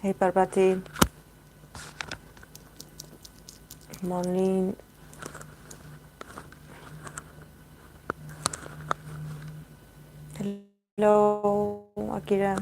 Hey Parvati. Morning. Hello, Akira.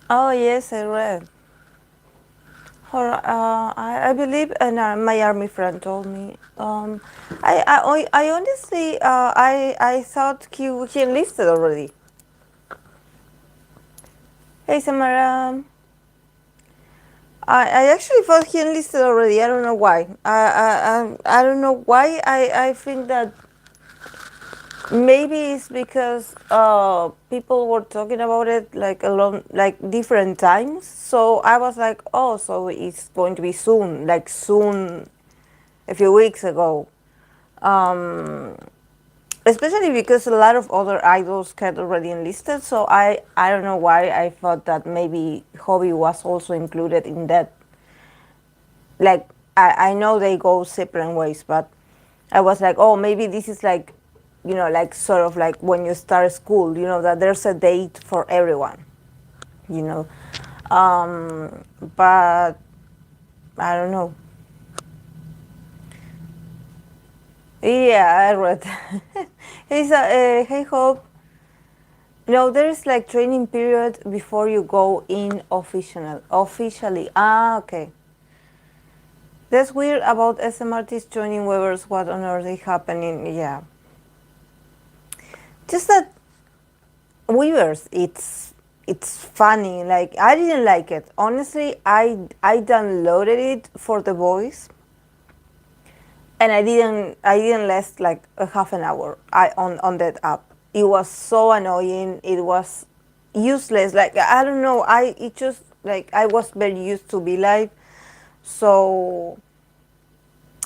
Oh yes, I read. I believe, and my army friend told me. I honestly, I thought he enlisted already. Hey Samara. I actually thought he enlisted already. I don't know why. I don't know why. I think that maybe it's because people were talking about it like along like different times. So I was like, oh, so it's going to be soon, like soon, a few weeks ago. Um, Especially because a lot of other idols had already enlisted. So I don't know why I thought that maybe Hobby was also included in that. Like I know they go separate ways, but I was like, oh, maybe this is like, like sort of like when you start school, that there's a date for everyone, you know. But I don't know. Yeah, I read. Hey, Hope. No, there's like training period before you go in officially. Ah, okay. That's weird about SMRTs joining waivers. What on earth is happening? Yeah. Just that Weavers, it's funny. Like I didn't like it. Honestly, I downloaded it for the voice, and I didn't last like a half an hour. On that app. It was so annoying. It was useless. Like I don't know. It just like I was very used to be live, so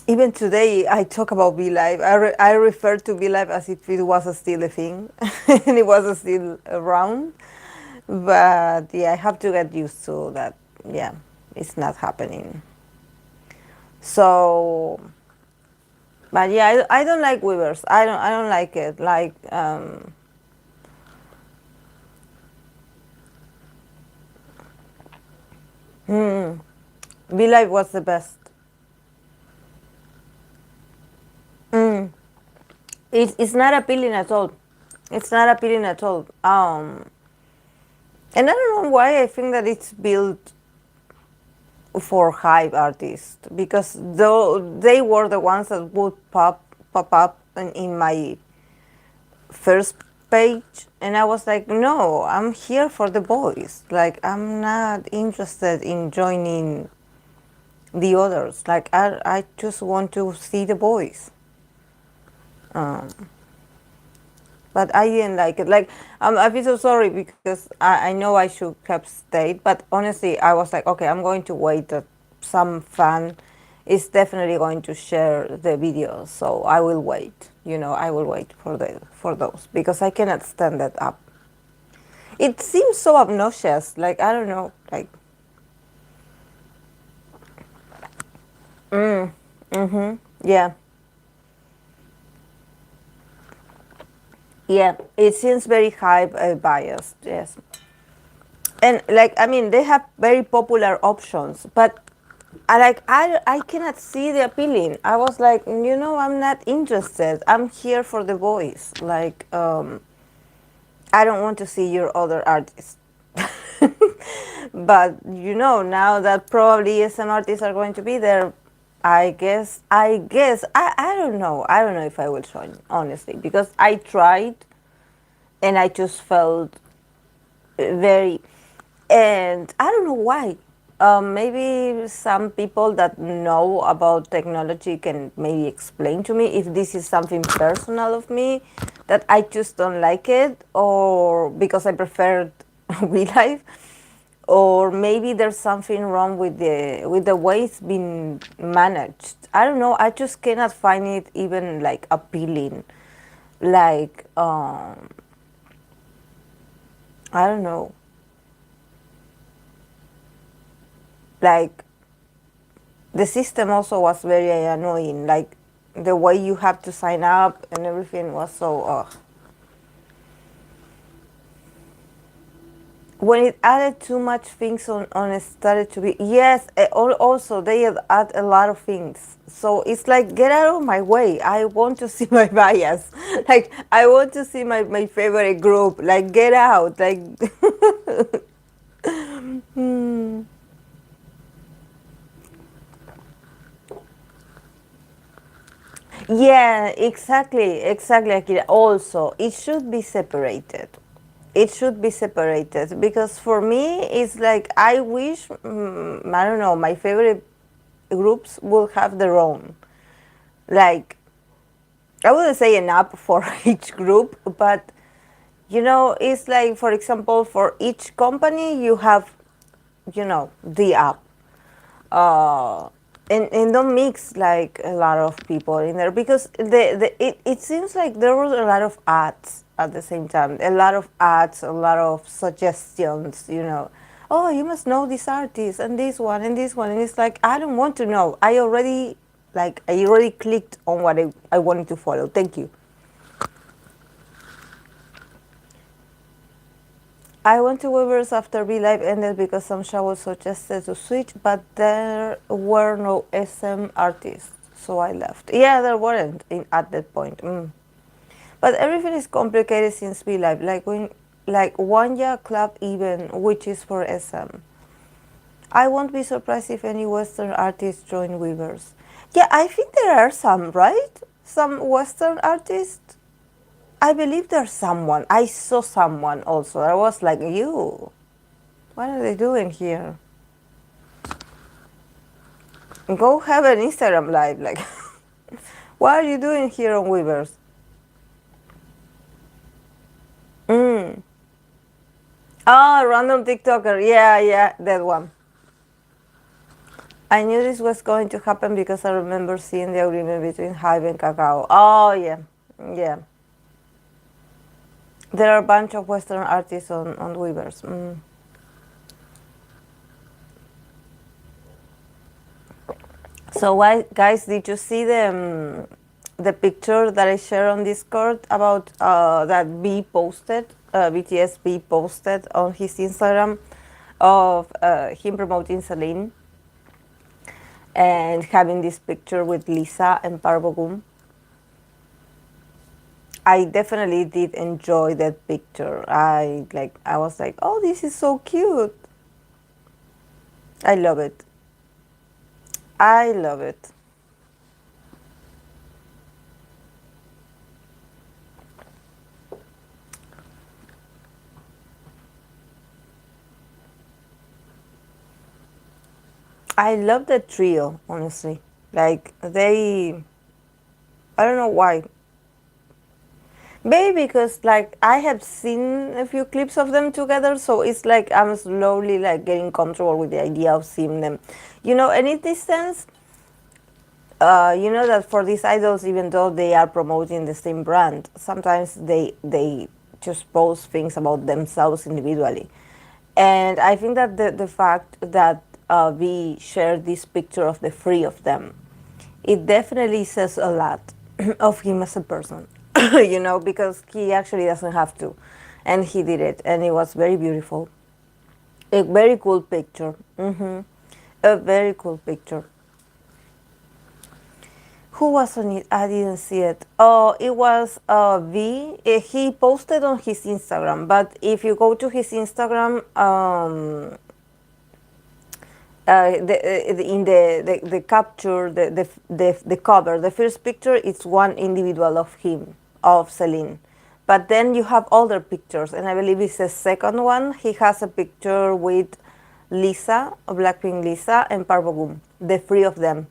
even today I talk about Be Live. I refer to Be Live as if it was still a thing and it was still around. But yeah, I have to get used to that. Yeah, it's not happening. So, but yeah, I don't like Weavers. I don't like it. Like, Be Live was the best. It's not appealing at all. It's not appealing at all. And I don't know why I think that it's built for hype artists because though they were the ones that would pop up in my first page, and I was like, no, I'm here for the boys. Like I'm not interested in joining the others. Like I just want to see the boys. But I didn't like it. Like I feel so sorry because I know I should have stayed, but honestly, I was like, okay, I'm going to wait. That some fan is definitely going to share the videos, so I will wait. I will wait for those because I cannot stand that up. It seems so obnoxious. Like I don't know. Like Yeah. Yeah, it seems very high biased. Yes, and like I mean, they have very popular options, but I cannot see the appealing. I was like, I'm not interested. I'm here for the voice. Like, I don't want to see your other artists. But now that probably some artists are going to be there, I don't know. I don't know if I will join, honestly, because I tried and I just felt very, and I don't know why. Maybe some people that know about technology can maybe explain to me if this is something personal of me that I just don't like it, or because I prefer real life, or maybe there's something wrong with the way it's been managed. I don't know. I just cannot find it even like appealing. Like I don't know. Like the system also was very annoying. Like the way you have to sign up and everything was so. When it added too much things on it started to be, yes. Also they add a lot of things, so it's like, get out of my way. I want to see my bias. Like I want to see my favorite group. Like get out. Like yeah, exactly, Akira. Also, it should be separated. It should be separated because for me, it's like I wish, I don't know, my favorite groups will have their own. Like, I wouldn't say an app for each group, but it's like, for example, for each company, you have, the app. uh, and don't mix like a lot of people in there because it seems like there was a lot of ads at the same time, a lot of ads, a lot of suggestions, oh, you must know this artist and this one and this one, and it's like, I don't want to know. I already clicked on what I wanted to follow. Thank you. I went to Weavers after V Live ended because some shows suggested to switch, but there were no SM artists, so I left. Yeah, there weren't at that point. But everything is complicated since V Live. Like Wanya Club even, which is for SM. I won't be surprised if any Western artists join Weavers. Yeah, I think there are some, right? Some Western artists. I believe there's someone. I saw someone also. I was like, you. What are they doing here? Go have an Instagram live. Like, what are you doing here on Weavers? Oh, random TikToker. Yeah, yeah, that one. I knew this was going to happen because I remember seeing the agreement between Hive and Kakao. Oh, yeah. Yeah. There are a bunch of Western artists on Weavers. So, why, guys, did you see the picture that I shared on Discord about that B posted, BTS B posted on his Instagram of him promoting Celine and having this picture with Lisa and Parvogum? I definitely did enjoy that picture. I was like, oh, this is so cute. I love it. I love it. I love the trio, honestly. Like I don't know why. Maybe because like I have seen a few clips of them together, so it's like I'm slowly like getting comfortable with the idea of seeing them. And in this sense, that for these idols, even though they are promoting the same brand, sometimes they just post things about themselves individually. And I think that the fact that V shared this picture of the three of them, it definitely says a lot of him as a person, because he actually doesn't have to. And he did it, and it was very beautiful. A very cool picture. A very cool picture. Who was on it? I didn't see it. Oh, it was V. He posted on his Instagram, but if you go to his Instagram, in the capture, the cover, the first picture, it's one individual of him, of Celine. But then you have other pictures, and I believe it's the second one. He has a picture with Lisa, Blackpink Lisa, and Park Bo-gum, the three of them.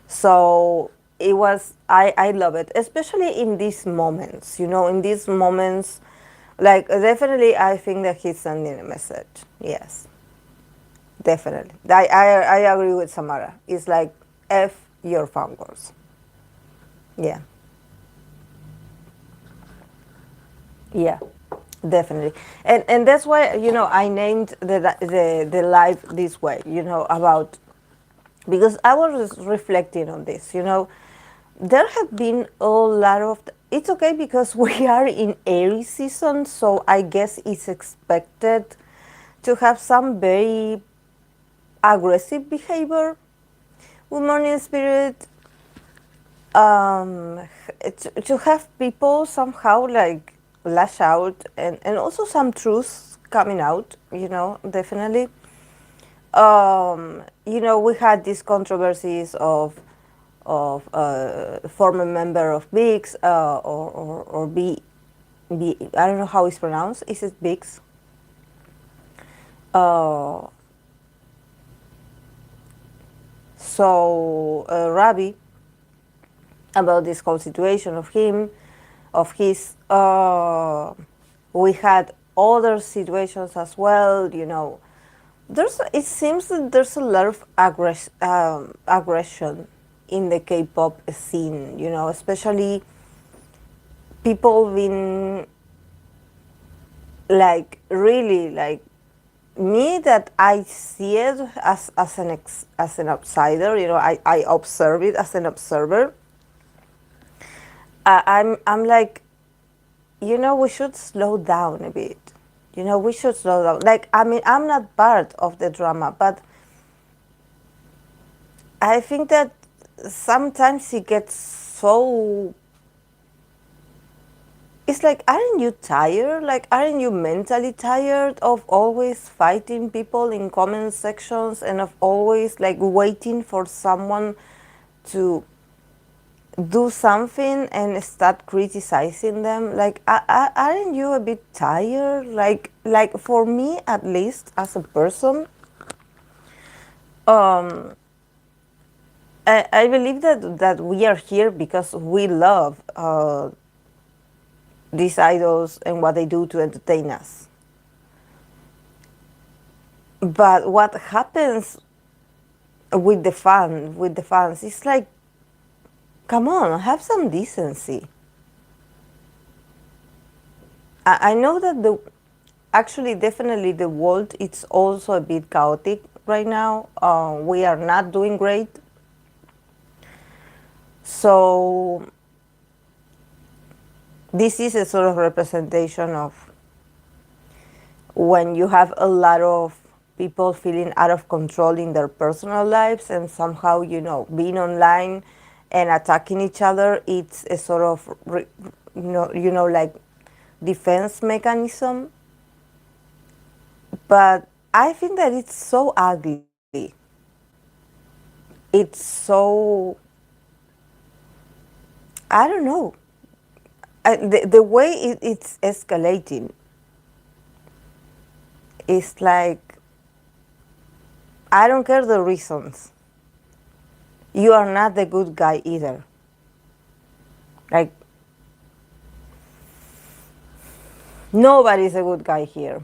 So it was, I love it, especially in these moments, in these moments, like definitely I think that he's sending a message. Yes, definitely. I agree with Samara. It's like, F your followers. Yeah. Yeah, definitely. And that's why, I named the live this way, about, because I was reflecting on this, there have been a lot of, it's okay because we are in Aries season, so I guess it's expected to have some very aggressive behavior. Good morning, Spirit. To have people somehow like lash out, and also some truths coming out, definitely. We had these controversies of former member of VIXX, or I don't know how it's pronounced. Is it VIXX? Uh, Ravi, about this whole situation of him, of his. We had other situations as well. It seems that there's a lot of aggression in the K-pop scene. Especially people being like really like me, that I see it as an outsider. I observe it as an observer. I'm like, we should slow down a bit. We should slow down. Like, I mean, I'm not part of the drama, but I think that sometimes it gets so. It's like, aren't you tired? Like, aren't you mentally tired of always fighting people in comment sections, and of always like waiting for someone to do something and start criticizing them? Like, aren't you a bit tired? Like for me, at least, as a person, um, I believe that we are here because we love these idols and what they do to entertain us. But what happens with the fans, it's like, come on, have some decency. I know that actually, definitely, the world, it's also a bit chaotic right now. We are not doing great. So this is a sort of representation of when you have a lot of people feeling out of control in their personal lives, and somehow, being online and attacking each other, it's a sort of, like defense mechanism. But I think that it's so ugly. It's so, I don't know. The way it's escalating is like, I don't care the reasons. You are not the good guy either. Like, nobody's a good guy here.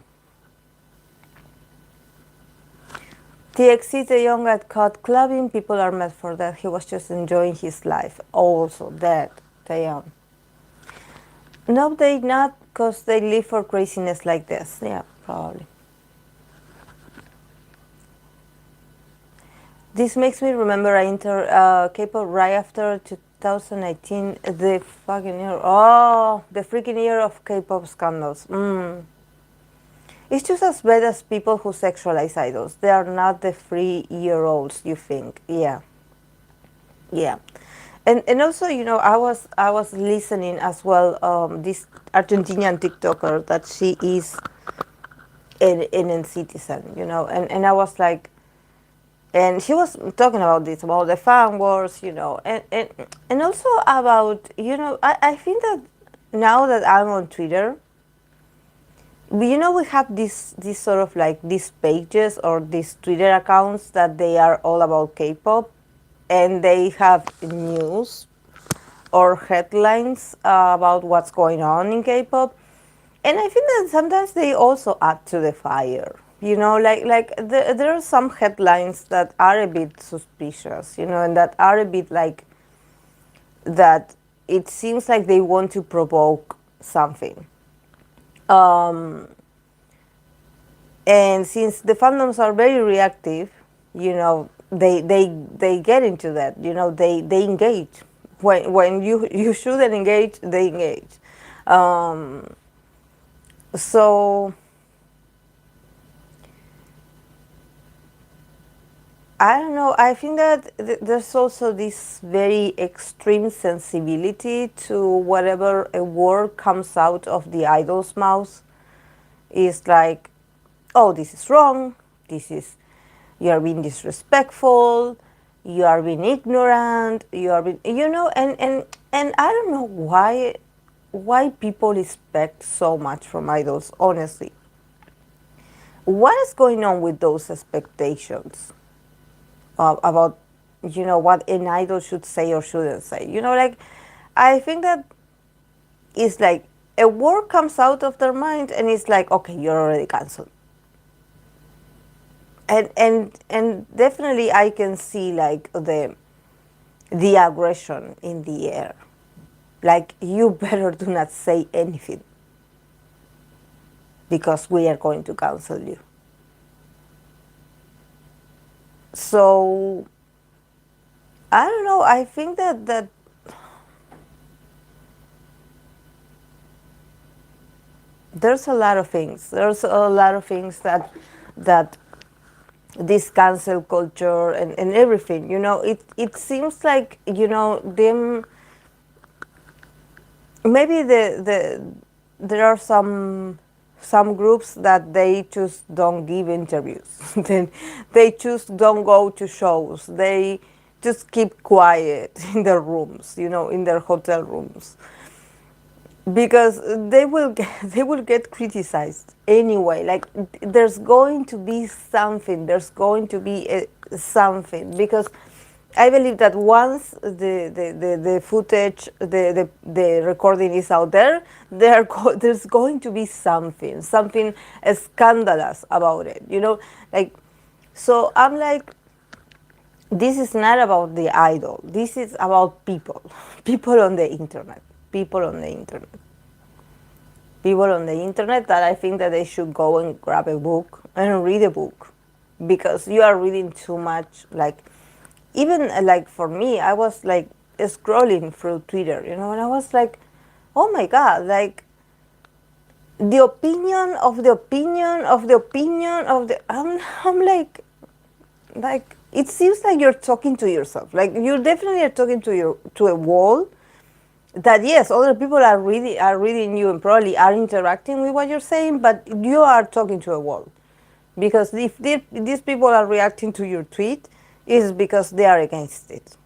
TXT Chaeyoung got caught clubbing. People are mad for that. He was just enjoying his life. Also, that Chaeyoung. No, they not, because they live for craziness like this. Yeah, probably. This makes me remember I entered K-pop right after 2019, the fucking year. Oh, the freaking year of K-pop scandals. It's just as bad as people who sexualize idols. They are not the 3-year-olds you think. Yeah, yeah. And also, I was listening as well. This Argentinian TikToker that she is an citizen, and I was like, and she was talking about this, about the fan wars, and also about, I think that now that I'm on Twitter, we have this sort of like these pages or these Twitter accounts that they are all about K-pop, and they have news or headlines about what's going on in K-pop. And I think that sometimes they also add to the fire. There are some headlines that are a bit suspicious, and that are a bit like that. It seems like they want to provoke something. And since the fandoms are very reactive, they get into that. They engage. When you shouldn't engage, they engage. So I don't know. I think that there's also this very extreme sensibility to whatever a word comes out of the idol's mouth. Is like, oh, this is wrong. You are being disrespectful. You are being ignorant. You are being, and I don't know why people expect so much from idols. Honestly, what is going on with those expectations? About what an idol should say or shouldn't say. I think that it's like a word comes out of their mind and it's like, okay, you're already cancelled. And definitely I can see like the aggression in the air. Like, you better do not say anything because we are going to cancel you. So I don't know. I think that there's a lot of things. There's a lot of things that this cancel culture and everything. It seems like them. Maybe there are some groups that they just don't give interviews. Then they just don't go to shows. They just keep quiet in their rooms, in their hotel rooms, because they will get criticized anyway. Like, there's going to be something. There's going to be something, because I believe that once the footage, the recording is out there, there's going to be something scandalous about it. Like, so I'm like, this is not about the idol. This is about people, people on the internet, people on the internet, people on the internet that I think that they should go and grab a book and read a book, because you are reading too much. Like, even like for me, I was like scrolling through Twitter, and I was like, oh my God, like, the opinion of the opinion of the opinion of the. I'm like, it seems like you're talking to yourself. Like, you definitely are talking to a wall. That, yes, other people are reading you and probably are interacting with what you're saying, but you are talking to a wall, because if these people are reacting to your tweet, it's because they are against it.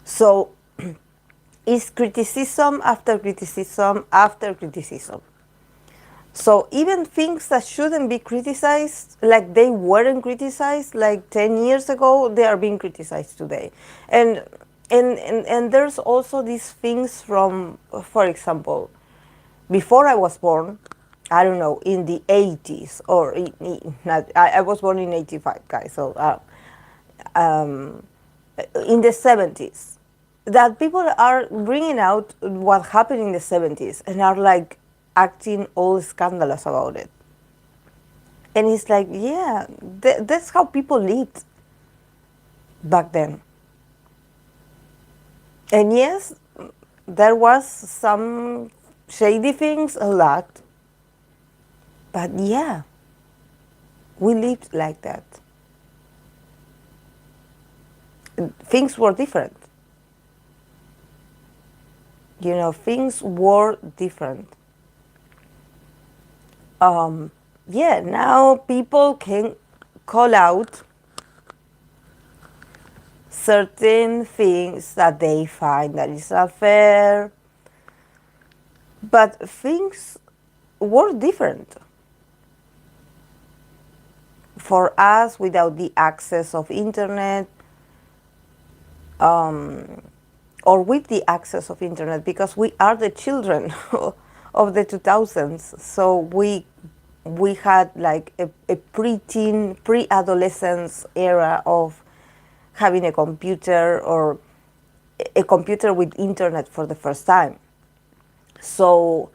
So it's criticism after criticism after criticism. So even things that shouldn't be criticized, like they weren't criticized like 10 years ago, they are being criticized today. And there's also these things from, for example, before I was born, I don't know, in the 80s, or not, I was born in 85, guys, so in the 70s, that people are bringing out what happened in the 70s and are like acting all scandalous about it. And it's like, yeah, that's how people lived. back then. And yes, there was some shady things, a lot, but yeah, we lived like that. Things were different. Things were different. Yeah, now people can call out certain things that they find that is unfair, but things were different for us without the access of internet, or with the access of internet, because we are the children of the 2000s. So we had like a preteen, pre-adolescence era of having a computer, or a computer with internet for the first time. So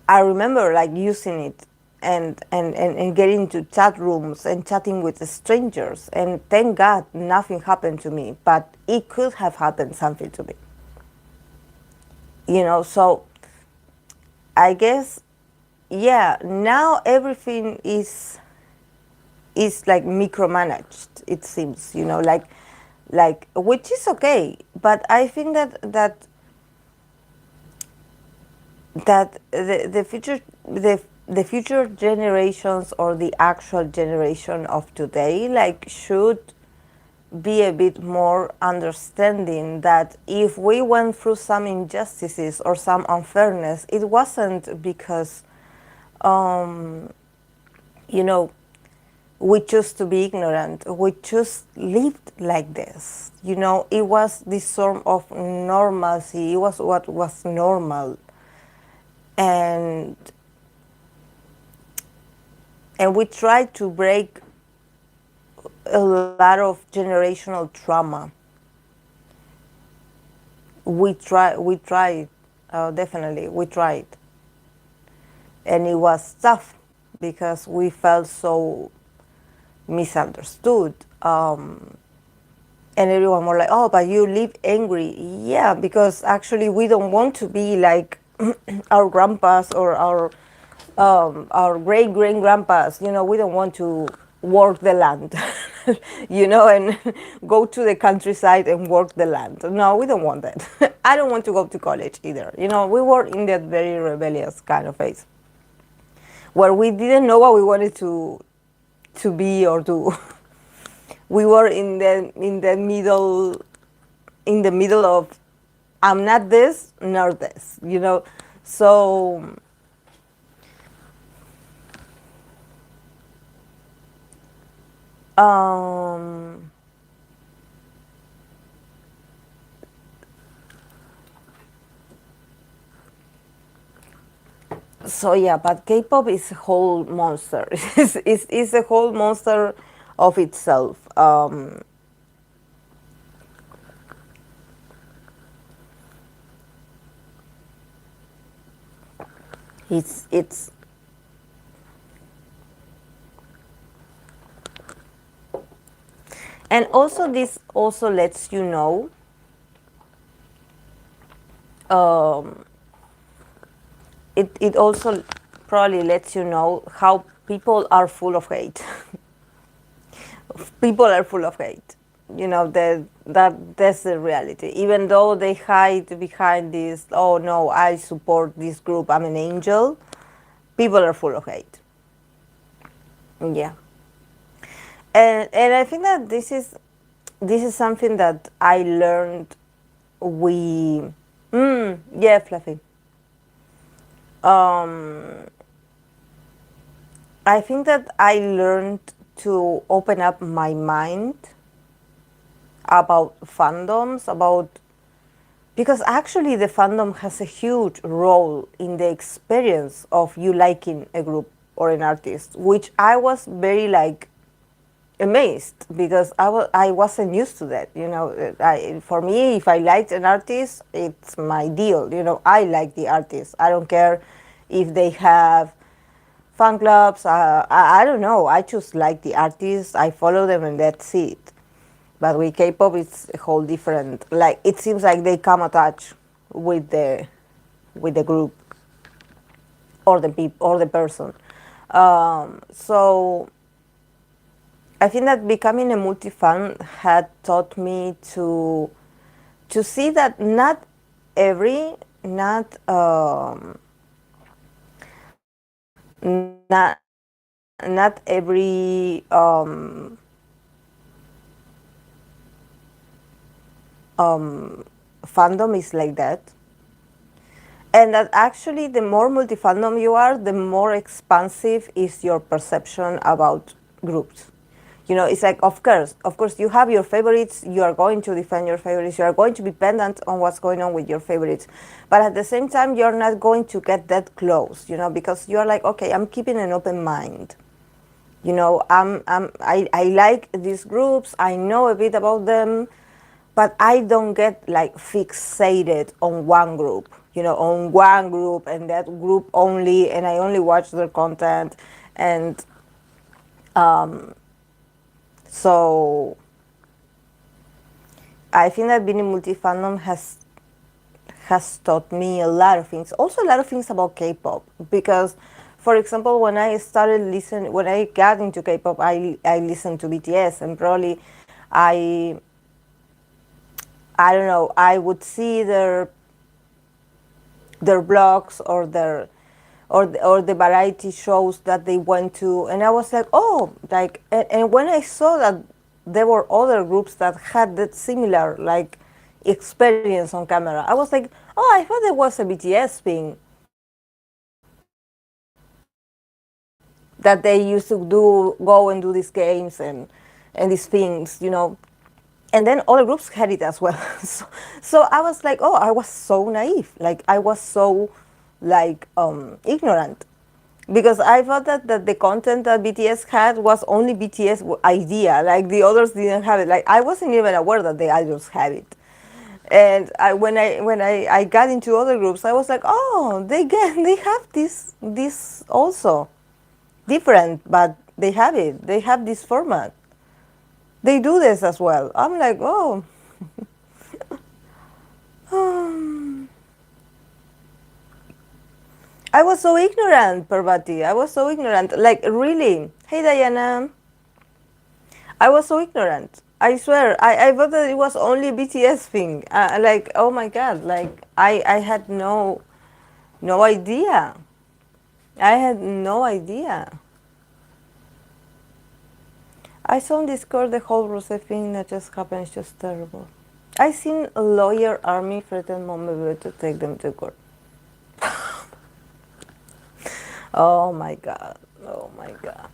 I remember like using it, and getting into chat rooms and chatting with the strangers. And thank God nothing happened to me, but it could have happened something to me. So I guess, yeah, now everything is like micromanaged, it seems, like which is okay. But I think that the future generations, or the actual generation of today, like, should be a bit more understanding that if we went through some injustices or some unfairness, it wasn't because you know we chose to be ignorant. We just lived like this. It was this sort of normalcy. It was what was normal. And we tried to break a lot of generational trauma. We tried, definitely, we tried. And it was tough because we felt so misunderstood. And everyone were like, oh, but you live angry. Yeah, because actually we don't want to be like our grandpas, or our great grandpas. We don't want to work the land, and go to the countryside and work the land. No, we don't want that. I don't want to go to college either. We were in that very rebellious kind of phase where we didn't know what we wanted to be or do. We were in the middle of, I'm not this nor this. So um so yeah, but K-pop is a whole monster. It's a whole monster of itself. It's and also, this also lets you know, it also probably lets you know how people are full of hate. People are full of hate. That's the reality. Even though they hide behind this, oh no, I support this group, I'm an angel, people are full of hate. Yeah. And I think that this is something that I learned. Yeah, Fluffy. I think that I learned to open up my mind about fandoms, because actually the fandom has a huge role in the experience of you liking a group or an artist, which I was very like amazed, because I wasn't used to that. For me, if I liked an artist, it's my deal. I like the artist. I don't care if they have fan clubs. I don't know. I just like the artist. I follow them, and that's it. But with K-pop, it's a whole different. Like it seems like they come attached with the group or the people or the person. So I think that becoming a multi-fan had taught me to see that every not not not every fandom is like that, and that actually the more multi-fandom you are, the more expansive is your perception about groups. You know, it's like, of course, you have your favorites. You are going to defend your favorites. You are going to be pendant on what's going on with your favorites, but at the same time, you're not going to get that close. You know, because you're like, okay, I'm keeping an open mind. You know, I like these groups. I know a bit about them, but I don't get like fixated on one group. You know, on one group and that group only, and I only watch their content, and so I think that being in multi fandom has taught me a lot of things. Also, a lot of things about K-pop because, for example, when I got into K-pop, I listened to BTS, and probably I I don't know, I would see their blogs or or the variety shows that they went to, and I was like, oh, like, and when I saw that there were other groups that had that similar like experience on camera, I was like, oh, I thought there was a BTS thing that they used to go and do these games and these things, you know. And then other groups had it as well. So I was like, oh, I was so naive. Like I was so like ignorant because I thought that the content that BTS had was only BTS idea. Like the others didn't have it. Like I wasn't even aware that the idols had it. And when I got into other groups, I was like, oh, they have this also different, but they have it. They have this format. They do this as well. I'm like, oh, I was so ignorant, Parvati. I was so ignorant. Like, really. Hey, Diana. I was so ignorant. I swear. I thought that it was only BTS thing. Like, oh my God. Like, I had no idea. I had no idea. I saw on Discord the whole Rose thing that just happened. It's just terrible. I seen a lawyer army threaten Momo to take them to court. Oh my God. Oh my God.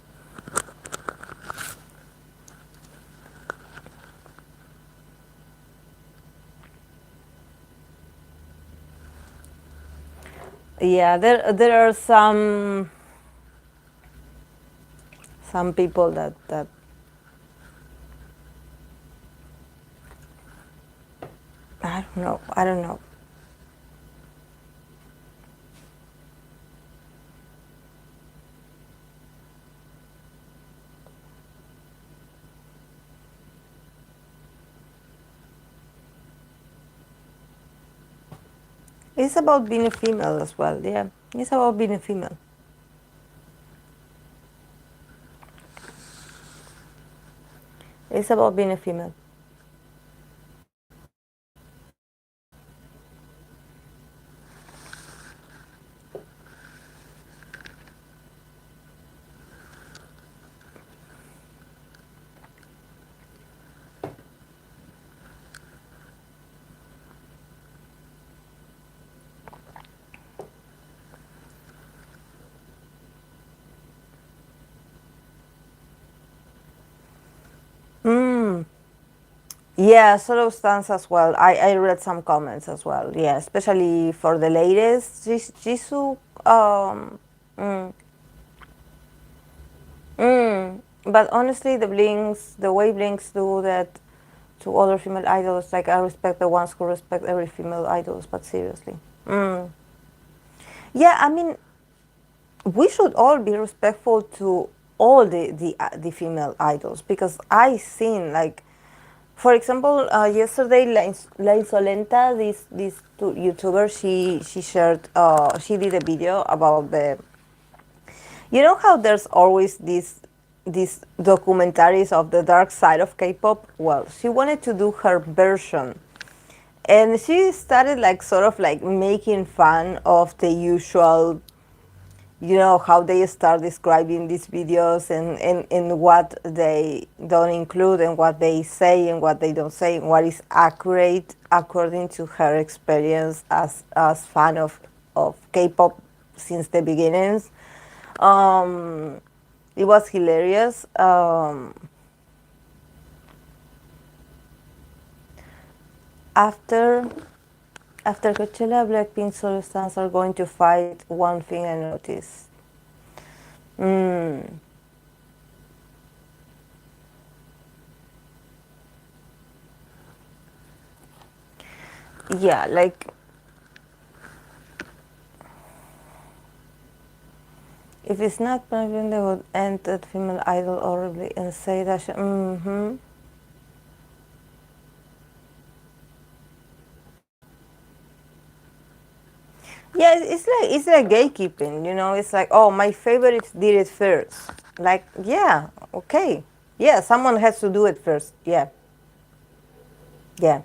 Yeah, there are some people that I don't know. I don't know. It's about being a female as well. Yeah, it's about being a female. It's about being a female. Mm. Yeah, solo stance as well. I read some comments as well. Yeah, especially for the latest Jisoo. Mm, but honestly, the way Blinks do that to other female idols, like I respect the ones who respect every female idols, but seriously. Mm. Yeah, I mean, we should all be respectful to all the female idols because I seen like For example, yesterday La Insolenta, this YouTuber, she shared, she did a video about the, you know how there's always these documentaries of the dark side of K-pop. Well, she wanted to do her version, and she started like sort of like making fun of the usual, you know, how they start describing these videos, and what they don't include and what they say and what they don't say and what is accurate according to her experience as fan of K-pop since the beginnings. um, it was hilarious. After after Coachella, Blackpink solo stars are going to fight. One thing I noticed. Mm, yeah, like if it's not Blackpink, they would end that female idol horribly and say that. Mm-hmm. Yeah, it's like gatekeeping. You know, it's like, oh, my favorites did it first. Like, yeah, okay, yeah, someone has to do it first. Yeah, yeah.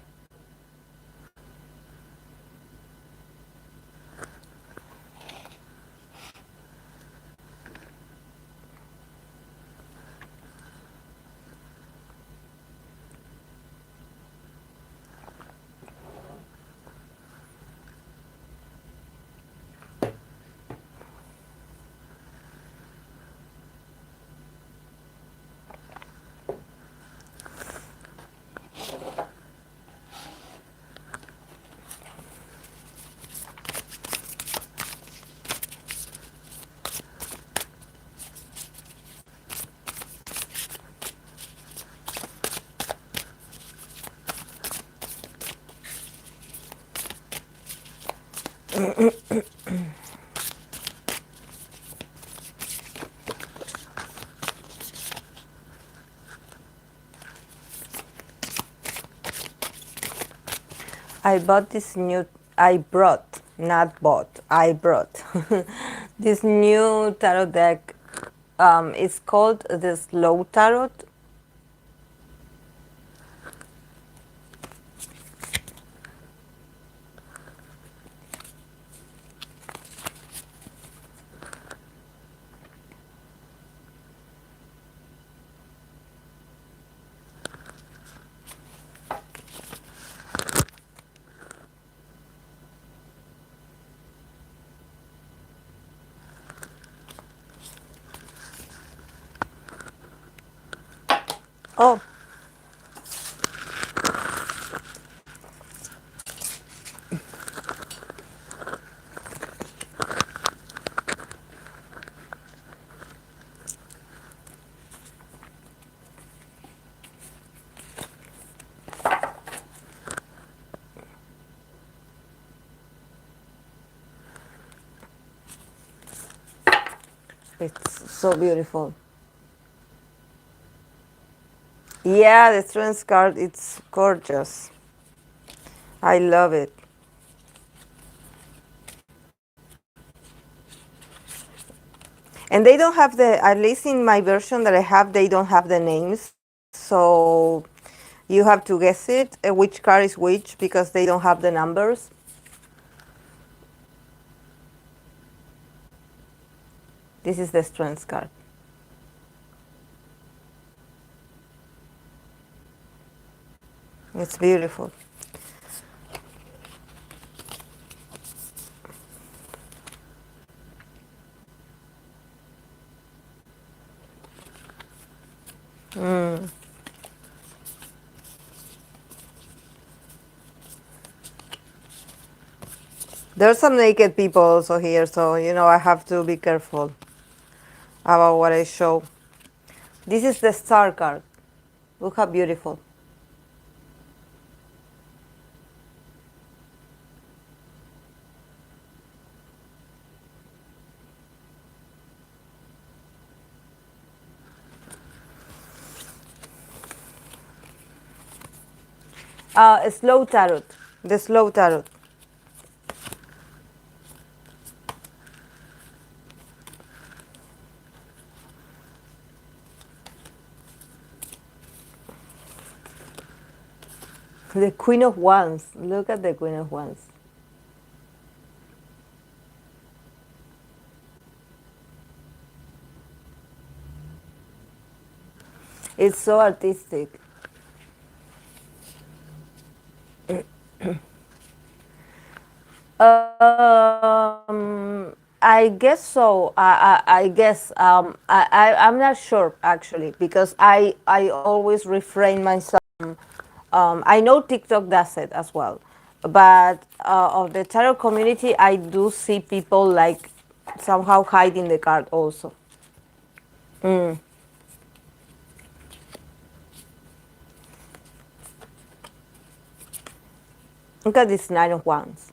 I bought this new. I brought, not bought. I brought this new tarot deck. It's called the Slow Tarot. Oh, it's so beautiful. Yeah, the trance card. It's gorgeous. I love it. And they don't have the, at least in my version that I have, they don't have the names. So you have to guess it, which card is which, because they don't have the numbers. This is the strength card. It's beautiful. There's some naked people also here, so you know I have to be careful about what I show. This is the star card. Look how beautiful. Slow tarot. The slow tarot. The Queen of Wands. Look at the Queen of Wands. It's so artistic. I guess so. I guess I'm not sure actually because I always refrain myself. I know TikTok does it as well, but of the tarot community, I do see people like somehow hiding the card also. Mm. Look at this Nine of Wands.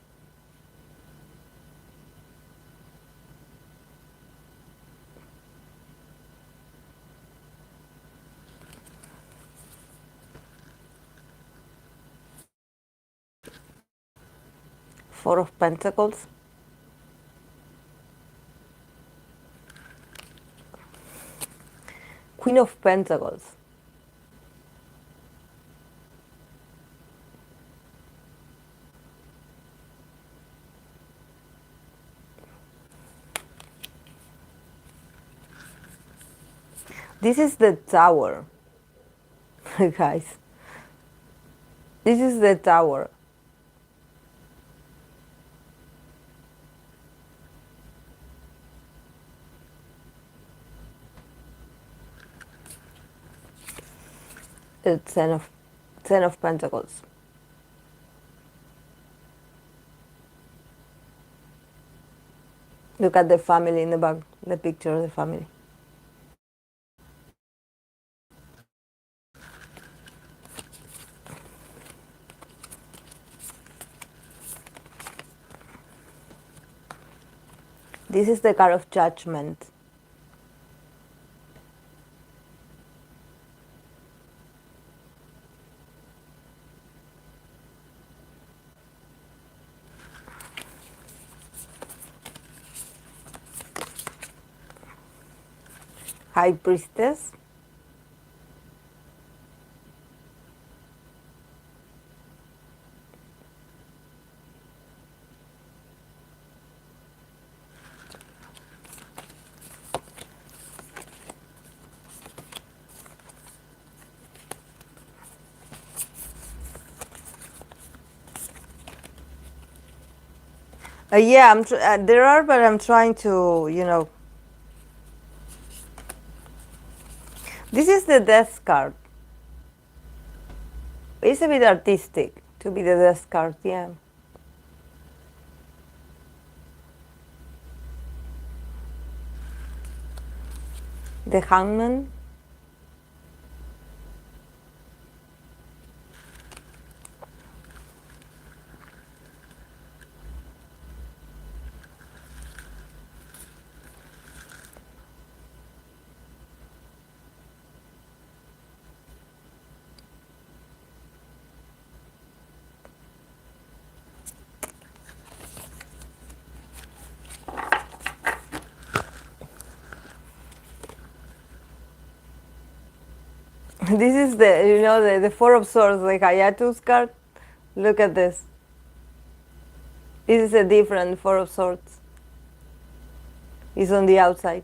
Four of Pentacles. Queen of Pentacles. This is the Tower, guys. This is the Tower. The Ten of Pentacles. Look at the family in the back, the picture of the family. This is the card of Judgment. High Priestess. Yeah, there are, but I'm trying to, This is the Death card. It's a bit artistic to be the Death card, yeah. The Hangman. This is the Four of Swords, the Hayatu's card. Look at this. This is a different Four of Swords. It's on the outside.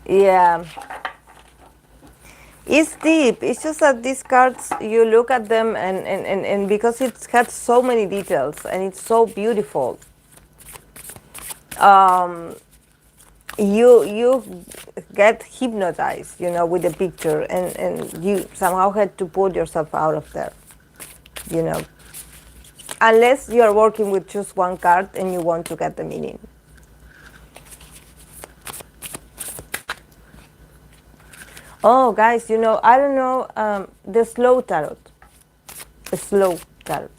Yeah. It's deep. It's just that these cards, you look at them and because it has so many details and it's so beautiful, you get hypnotized, with the picture and you somehow had to put yourself out of there, you know. Unless you are working with just one card and you want to get the meaning. Oh, guys, I don't know, the slow tarot. slow carb.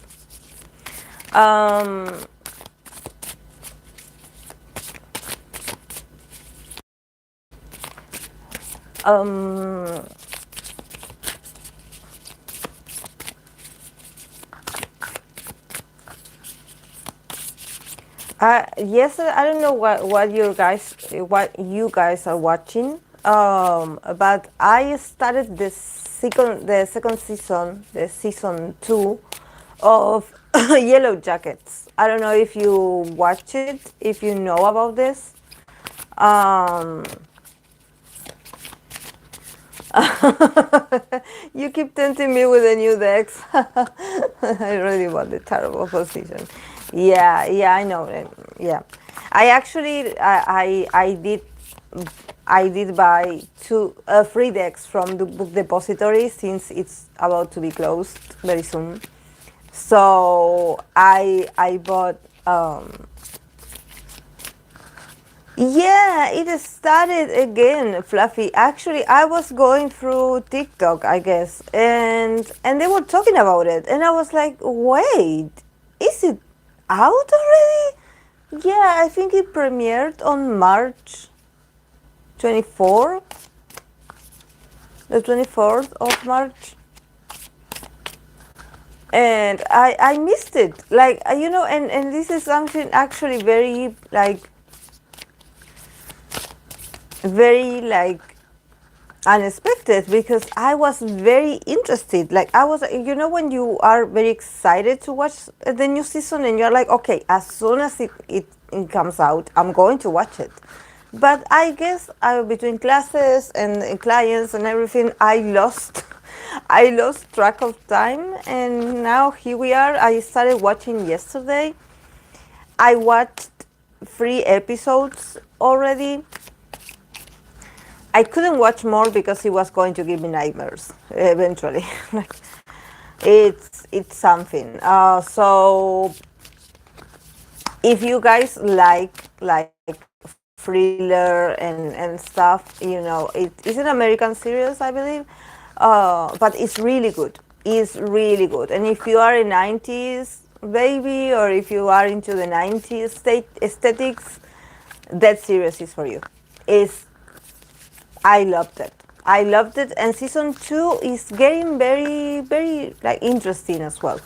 Um, um, yes, I don't know what you guys are watching. But I started the second season, the season 2 of Yellow Jackets. I don't know if you watch it, if you know about this. Um, you keep tempting me with a new decks. I really want the terrible position. Yeah, yeah, I know it. Yeah, I actually, I did buy two free decks from the book depository since it's about to be closed very soon. So I bought. Yeah, it started again, Fluffy. Actually, I was going through TikTok, I guess, and they were talking about it, and I was like, "Wait, is it out already?" Yeah, I think it premiered on March 24th, the 24th of March, and I missed it. Like, and this is something actually very unexpected, because I was very interested. Like, I was, when you are very excited to watch the new season and you're like, okay, as soon as it comes out, I'm going to watch it. But I guess between classes and clients and everything, I lost I lost track of time, and now here we are. I started watching yesterday. I watched 3 episodes already. I couldn't watch more because it was going to give me nightmares eventually. Like, it's something. So if you guys like thriller and stuff, it's an American series, I believe. But it's really good. It's really good. And if you are a 90s baby, or if you are into the 90s aesthetics, that series is for you. It's I loved it. I loved it, and season 2 is getting very, very interesting as well.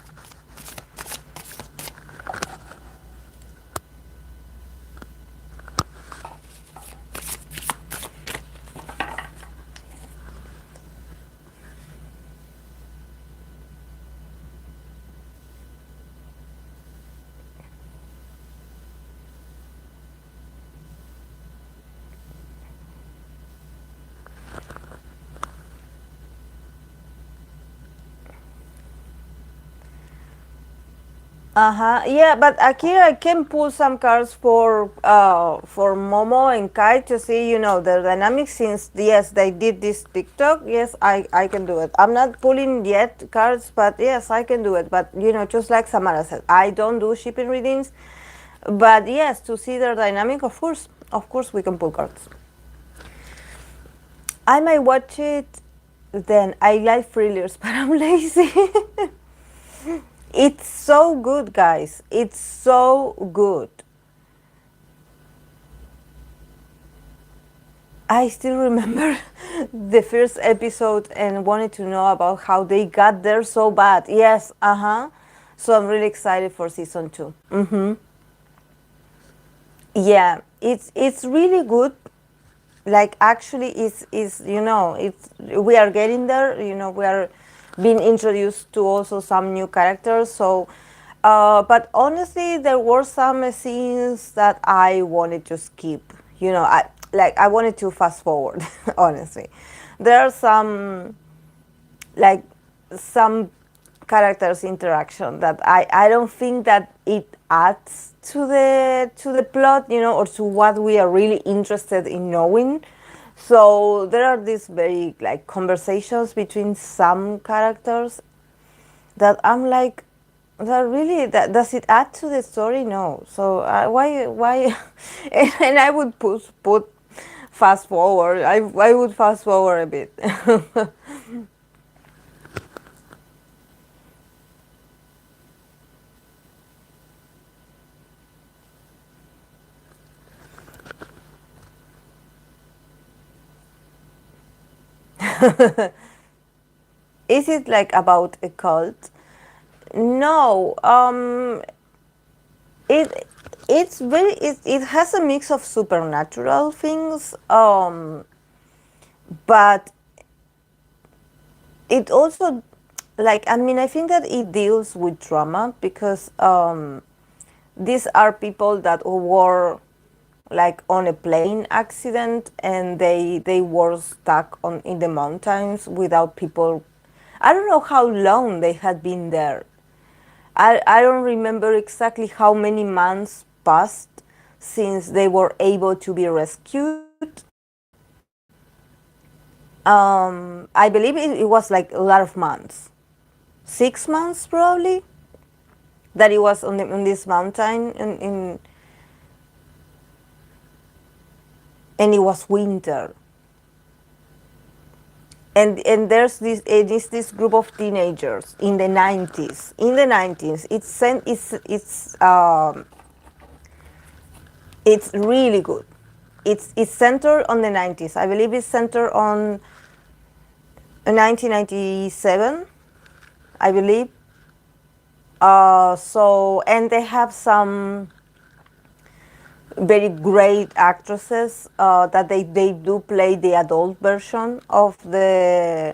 Yeah, but Akira, I can pull some cards for Momo and Kai to see, the dynamics. Since yes, they did this TikTok. Yes, I can do it. I'm not pulling yet cards, but yes, I can do it. But just like Samara said, I don't do shipping readings. But yes, to see their dynamic, of course, we can pull cards. I might watch it. Then I like thrillers, but I'm lazy. It's so good, guys. It's so good. I still remember the first episode and wanted to know about how they got there so bad. Yes, So I'm really excited for season 2. Yeah, it's really good. Like, actually, is it's we are getting there. We are being introduced to also some new characters. So, but honestly, there were some scenes that I wanted to skip. I wanted to fast forward. Honestly, there are like some characters interaction that I don't think that it adds to the plot, or to what we are really interested in knowing. So there are these very conversations between some characters that I'm like, that really, does it add to the story? No. So why and I would put fast forward. I would fast forward a bit. Is it like about a cult? No. It it has a mix of supernatural things, but it also, like, I mean, I think that it deals with trauma because these are people that were like on a plane accident, and they were stuck on in the mountains without people. I don't know how long they had been there. I don't remember exactly how many months passed since they were able to be rescued. I believe it was like a lot of months, 6 months probably, that it was on this mountain, and it was winter. And there's this group of teenagers in the 90s. In the 90s, it's really good. It's centered on the 90s. I believe it's centered on 1997, I believe. And they have some very great actresses that they do play the adult version of the,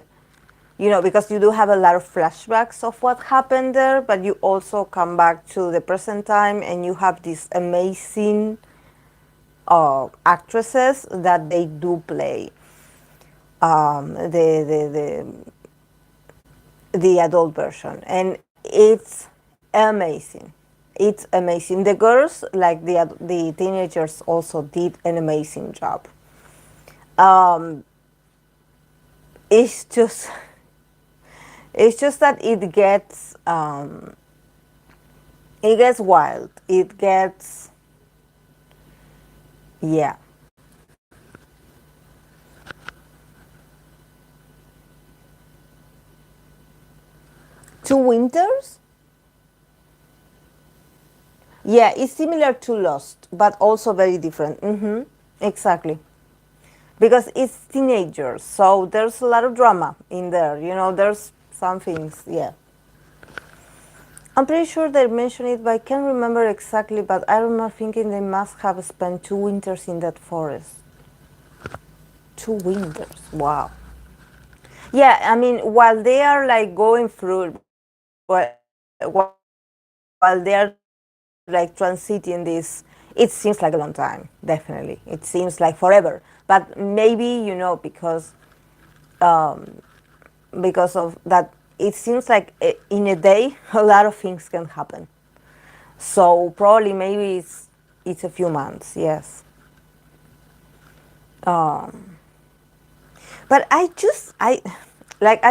because you do have a lot of flashbacks of what happened there, but you also come back to the present time and you have these amazing actresses that they do play the adult version, and it's amazing. It's amazing. The girls, like the teenagers, also did an amazing job. Um, it's just it's just that it gets wild. It gets, yeah. Two winters. Yeah, it's similar to Lost, but also very different. Exactly. Because it's teenagers, so there's a lot of drama in there. There's some things, yeah. I'm pretty sure they mentioned it, but I can't remember exactly. But I remember thinking they must have spent 2 winters in that forest. 2 winters, wow. Yeah, I mean, while they are like going through, while they are like transiting this, it seems like a long time. Definitely, it seems like forever. But maybe because of that, it seems like in a day a lot of things can happen. So probably maybe it's a few months. Yes. Um, but I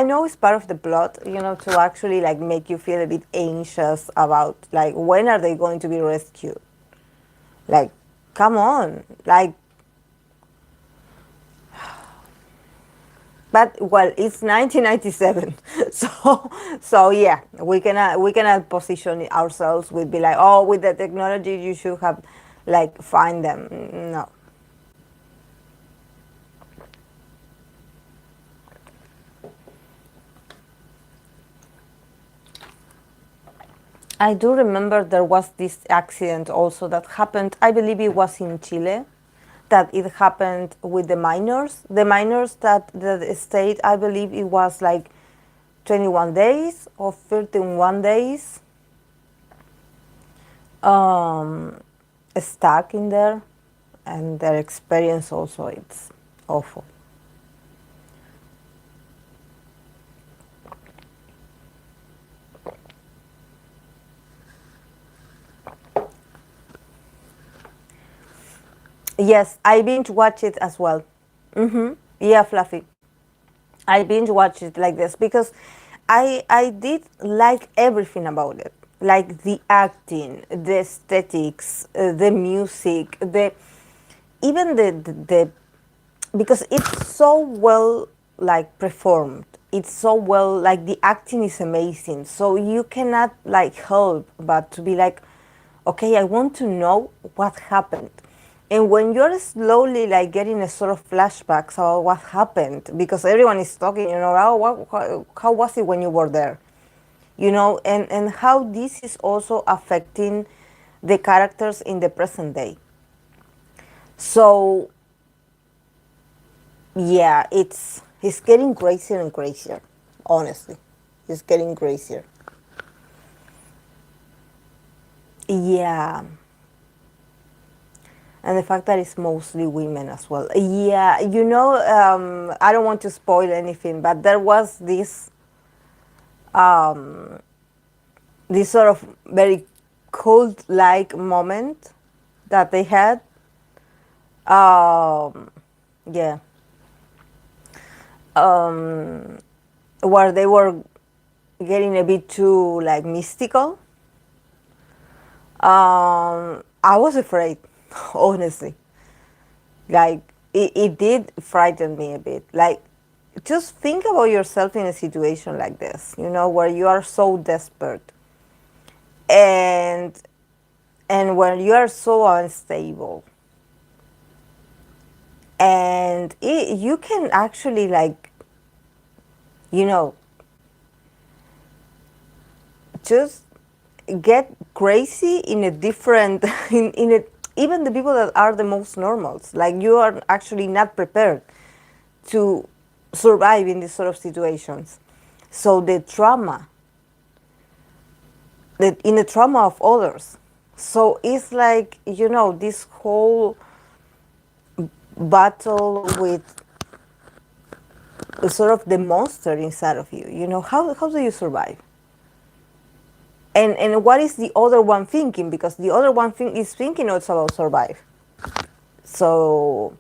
know it's part of the plot, to actually like make you feel a bit anxious about like when are they going to be rescued. Like, come on, like. But well, it's 1997, so yeah, we cannot position ourselves with be like, oh, with the technology you should have like find them. No. I do remember there was this accident also that happened. I believe it was in Chile, that it happened with the miners. The miners that stayed, I believe it was like 21 days or 31 days um, stuck in there, and their experience also it's awful. Yes, I binge watch it as well. Yeah, Fluffy. I binge watched it like this because I did like everything about it, like the acting, the aesthetics, the music, the even the because it's so well like performed. It's so well, like the acting is amazing. So you cannot like help but to be like, okay, I want to know what happened. And when you're slowly like getting a sort of flashbacks about what happened, because everyone is talking, oh, how was it when you were there? And how this is also affecting the characters in the present day. So yeah, it's getting crazier and crazier, honestly. It's getting crazier. Yeah. And the fact that it's mostly women as well. Yeah, I don't want to spoil anything, but there was um, this sort of very cult-like moment that they had. Um, yeah, where they were getting a bit too like mystical. I was afraid, honestly. Like it did frighten me a bit. Like just think about yourself in a situation like this, where you are so desperate and when you are so unstable and you can actually like you know just get crazy in a different in a even the people that are the most normals, like you are actually not prepared to survive in these sort of situations. So the trauma, in the trauma of others. So it's like, this whole battle with sort of the monster inside of you. How do you survive? And what is the other one thinking? Because the other one is thinking also about survive. So,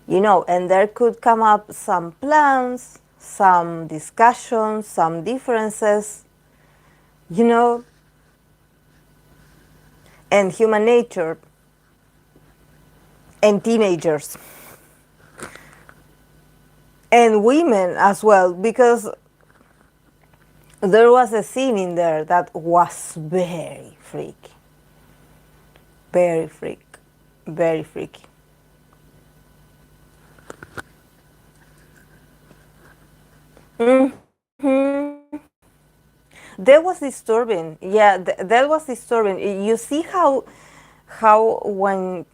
and there could come up some plans, some discussions, some differences, you know, and human nature and teenagers and women as well, because there was a scene in there that was very freaky, very freak, very freaky. That was disturbing. Yeah, that was disturbing. You see how when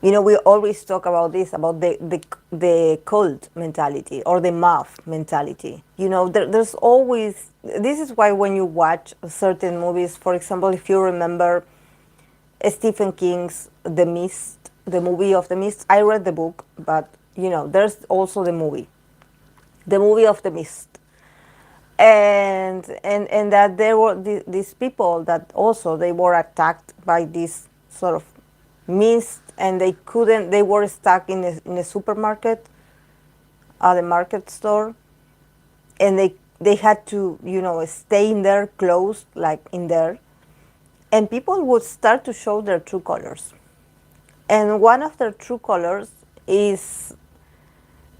we always talk about this, about the cult mentality or the mob mentality. There's always, this is why when you watch certain movies, for example, if you remember Stephen King's The Mist, the movie of The Mist, I read the book, but there's also the movie of The Mist. And that there were these people that also they were attacked by this sort of mist, and they were stuck in a supermarket, at a market store, and they had to stay in there, closed, like in there, and people would start to show their true colors. And one of their true colors is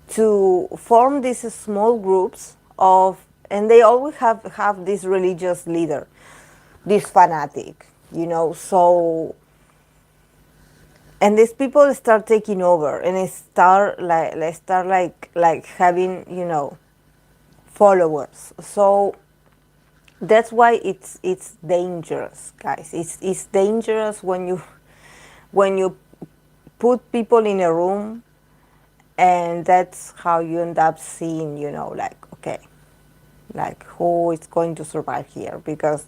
to form these small groups of, and they always have this religious leader, this fanatic, so, and these people start taking over, and it start like having followers. So that's why it's dangerous, guys. It's dangerous when you put people in a room, and that's how you end up seeing, like, okay, like who is going to survive here, because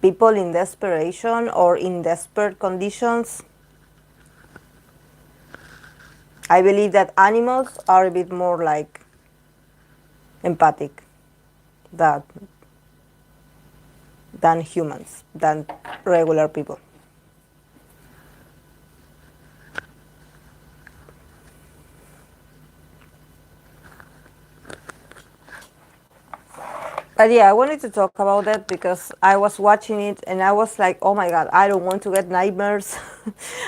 people in desperation or in desperate conditions, I believe that animals are a bit more like empathic that than humans, than regular people. But yeah, I wanted to talk about that because I was watching it and I was like, oh my god, I don't want to get nightmares.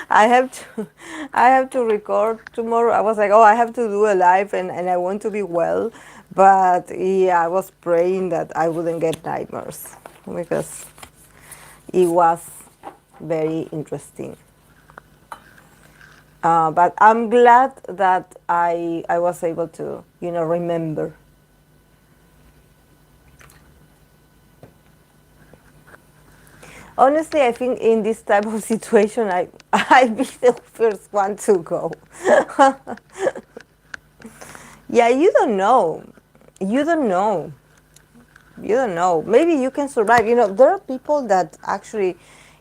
I have to I have to record tomorrow. I was like, oh, I have to do a live, and I want to be well. But yeah, I was praying that I wouldn't get nightmares because it was very interesting. But I'm glad that I was able to, remember. Honestly, I think in this type of situation, I'd be the first one to go. Yeah, you don't know. You don't know. You don't know. Maybe you can survive. There are people that actually,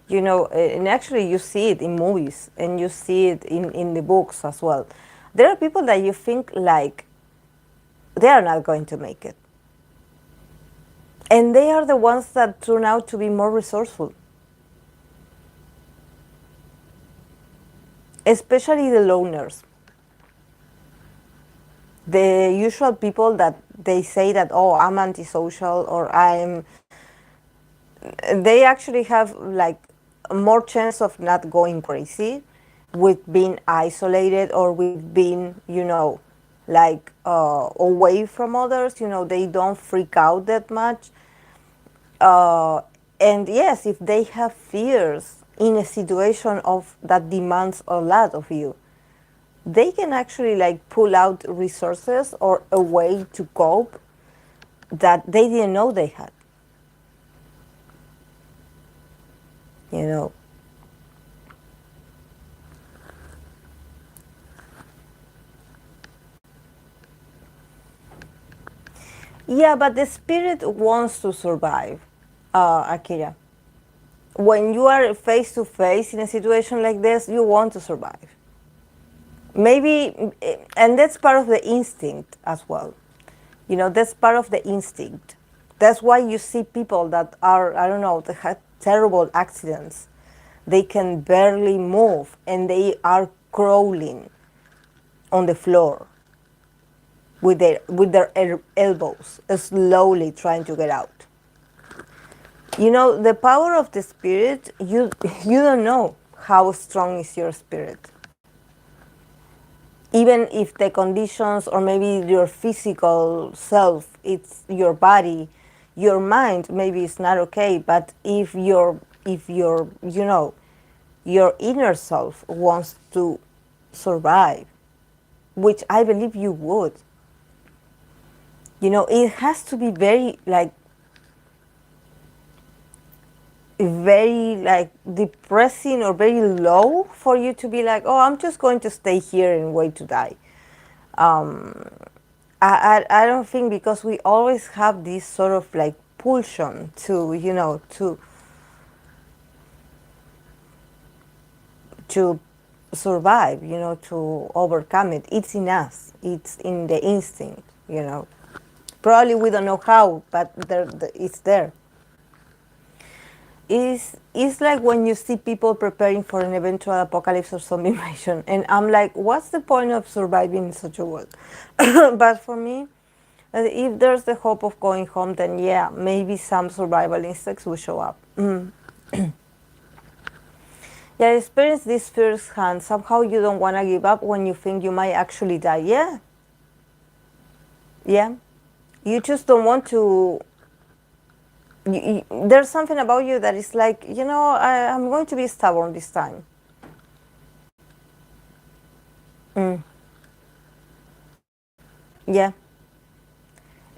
and actually you see it in movies and you see it in the books as well. There are people that you think like they are not going to make it. And they are the ones that turn out to be more resourceful, especially the loners. The usual people that they say that, oh, I'm antisocial or they actually have like more chance of not going crazy with being isolated or with being, like away from others. They don't freak out that much. Uh, and yes, if they have fears in a situation of that demands a lot of you, they can actually like pull out resources or a way to cope that they didn't know they had. You know. Yeah, but the spirit wants to survive, Akira. When you are face to face in a situation like this, you want to survive. Maybe, and that's part of the instinct as well. That's part of the instinct. That's why you see people that are, I don't know, they had terrible accidents. They can barely move and they are crawling on the floor with their elbows, slowly trying to get out. The power of the spirit, you don't know how strong is your spirit. Even if the conditions or maybe your physical self, it's your body, your mind maybe it's not okay, but if your your inner self wants to survive, which I believe you would, it has to be very depressing or very low for you to be like, oh, I'm just going to stay here and wait to die. um, I don't think, because we always have this sort of like pulsion to to survive, to overcome it. It's in us. It's in the instinct. Probably we don't know how, but it's there. It's like when you see people preparing for an eventual apocalypse or zombie invasion, and I'm like, what's the point of surviving in such a world? But for me, if there's the hope of going home, then yeah, maybe some survival instincts will show up. Yeah, I experienced this firsthand. Somehow you don't want to give up when you think you might actually die. Yeah, yeah. You just don't want to. There's something about you that is like, I'm going to be stubborn this time. Yeah.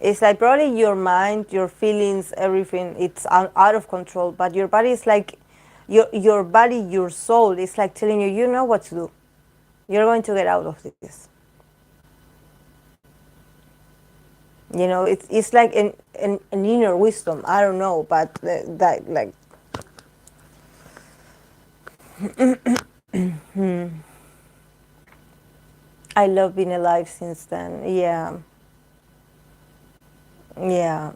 It's like probably your mind, your feelings, everything, it's out of control, but your body is like, your body, your soul is like telling you, you know what to do. You're going to get out of this. It's like an inner wisdom. I don't know, but that like. I love being alive since then. Yeah, yeah.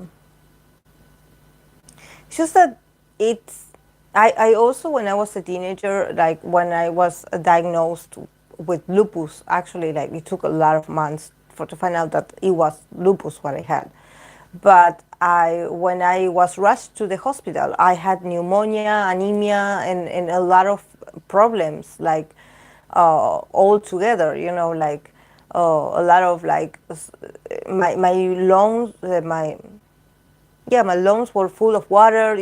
It's just that it's. I also, when I was a teenager, like when I was diagnosed with lupus, actually, like it took a lot of months to find out that it was lupus what I had. But when I was rushed to the hospital, I had pneumonia, anemia, and a lot of problems, like all together. Like a lot of like my lungs, my lungs were full of water.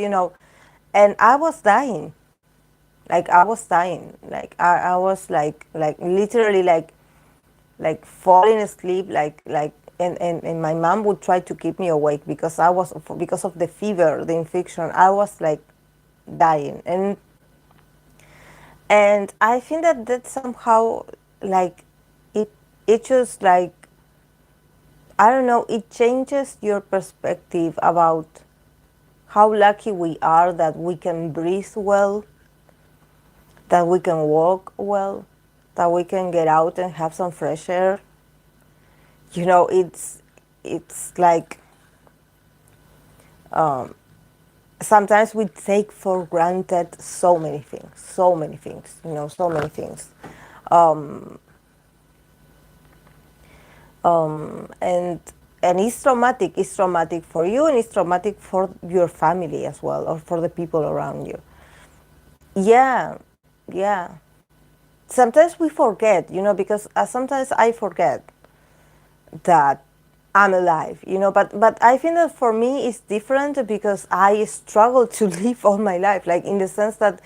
And I was dying. Like I was dying. Like I was like literally like falling asleep, and my mom would try to keep me awake because I was, because of the fever, the infection. I was like dying, and I think that that somehow, like, it it just like, I don't know, it changes your perspective about how lucky we are that we can breathe well, that we can walk well, that we can get out and have some fresh air. You know, it's like, sometimes we take for granted so many things, you know, so many things. And it's traumatic. It's traumatic for you, and it's traumatic for your family as well, or for the people around you. Yeah, yeah. Sometimes we forget, you know, because sometimes I forget that I'm alive, you know. But I think that for me it's different because I struggled to live all my life, like in the sense that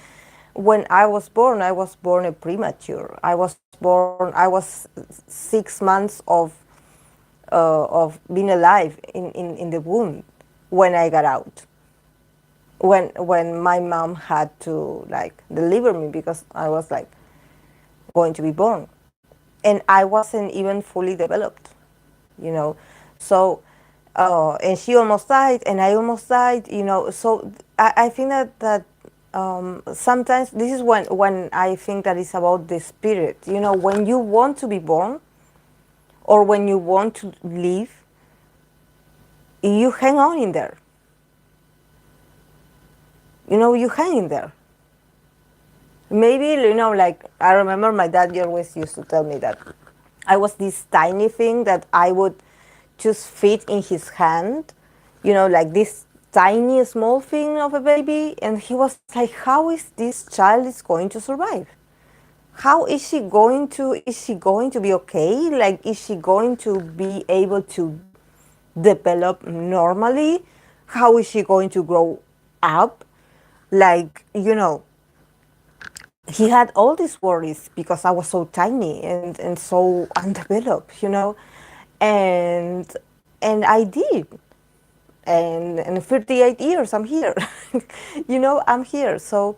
when I was born a premature. I was born. I was 6 months of being alive in the womb when I got out. When my mom had to like deliver me because I was like going to be born, and I wasn't even fully developed, you know. So, and she almost died, and I almost died, you know. So I think that sometimes this is when I think that it's about the spirit, you know, when you want to be born or when you want to live, you hang on in there, you know, you hang in there. Maybe, you know, like I remember my dad always used to tell me that I was this tiny thing that I would just fit in his hand, you know, like this tiny small thing of a baby. And he was like, how is this child is going to survive? How is she going to be okay? Like, is she going to be able to develop normally? How is she going to grow up? Like, you know, he had all these worries because I was so tiny and so undeveloped, you know, and I did, and in 38 years I'm here, you know, I'm here. So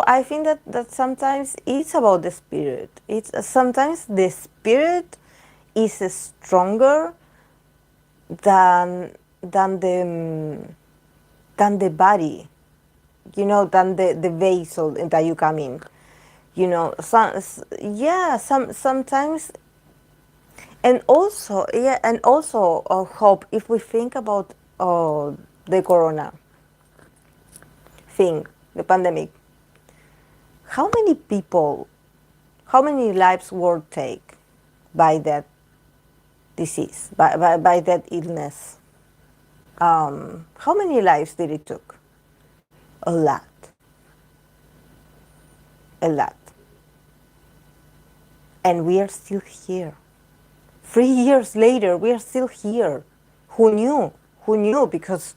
I think that sometimes it's about the spirit. It's sometimes the spirit is stronger than than the than the body, you know, than the vessel that you come in, you know. Yeah, sometimes. And also, yeah, and also, Hope, if we think about the corona thing, the pandemic, how many people, how many lives were taken by that disease, by that illness? How many lives did it took? A lot, a lot. And we are still here. 3 years later, we are still here. Who knew? Who knew? Because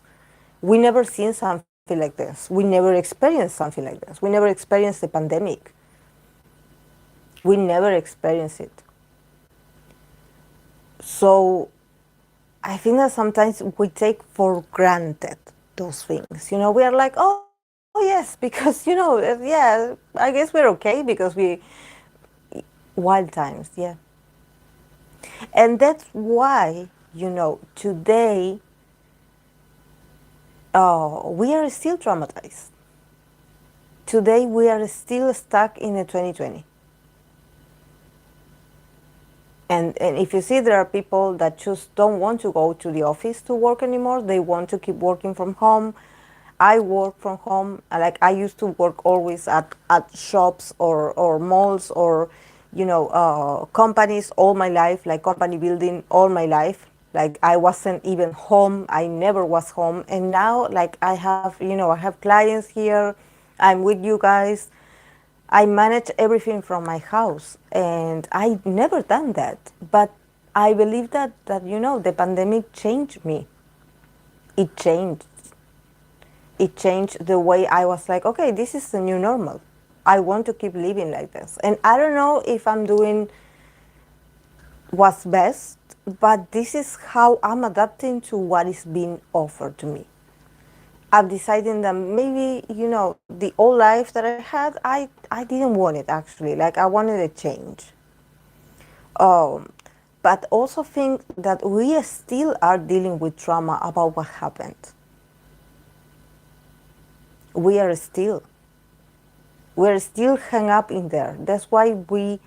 we never seen something like this. We never experienced something like this. We never experienced the pandemic. We never experienced it. So I think that sometimes we take for granted those things. You know, we are like, oh yes, because you know, yeah, I guess we're okay because we wild times, yeah. And that's why, you know, today we are still traumatized. Today we are still stuck in the 2020. And if you see, there are people that just don't want to go to the office to work anymore. They want to keep working from home. I work from home. Like I used to work always at shops or malls or, you know, companies all my life, like company building all my life. Like I wasn't even home. I never was home. And now, like I have, you know, I have clients here. I'm with you guys. I manage everything from my house, and I never done that. But I believe that you know, the pandemic changed me. It changed. It changed the way I was like, okay, this is the new normal. I want to keep living like this. And I don't know if I'm doing what's best, but this is how I'm adapting to what is being offered to me. I'm deciding that maybe, the old life that I had, I didn't want it actually. Like, I wanted a change. Um, but also think that we still are dealing with trauma about what happened. We are still. We're still hung up in there. That's why we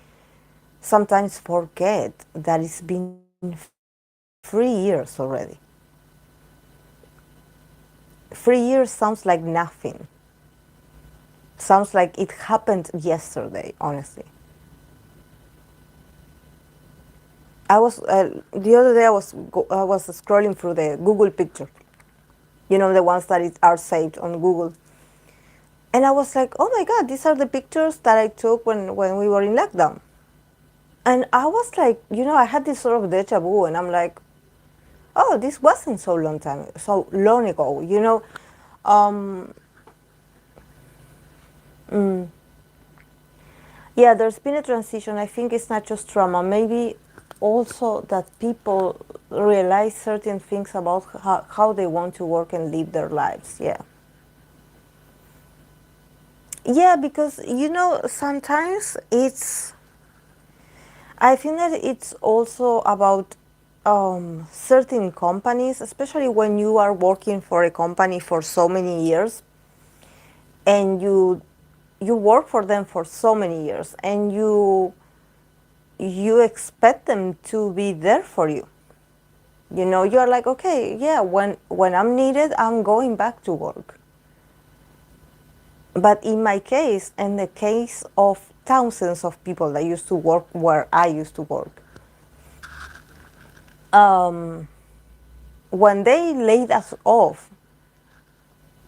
sometimes forget that it's been 3 years already. 3 years sounds like nothing. Sounds like it happened yesterday, honestly. The other day I was scrolling through the Google picture, the ones that are saved on Google, and I was like, oh my God, these are the pictures that I took when we were in lockdown. And I was like, I had this sort of deja vu, and I'm like, oh, this wasn't so long ago, Um, yeah, there's been a transition. I think it's not just trauma. Maybe also that people realize certain things about how they want to work and live their lives. Yeah. Yeah, because, sometimes I think that it's also about certain companies, especially when you are working for a company for so many years, and you work for them for so many years, and you expect them to be there for you. You're like, okay, yeah, when I'm needed, I'm going back to work. But in my case, and the case of thousands of people that used to work where I used to work, when they laid us off,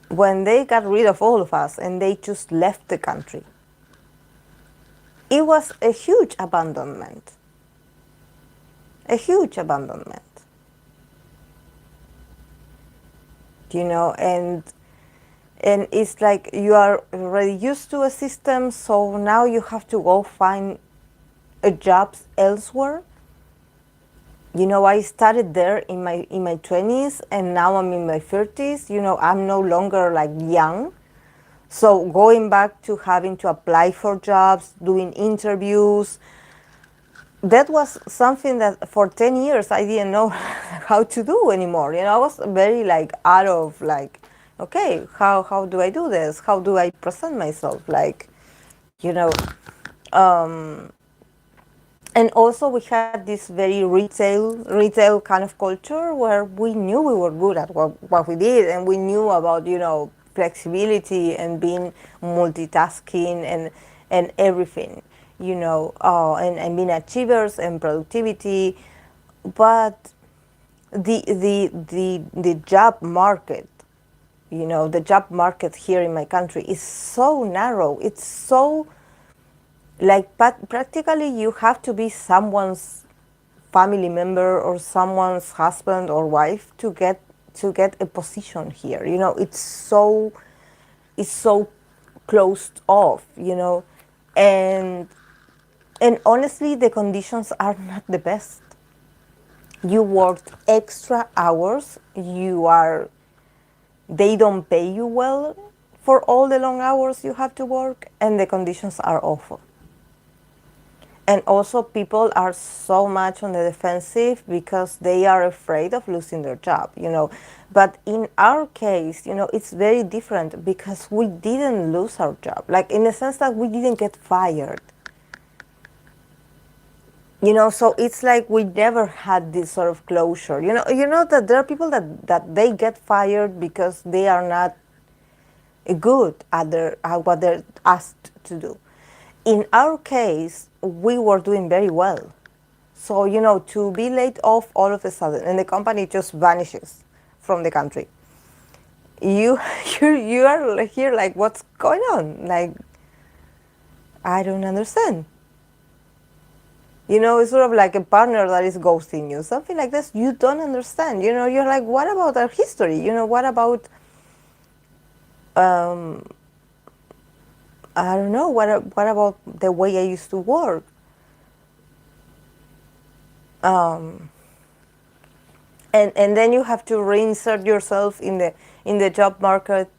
when they got rid of all of us and they just left the country, it was a huge abandonment. A huge abandonment. And it's like you are already used to a system, so now you have to go find a job elsewhere. I started there in my 20s, and now I'm in my 30s. I'm no longer like young. So going back to having to apply for jobs, doing interviews, that was something that for 10 years I didn't know how to do anymore. I was very like out of like, okay, how do I do this? How do I present myself? Like, you know, um, and also we had this very retail kind of culture where we knew we were good at what we did, and we knew about, flexibility and being multitasking and everything, and being achievers and productivity. But the job market, the job market here in my country is so narrow. It's so like, but practically you have to be someone's family member or someone's husband or wife to get a position here. It's so closed off, and honestly the conditions are not the best. You worked extra hours, they don't pay you well for all the long hours you have to work, and the conditions are awful. And also people are so much on the defensive because they are afraid of losing their job. But in our case, it's very different because we didn't lose our job, like in the sense that we didn't get fired. So it's like we never had this sort of closure. You know that there are people that they get fired because they are not good at what they're asked to do. In our case, we were doing very well. So, to be laid off all of a sudden and the company just vanishes from the country, you you are here like, what's going on? Like, I don't understand. It's sort of like a partner that is ghosting you, something like this. You don't understand. You're like, what about our history? What about I don't know, what about the way I used to work? Um, and then you have to reinsert yourself in the job market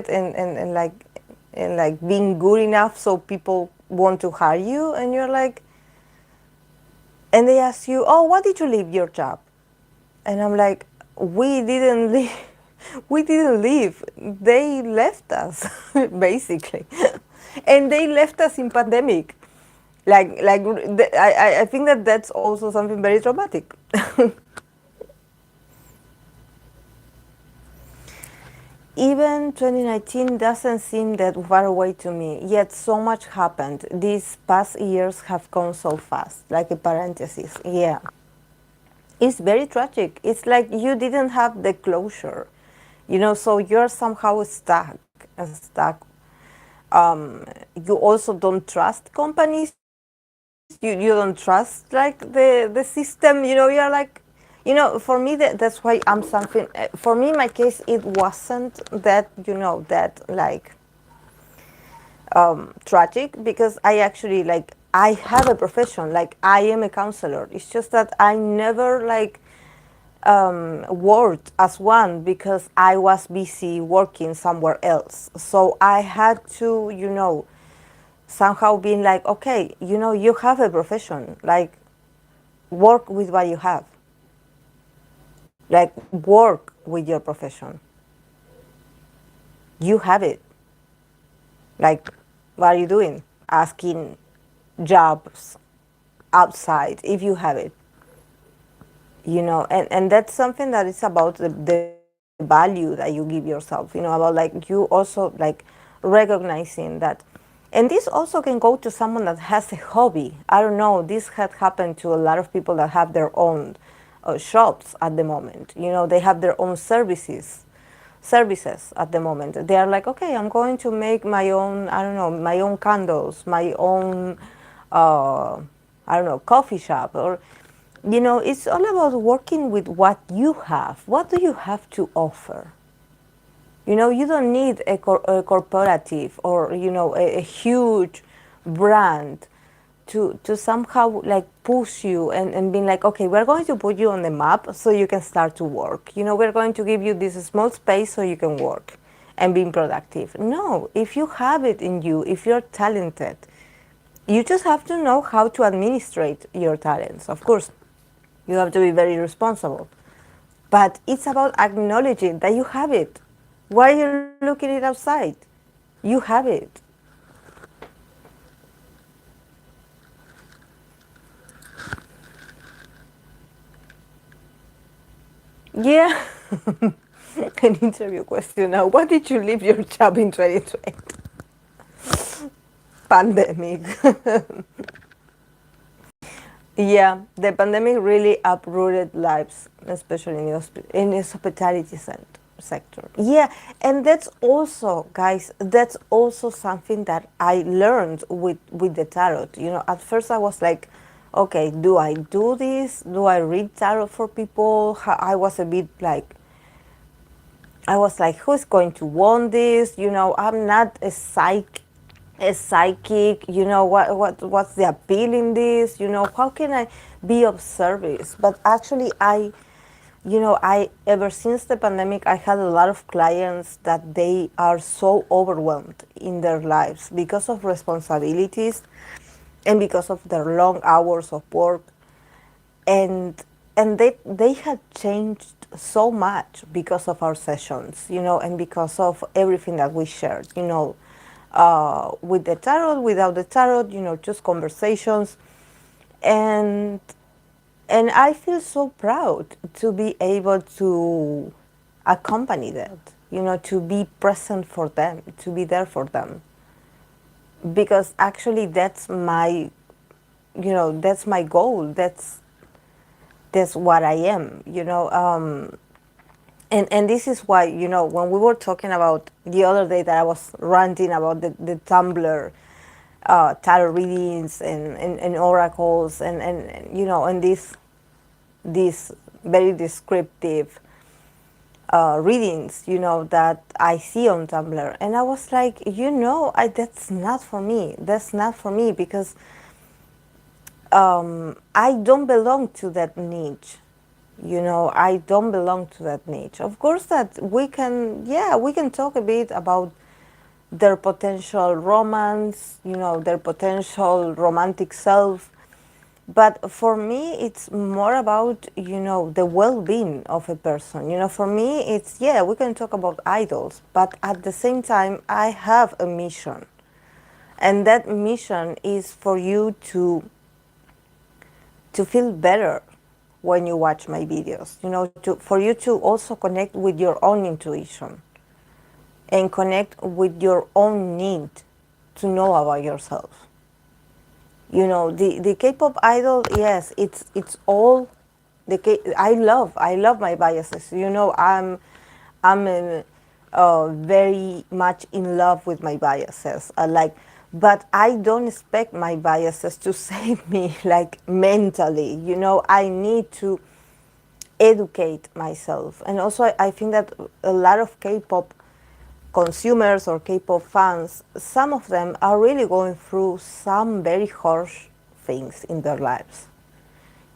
and like being good enough so people want to hire you, and you're like, and they ask you, oh, why did you leave your job? And I'm like, we didn't leave. We didn't leave. They left us, basically, and they left us in pandemic. I think that that's also something very traumatic. Even 2019 doesn't seem that far away to me, yet so much happened. These past years have gone so fast, like a parenthesis. Yeah. It's very tragic. It's like you didn't have the closure, so you're somehow stuck. You also don't trust companies. You don't trust like the system. You're like, for me that's why I'm something. For me, in my case, it wasn't that that like tragic, because I actually like I have a profession. Like I am a counselor. It's just that I never like worked as one because I was busy working somewhere else. So I had to, somehow being like, okay, you have a profession. Like work with what you have. Like work with your profession. You have it. Like, what are you doing? Asking jobs outside if you have it. And that's something that is about the value that you give yourself, about like you also like recognizing that. And this also can go to someone that has a hobby. I don't know, this had happened to a lot of people that have their own shops at the moment. They have their own services at the moment. They are like, okay, I'm going to make my own, I don't know, my own candles, my own I don't know, coffee shop, or it's all about working with what you have. What do you have to offer? You don't need a corporative or a huge brand to somehow like push you and being like, okay, we're going to put you on the map so you can start to work. We're going to give you this small space so you can work and being productive. No, if you have it in you, if you're talented, you just have to know how to administrate your talents. Of course, you have to be very responsible. But it's about acknowledging that you have it. Why are you looking it outside? You have it. Yeah. An interview question now. Why did you leave your job in 2020? Pandemic. Yeah, the pandemic really uprooted lives, especially in the hospitality sector. Yeah, and that's also, guys, that's also something that I learned with the tarot. At first I was like, okay, do I do this? Do I read tarot for people? I was a bit like, I was like, who's going to want this? I'm not a psychic. What's the appeal in this? How can I be of service? But actually, I ever since the pandemic, I had a lot of clients that they are so overwhelmed in their lives because of responsibilities and because of their long hours of work, and they had changed so much because of our sessions, and because of everything that we shared, with the tarot, without the tarot, just conversations, and I feel so proud to be able to accompany that, to be present for them, to be there for them, because actually that's my goal. That's what I am, and this is why, when we were talking about the other day that I was ranting about the Tumblr tarot readings and oracles and and this very descriptive readings, that I see on Tumblr. And I was like, that's not for me. That's not for me because I don't belong to that niche. I don't belong to that niche. Of course, that we can talk a bit about their potential romance, their potential romantic self. But for me, it's more about, the well-being of a person. For me, it's, yeah, we can talk about idols, but at the same time, I have a mission. And that mission is for you to feel better when you watch my videos, for you to also connect with your own intuition and connect with your own need to know about yourself. The K-pop idol, yes, it's all I love my biases. I'm very much in love with my biases. But I don't expect my biases to save me like mentally. I need to educate myself, and also I think that a lot of K-pop consumers or K-pop fans, some of them are really going through some very harsh things in their lives.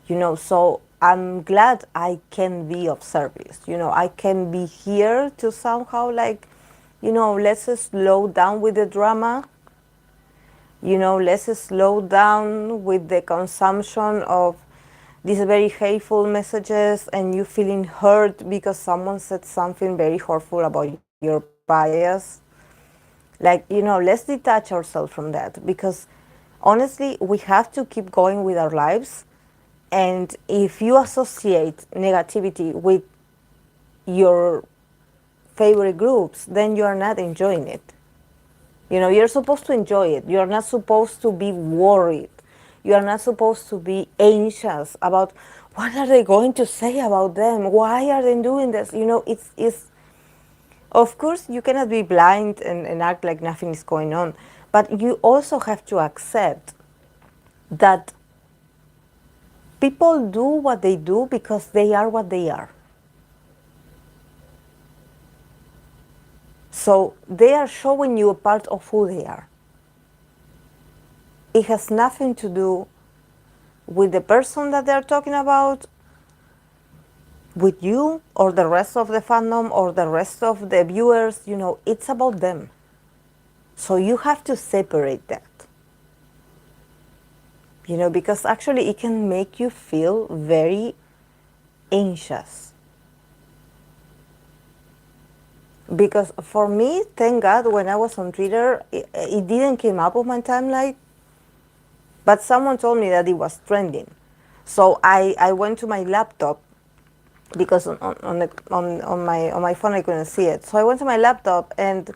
So I'm glad I can be of service. I can be here to somehow let's slow down with the drama. Let's slow down with the consumption of these very hateful messages and you feeling hurt because someone said something very hurtful about your bias. Let's detach ourselves from that, because honestly, we have to keep going with our lives. And if you associate negativity with your favorite groups, then you are not enjoying it. You're supposed to enjoy it. You're not supposed to be worried. You are not supposed to be anxious about what are they going to say about them? Why are they doing this? It's of course, you cannot be blind and act like nothing is going on, but you also have to accept that people do what they do because they are what they are. So they are showing you a part of who they are. It has nothing to do with the person that they're talking about, with you or the rest of the fandom or the rest of the viewers. It's about them. So you have to separate that. Because actually it can make you feel very anxious. Because for me, thank God, when I was on Twitter, it didn't come up on my timeline, but someone told me that it was trending. So I went to my laptop, because on my phone I couldn't see it. So I went to my laptop and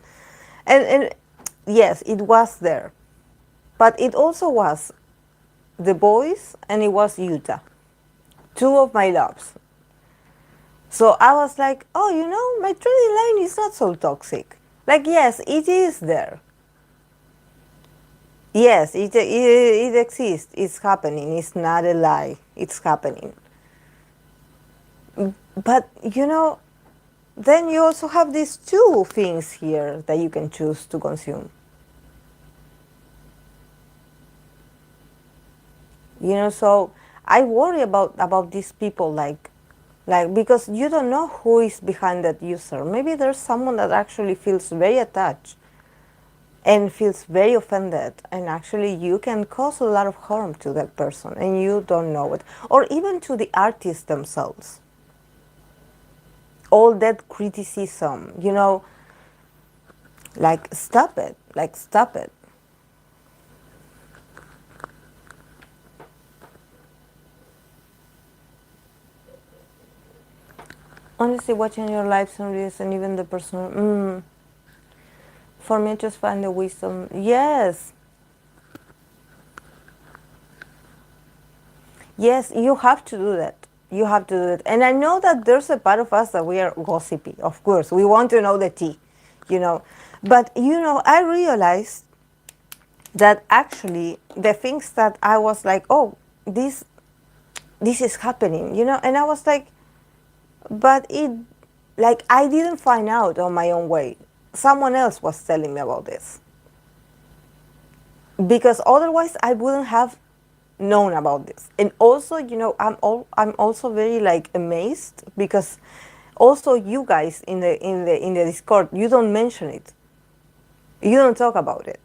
yes, it was there. But it also was The Boys and it was Utah. Two of my loves. So I was like, oh, my trending line is not so toxic. Yes, it is there. Yes, it exists. It's happening. It's not a lie. It's happening. But, then you also have these two things here that you can choose to consume. So I worry about these people, because you don't know who is behind that user. Maybe there's someone that actually feels very attached and feels very offended, and actually you can cause a lot of harm to that person and you don't know it. Or even to the artists themselves. All that criticism, stop it. Stop it. Honestly, watching your live series and even the personal, for me, just find the wisdom. Yes. Yes, you have to do that. You have to do it. And I know that there's a part of us that we are gossipy, of course. We want to know the tea, But, I realized that actually the things that I was like, oh, this is happening, and I was like, but like I didn't find out on my own way. Someone else was telling me about this, because otherwise I wouldn't have known about this. And also, I'm also very like amazed because also you guys in the Discord, you don't mention it. You don't talk about it.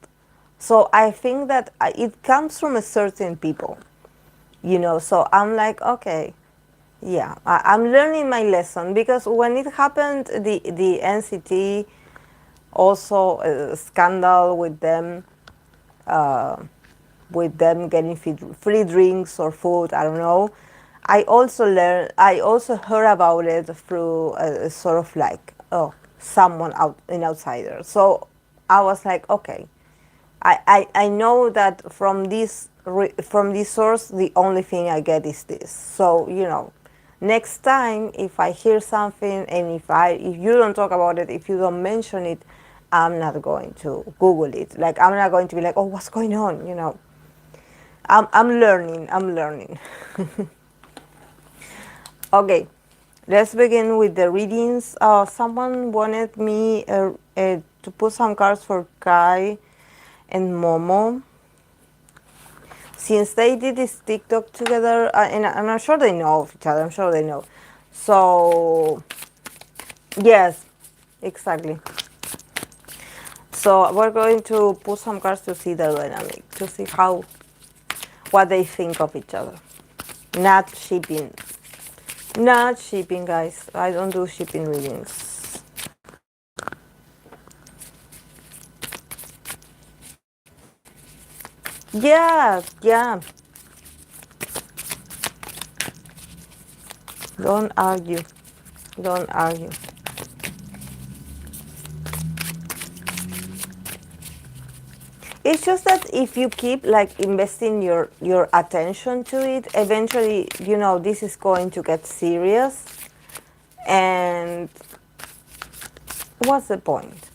So I think that it comes from a certain people, So I'm like, okay, yeah, I'm learning my lesson, because when it happened, the NCT also a scandal uh, with them getting free drinks or food. I don't know. I also heard about it through a sort of like, oh, someone out an outsider. So I was like, okay, I know that from this source, the only thing I get is this. So next time if I hear something, and if you don't talk about it, if you don't mention it, I'm not going to Google it. Like, I'm not going to be like, oh, what's going on? I'm learning. I'm learning. Okay, let's begin with the readings. Someone wanted me to put some cards for Kai and Momo, since they did this TikTok together, and I'm sure they know of each other. I'm sure they know. So, yes, exactly. So we're going to put some cards to see the dynamic, to see what they think of each other. Not shipping. Not shipping, guys. I don't do shipping readings. Yeah, yeah. Don't argue. Don't argue. It's just that if you keep like investing your attention to it, eventually, this is going to get serious. And what's the point?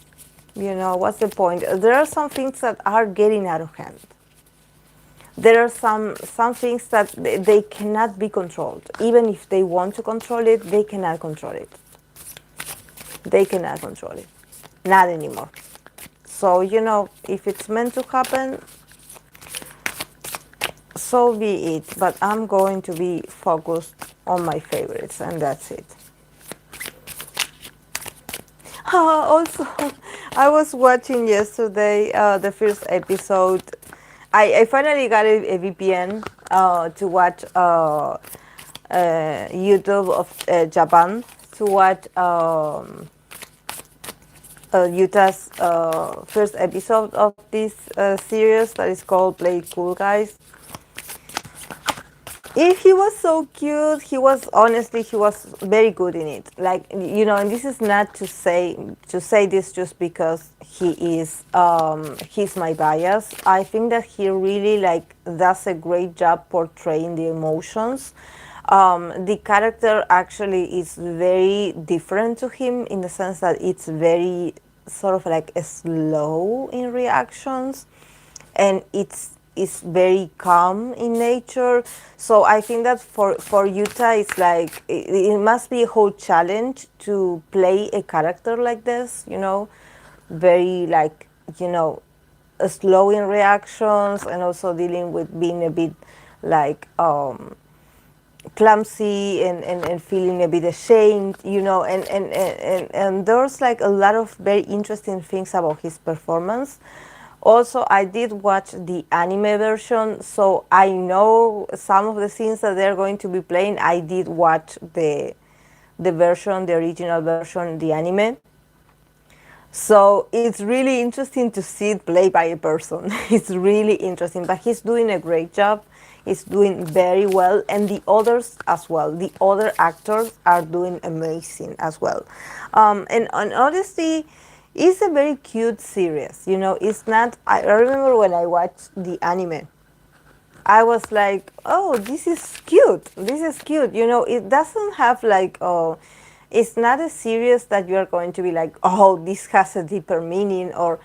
What's the point? There are some things that are getting out of hand. There are some things that they cannot be controlled. Even if they want to control it, they cannot control it. They cannot control it. Not anymore. So, if it's meant to happen, so be it. But I'm going to be focused on my favorites, and that's it. Also, I was watching yesterday the first episode. I finally got a VPN to watch YouTube of Japan, to watch Utah's first episode of this series that is called Play Cool Guys. He was so cute. He was very good in it. Like, and this is not to say this just because he's my bias. I think that he really like does a great job portraying the emotions. The character actually is very different to him, in the sense that it's very sort of like slow in reactions, and it's very calm in nature. So I think that for Utah, it's like it must be a whole challenge to play a character like this. Very like slow in reactions, and also dealing with being a bit like clumsy, and feeling a bit ashamed, and there's like a lot of very interesting things about his performance. Also, I did watch the anime version, so I know some of the scenes that they're going to be playing. I did watch the original version, the anime. So it's really interesting to see it played by a person. It's really interesting, but he's doing a great job. He's doing very well, and the others as well. The other actors are doing amazing as well. And honestly, it's a very cute series. It's not. I remember when I watched the anime, I was like, oh, this is cute. This is cute. It doesn't have like, oh, it's not a series that you're going to be like, oh, this has a deeper meaning. Or,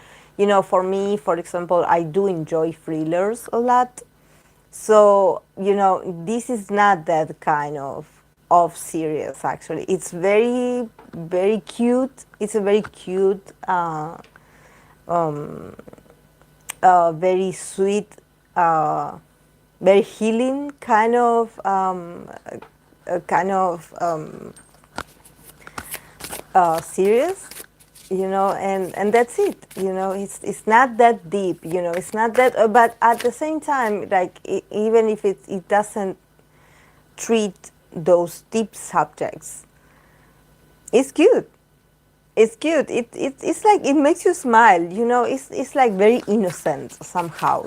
for me, for example, I do enjoy thrillers a lot. So, this is not that kind of of series. Actually, it's very very cute. It's a very cute, very sweet, uh, very healing kind of series, and that's it. It's not that deep. It's not that, but at the same time, like even if it doesn't treat those deep subjects, it's cute. It's cute. It's like it makes you smile. It's like very innocent somehow.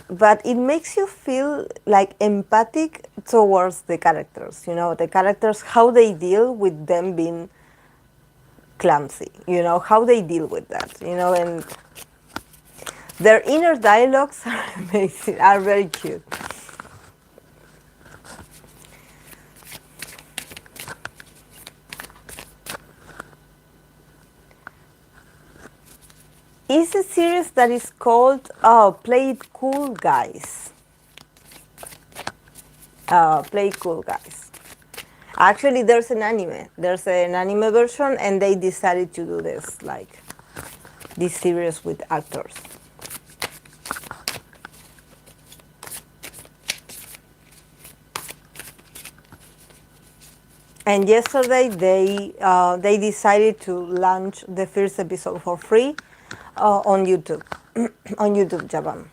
But it makes you feel like empathic towards the characters. The characters, how they deal with them being clumsy. How they deal with that. And their inner dialogues are amazing. Are very cute. Is a series that is called Play It Cool Guys. Play It Cool Guys. Actually, there's an anime. There's an anime version, and they decided to do this, like this series with actors. And yesterday they decided to launch the first episode for free on YouTube, on YouTube Japan.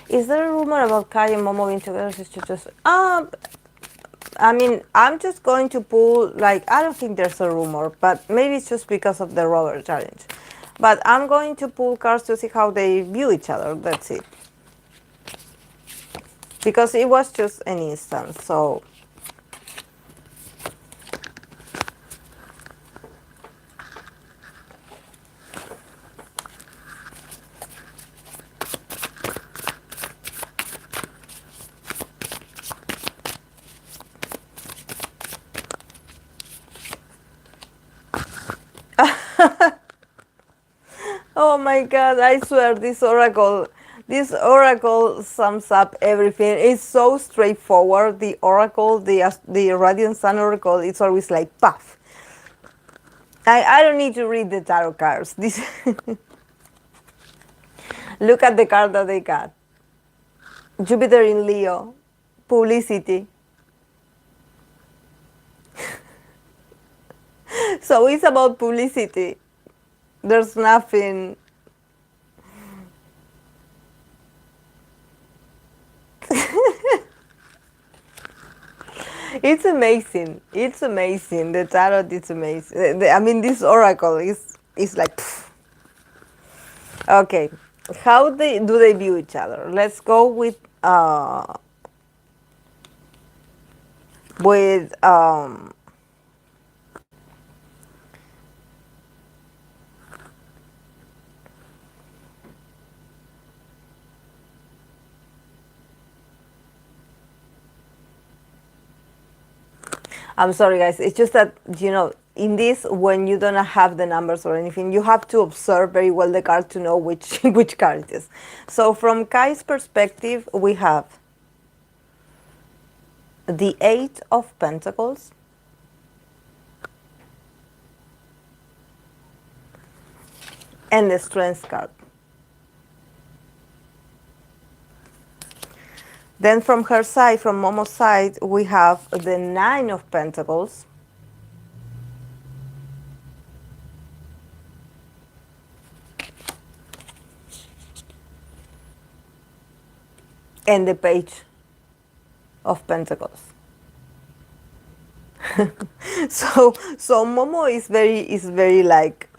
Is there a rumor about Kai and Momo being together? I mean, I'm just going to pull, like, I don't think there's a rumor, but maybe it's just because of the roller challenge. But I'm going to pull cards to see how they view each other. That's it. Because it was just an instance, so. Oh my god, I swear this oracle sums up everything. It's so straightforward. The oracle, the Radiant Sun oracle, it's always like puff. I don't need to read the tarot cards. This Look at the card that they got. Jupiter in Leo. Publicity. So it's about publicity. There's nothing. It's amazing. It's amazing. The tarot is amazing. I mean, this oracle is like. Pff. Okay, how do they view each other? Let's go with I'm sorry, guys. It's just that, in this, when you don't have the numbers or anything, you have to observe very well the card to know which which card it is. So from Kai's perspective, we have the Eight of Pentacles, and the Strength card. Then from her side, from Momo's side, we have the Nine of Pentacles, and the Page of Pentacles. so Momo is very like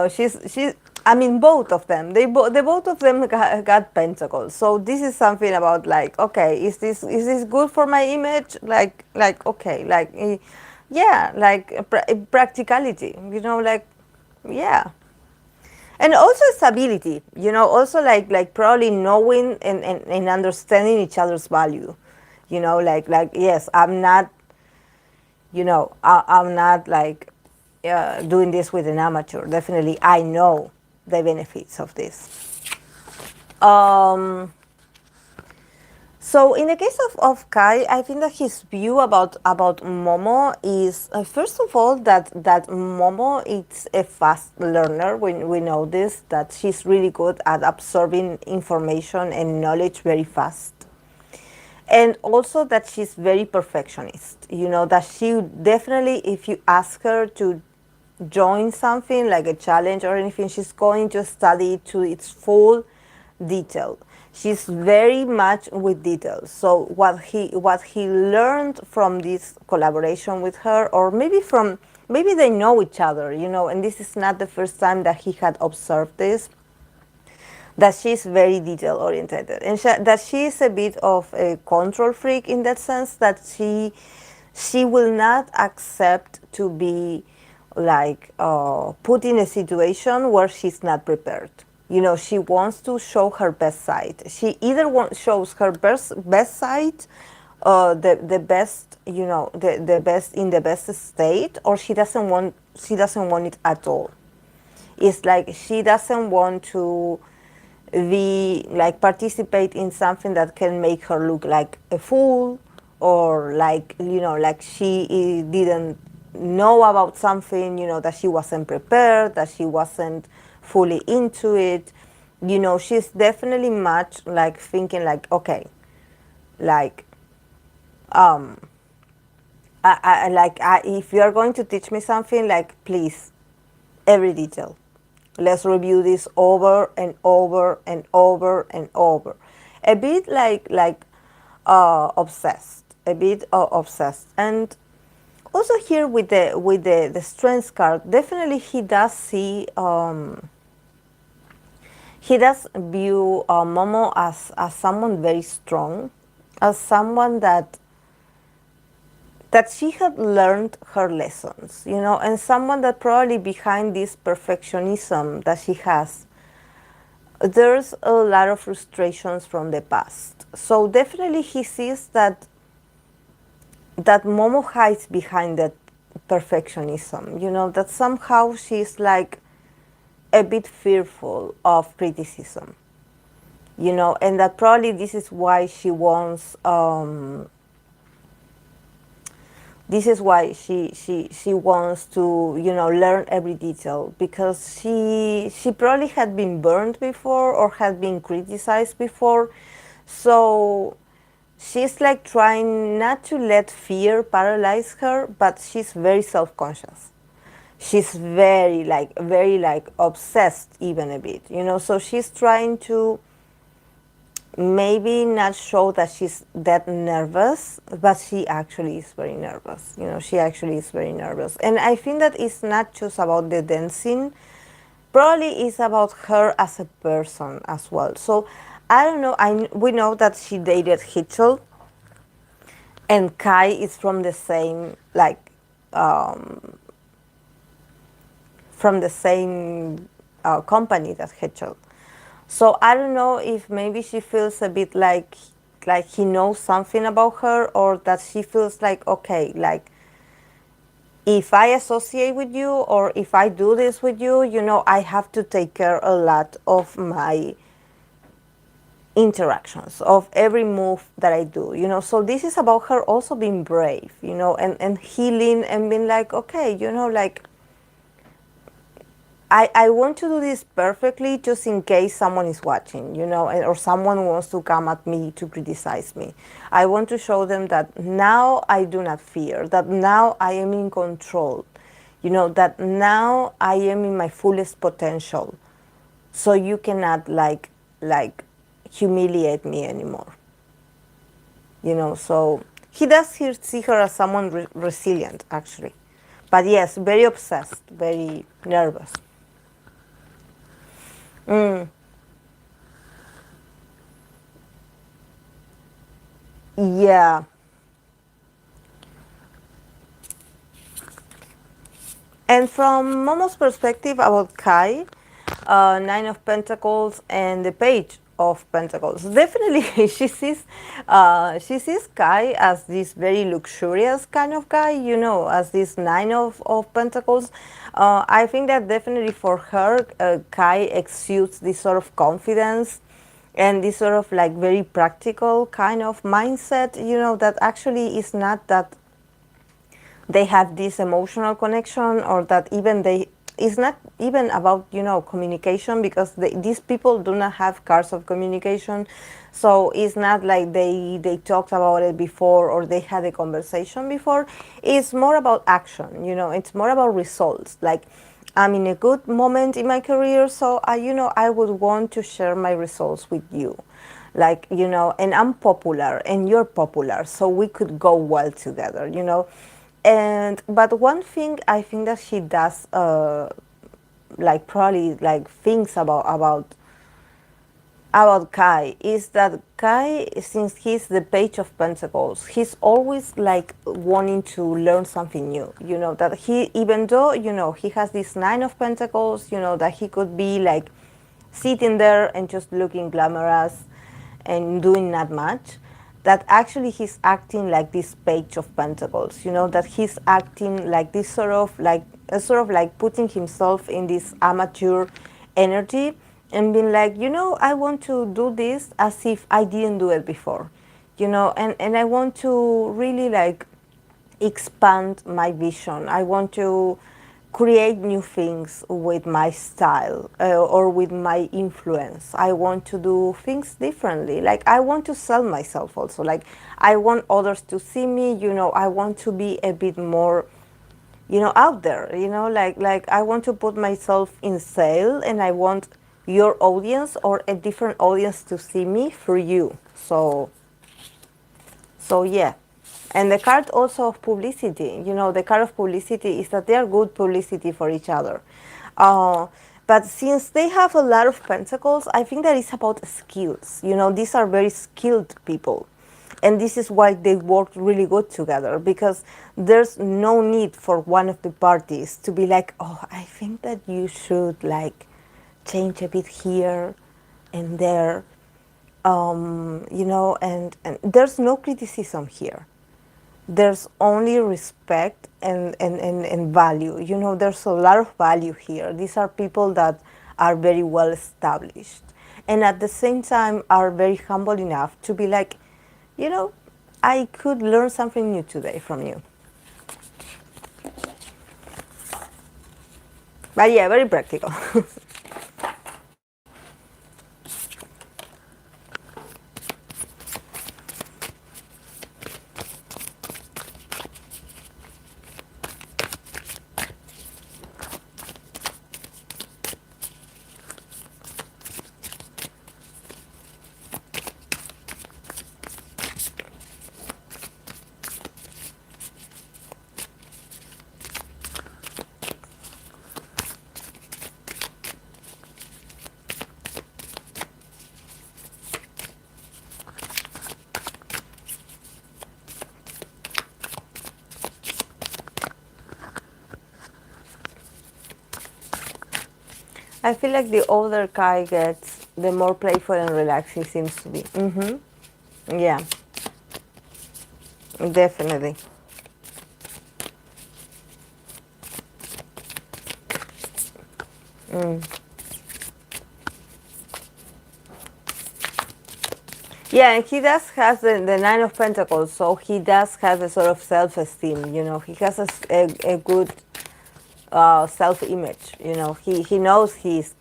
she's I mean, both of them. The both of them got pentacles. So this is something about, like, okay, is this good for my image? Like okay, like yeah, like practicality. Like yeah, and also stability. Also like probably knowing and understanding each other's value. Like yes, I'm not. I'm not like doing this with an amateur. Definitely, I know the benefits of this. So in the case of Kai, I think that his view about Momo is first of all that Momo is a fast learner. We know this, that she's really good at absorbing information and knowledge very fast, and also that she's very perfectionist. You know, that she definitely, if you ask her to join something like a challenge or anything, she's going to study it to its full detail. She's very much with details. So what he learned from this collaboration with her, or maybe they know each other, you know, and this is not the first time that he had observed this, that she's very detail oriented, and that she is a bit of a control freak in that sense, that she will not accept to be like put in a situation where she's not prepared. You know, she wants to show her best side. She either shows her best side, the best, you know, the best in the best state, or she doesn't want it at all. It's like she doesn't want to be like participate in something that can make her look like a fool, or like, you know, like she didn't know about something, you know, that she wasn't prepared, that she wasn't fully into it. You know, she's definitely much like thinking like, okay, like if you're going to teach me something, like, please, every detail. Let's review this over and over and over and over. A bit obsessed. A bit obsessed. And also here with the strengths card, definitely he does view Momo as someone very strong, as someone that she had learned her lessons, you know, and someone that probably behind this perfectionism that she has, there's a lot of frustrations from the past. So definitely he sees that Momo hides behind that perfectionism, you know, that somehow she's like a bit fearful of criticism, you know, and that probably this is why she wants she wants to, you know, learn every detail, because she probably had been burned before or had been criticized before. So she's like trying not to let fear paralyze her, but she's very self-conscious. She's very like obsessed even a bit, you know, so she's trying to maybe not show that she's that nervous, but she actually is very nervous. You know, she actually is very nervous. And I think that it's not just about the dancing, probably it's about her as a person as well. So I don't know, we know that she dated Hitchell, and Kai is from the same, like, from the same company that Hitchell. So I don't know if maybe she feels a bit like he knows something about her, or that she feels like, okay, like, if I associate with you, or if I do this with you, you know, I have to take care a lot of my interactions, of every move that I do, you know. So this is about her also being brave, you know, and healing, and being like, okay, you know, like, I want to do this perfectly, just in case someone is watching, you know, or someone wants to come at me to criticize me. I want to show them that now I do not fear, that now I am in control, you know, that now I am in my fullest potential. So you cannot like humiliate me anymore, you know. So he does see her as someone resilient, actually. But yes, very obsessed, very nervous. Yeah. And from Momo's perspective about Kai, Nine of Pentacles and the Page of Pentacles, definitely she sees Kai as this very luxurious kind of guy, you know, as this Nine of Pentacles. I think that definitely for her, Kai exudes this sort of confidence, and this sort of like very practical kind of mindset, that actually is not that they have this emotional connection, or that even they, it's not even about communication, because these people do not have cards of communication. So it's not like they talked about it before, or they had a conversation before. It's more about action. It's more about results. Like, I'm in a good moment in my career, so I would want to share my results with you, like, and I'm popular and you're popular, so we could go well together. And but one thing I think that she does, like, probably like thinks about Kai, is that Kai, since he's the Page of Pentacles, he's always like wanting to learn something new. That he, even though he has this Nine of Pentacles, that he could be like sitting there and just looking glamorous and doing not much, that actually he's acting like this Page of Pentacles. That he's acting like this sort of like putting himself in this amateur energy, and being like, I want to do this as if I didn't do it before, and I want to really like expand my vision. I want to create new things with my style, or with my influence. I want to do things differently. Like, I want to sell myself also. Like, I want others to see me, I want to be a bit more, out there, like I want to put myself in sale, and I want your audience or a different audience to see me through you. So yeah. And the card also of publicity, the card of publicity is that they are good publicity for each other. Uh, but since they have a lot of pentacles, I think that it's about skills. These are very skilled people. And this is why they work really good together, because there's no need for one of the parties to be like, oh, I think that you should like change a bit here and there, and there's no criticism here. There's only respect and value. There's a lot of value here. These are people that are very well established, and at the same time are very humble enough to be like, you know, I could learn something new today from you. But yeah, very practical. I feel like the older Kai gets, the more playful and relaxed he seems to be. Yeah, definitely. Yeah, and he does has the Nine of Pentacles, so he does have a sort of self-esteem. He has a good self-image. He knows he's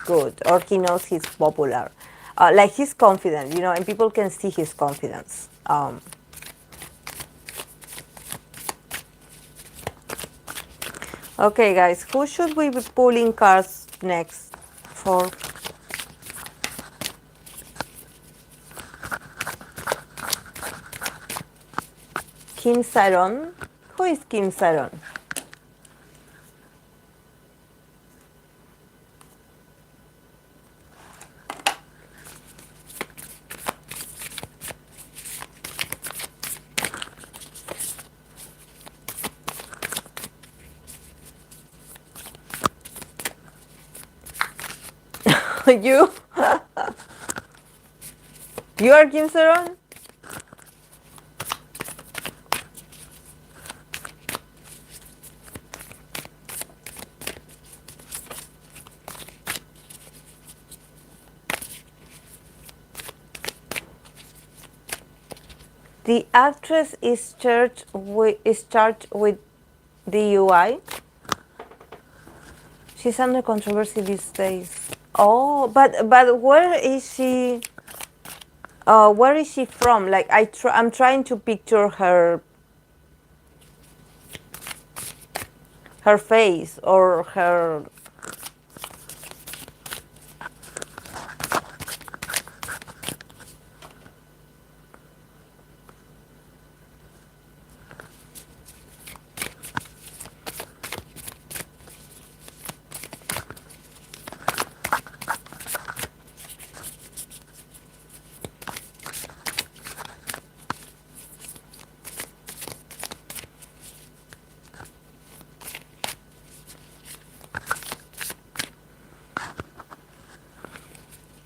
good, or he knows he's popular. Like, he's confident, and people can see his confidence. Okay, guys, who should we be pulling cards next for? Kim Saron? Who is Kim Saron? You? You are Kim Saron? The actress is charged with DUI. She's under controversy these days. Oh, but where is she? Where is she from? Like I'm trying to picture her face or her.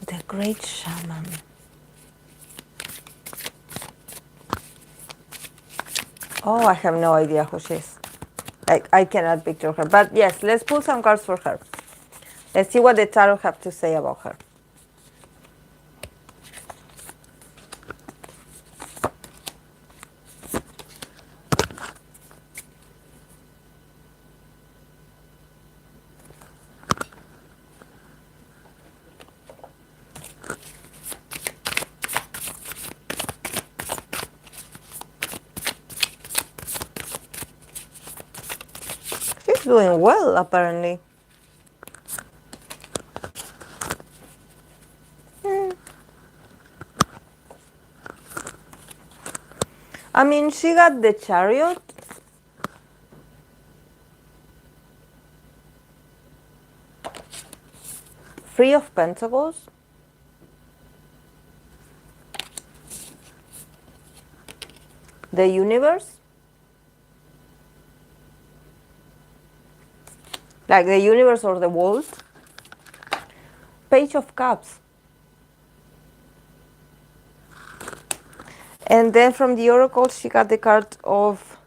The Great Shaman. Oh, I have no idea who she is. Like I cannot picture her. But yes, let's pull some cards for her. Let's see what the tarot have to say about her. She's doing well, apparently. I mean, she got the Chariot. Three of Pentacles. The Universe. Like the Universe or the world. Page of Cups. And then from the Oracle, she got the card of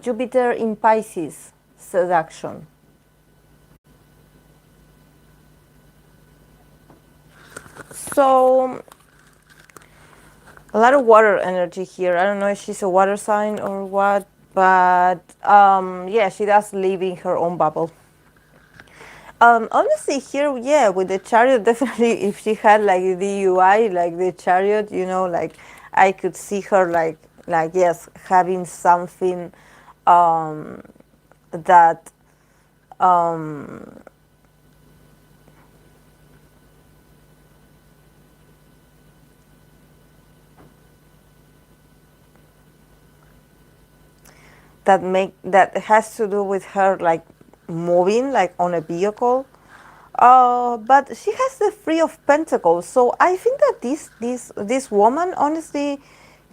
Jupiter in Pisces, Seduction. So, a lot of water energy here. I don't know if she's a water sign or what, but yeah, she does live in her own bubble. Honestly, here, yeah, with the Chariot, definitely, if she had like the UI, like the Chariot, like I could see her like yes, having something that that has to do with her like moving like on a vehicle. But she has the Three of Pentacles, so I think that this woman honestly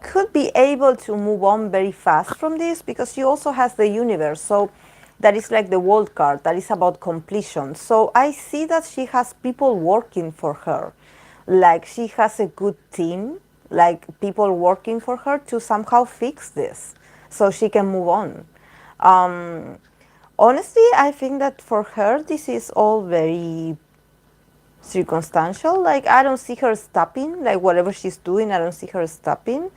could be able to move on very fast from this, because she also has the Universe, so that is like the world card, that is about completion. So I see that she has people working for her, like she has a good team, like people working for her to somehow fix this so she can move on. Honestly, I think that for her, this is all very circumstantial. Like, I don't see her stopping, like, whatever she's doing, I don't see her stopping.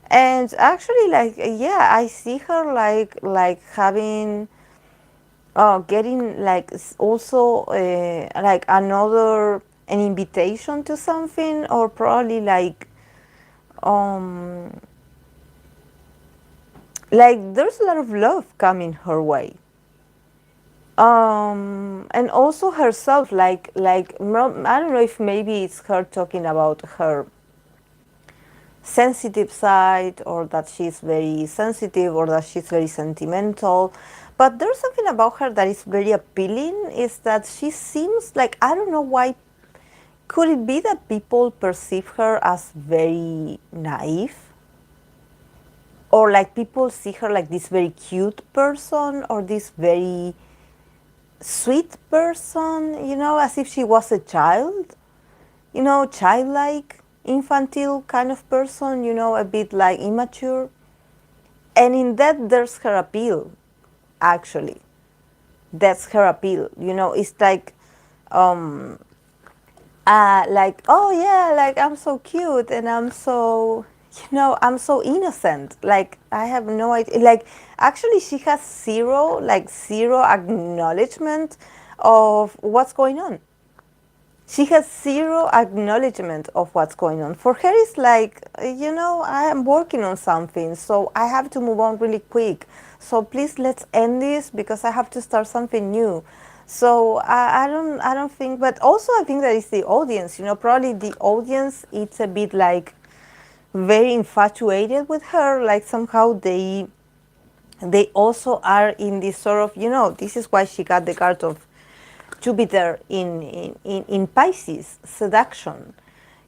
And actually, like, yeah, I see her, like having, getting, like, also, like, an invitation to something, or probably, um, like, there's a lot of love coming her way. And also herself, like I don't know if maybe it's her talking about her sensitive side, or that she's very sensitive, or that she's very sentimental, but there's something about her that is very appealing, is that she seems like, I don't know why, could it be that people perceive her as very naive, or like people see her like this very cute person, or this very sweet person, as if she was a child, childlike, infantile kind of person, a bit like immature. And in that, there's her appeal, actually. That's her appeal. It's like, oh yeah, like I'm so cute and I'm so, I'm so innocent. Like, I have no idea. Like, actually, she has zero, like, zero acknowledgement of what's going on. She has zero acknowledgement of what's going on. For her, it's like, I am working on something, so I have to move on really quick. So please, let's end this because I have to start something new. So I don't think, but also I think that it's the audience. Probably the audience. It's a bit like very infatuated with her. Like somehow they also are in this sort of, this is why she got the card of Jupiter in Pisces, seduction.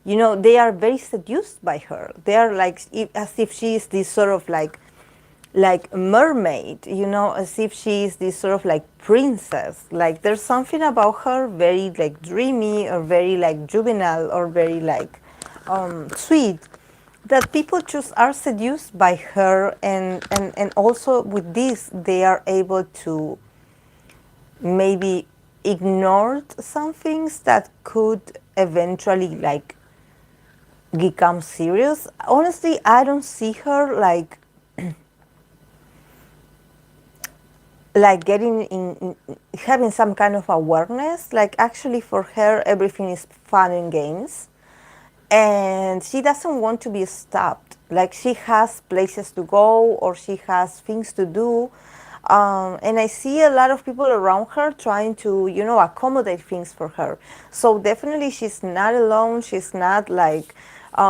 They are very seduced by her. They are like as if she is this sort of like mermaid, as if she is this sort of like princess. Like there's something about her very like dreamy or very like juvenile or very like sweet that people just are seduced by her, and also with this they are able to maybe ignored some things that could eventually like become serious. Honestly, I don't see her like getting in having some kind of awareness. Like actually for her everything is fun and games, and she doesn't want to be stopped. Like she has places to go or she has things to do. And I see a lot of people around her trying to, accommodate things for her. So definitely she's not alone. She's not like,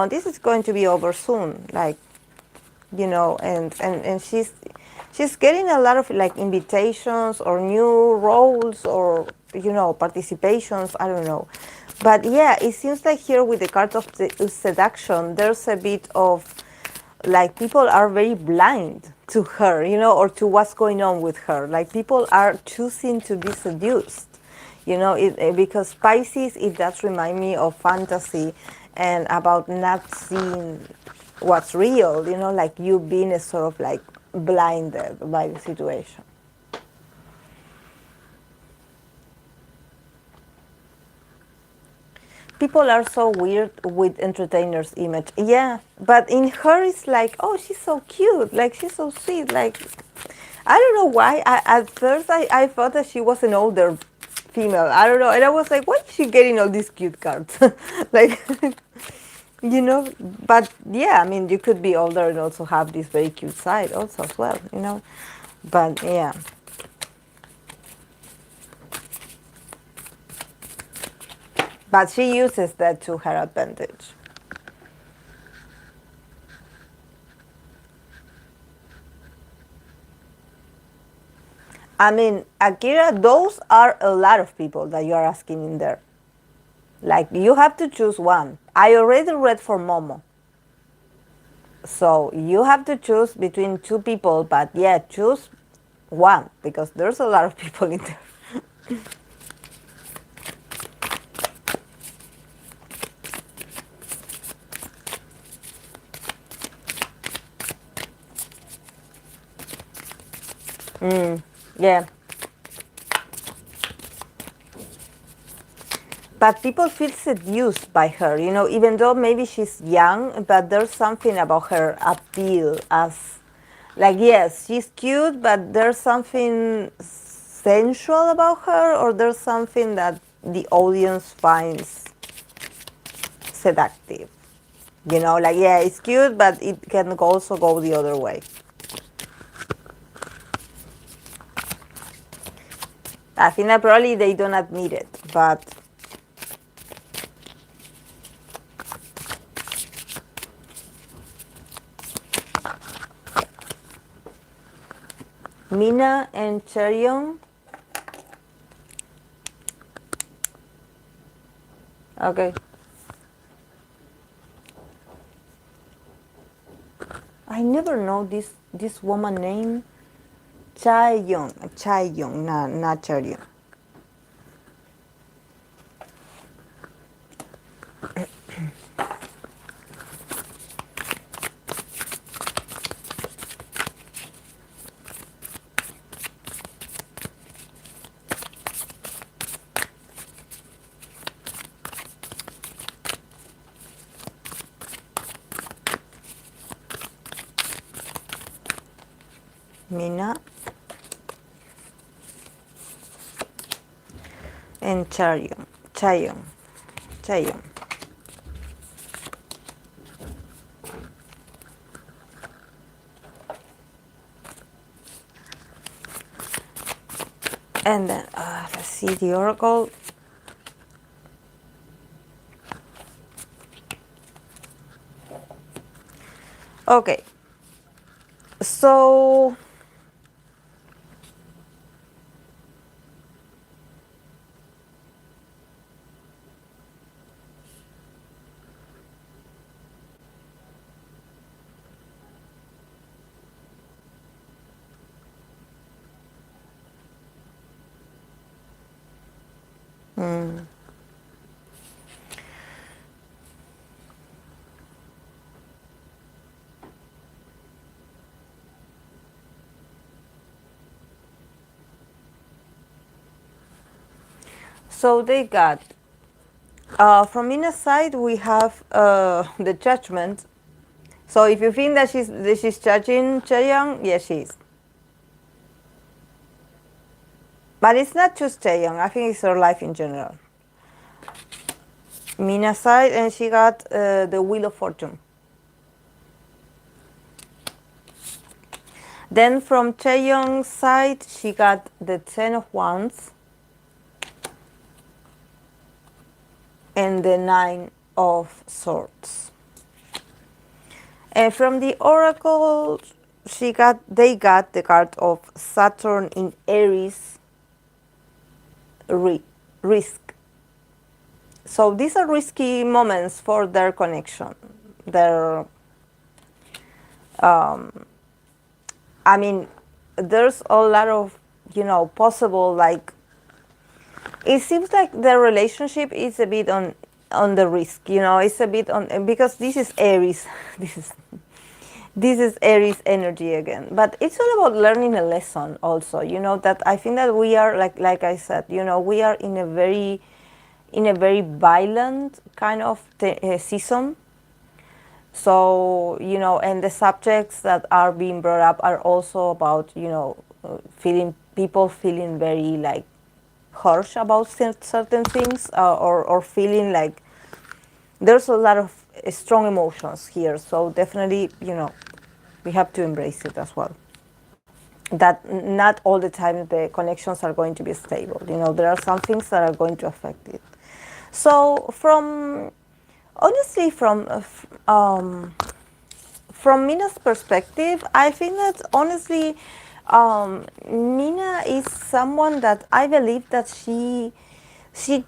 this is going to be over soon. Like, and she's getting a lot of like invitations or new roles or participations. I don't know, but yeah, it seems like here with the card of the seduction, there's a bit of like people are very blind to her, or to what's going on with her. Like people are choosing to be seduced, because Pisces, it does remind me of fantasy and about not seeing what's real, like you being a sort of like blinded by the situation. People are so weird with entertainers' image. Yeah, but in her, it's like, oh, she's so cute. Like, she's so sweet. Like, I don't know why. At first, I thought that she was an older female. I don't know. And I was like, why is she getting all these cute cards? Like, but yeah, I mean, you could be older and also have this very cute side also as well. But yeah. But she uses that to her advantage. I mean, Akira, those are a lot of people that you are asking in there. Like, you have to choose one. I already read for Momo. So you have to choose between two people, but yeah, choose one because there's a lot of people in there. Yeah. But people feel seduced by her, even though maybe she's young, but there's something about her appeal as, like, yes, she's cute, but there's something sensual about her, or there's something that the audience finds seductive. Like, yeah, it's cute, but it can also go the other way. I think that probably they don't admit it, but Mina and Chaeyoung. Okay. I never know this woman name. Chaeyoung, not Chaeyoung. Mina, and Chaeyoung. Chaeyoung. Chaeyoung. And then, let's see the oracle. Okay, so they got from Mina's side we have the judgment. So if you think that she's judging Chaeyoung, yes, she is. But it's not just Chaeyoung. I think it's her life in general. Mina's side, and she got the Wheel of Fortune. Then from Chaeyoung's side, she got the Ten of Wands and the Nine of Swords. And from the oracle, they got the card of Saturn in Aries, risk. So these are risky moments for their connection. I mean, there's a lot of, possible, like, it seems like their relationship is a bit on the risk, it's a bit on, because this is Aries. This is Aries energy again. But it's all about learning a lesson also, that I think that we are, like I said, we are in a very violent kind of season. So, and the subjects that are being brought up are also about, people feeling very, like, harsh about certain things, or feeling like there's a lot of strong emotions here. So definitely, we have to embrace it as well. That not all the time the connections are going to be stable. There are some things that are going to affect it. So honestly, from Mina's perspective, I think that honestly, Mina is someone that I believe that she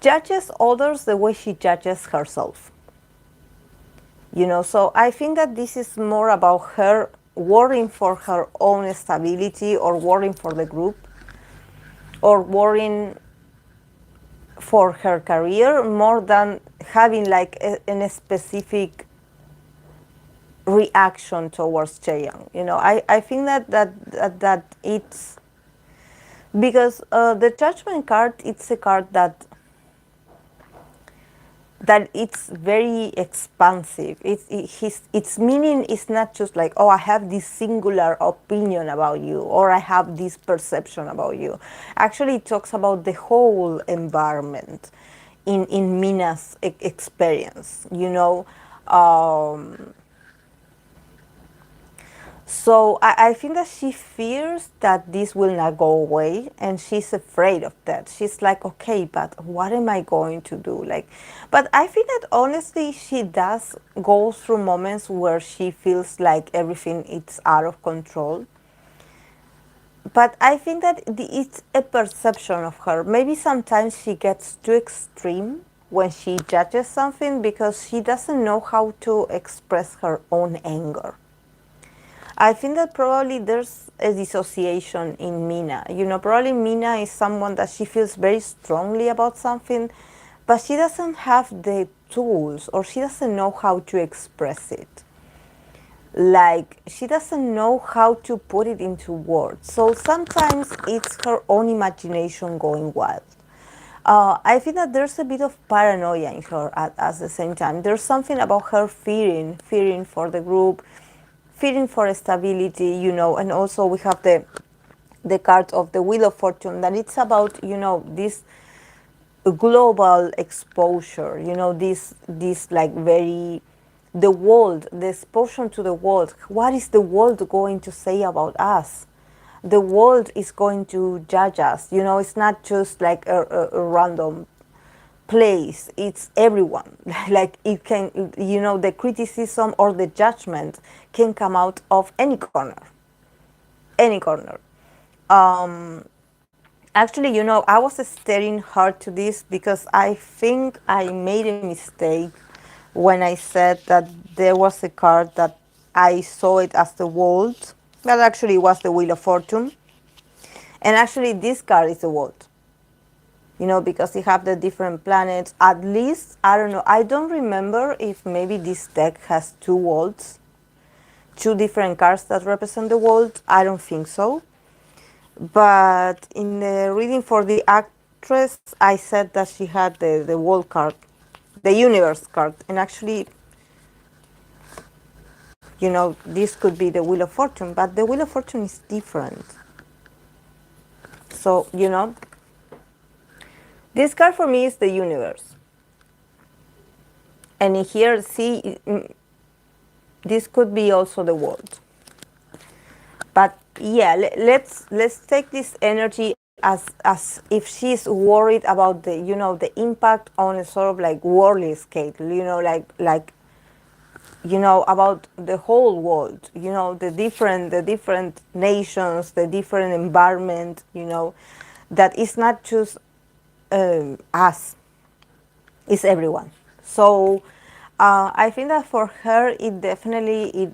judges others the way she judges herself. So I think that this is more about her worrying for her own stability, or worrying for the group, or worrying for her career, more than having like a specific reaction towards Chaeyoung. I think that it's because the judgment card, it's a card that it's very expansive. Its meaning is not just like, oh, I have this singular opinion about you, or I have this perception about you. Actually, it talks about the whole environment in Mina's experience, So I think that she fears that this will not go away, and she's afraid of that. She's like, okay, but what am I going to do? But I think that honestly, she does go through moments where she feels like everything is out of control. But I think that it's a perception of her. Maybe sometimes she gets too extreme when she judges something, because she doesn't know how to express her own anger. I think that probably there's a dissociation in Mina. Probably Mina is someone that she feels very strongly about something, but she doesn't have the tools, or she doesn't know how to express it. Like, she doesn't know how to put it into words. So sometimes it's her own imagination going wild. I think that there's a bit of paranoia in her at the same time. There's something about her fearing for the group, feeling for stability, you know. And also we have the card of the Wheel of Fortune, that it's about, you know, this global exposure, you know, this like very, the world, the exposure to the world. What is the world going to say about us? The world is going to judge us, you know. It's not just like a random place, it's everyone. Like it can, you know, the criticism or the judgment can come out of any corner, any corner. Actually, you know, I was staring hard to this because I think I made a mistake when I said that there was a card that I saw it as the world, but actually it was the Wheel of Fortune. And actually this card is the world, you know, because you have the different planets. At least, I don't know, I don't remember if maybe this deck has two worlds, two different cards that represent the world. I don't think so. But in the reading for the actress, I said that she had the world card, the universe card. And actually, you know, this could be the Wheel of Fortune, but the Wheel of Fortune is different. So, you know, this card for me is the universe. And in here, see, this could be also the world. But yeah, let's take this energy as if she's worried about the, you know, the impact on a sort of like worldly scale, you know, like you know, about the whole world, you know, the different nations, the different environment, you know, that is not just us, it's everyone. So I think that for her, it definitely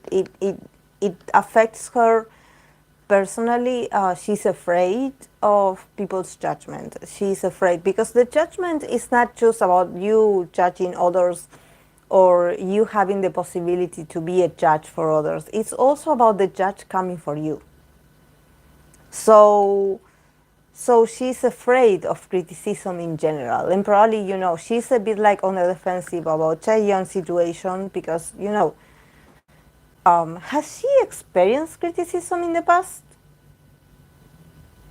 it affects her personally. She's afraid of people's judgment. She's afraid because the judgment is not just about you judging others or you having the possibility to be a judge for others. It's also about the judge coming for you. So so she's afraid of criticism in general, and probably, you know, she's a bit like on the defensive about Chaeyoung situation because, you know, has she experienced criticism in the past,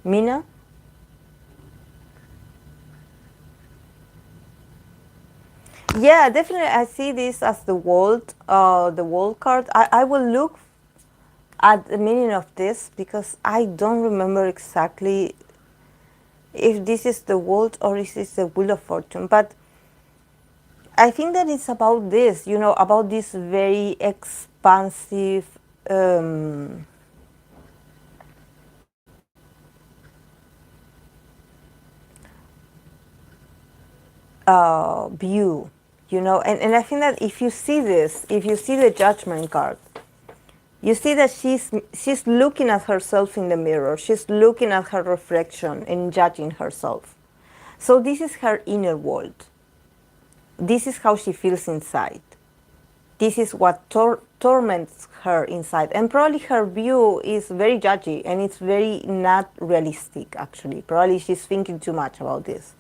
Mina? Yeah, definitely. I see this as the world card. I will look at the meaning of this because I don't remember exactly if this is the world or is this the Wheel of Fortune. But I think that it's about this, you know, about this very expansive view, you know. And I think that if you see this, if you see the Judgment card, you see that she's looking at herself in the mirror. She's looking at her reflection and judging herself. So this is her inner world. This is how she feels inside. This is what torments her inside. And probably her view is very judgy and it's very not realistic, actually. Probably she's thinking too much about this.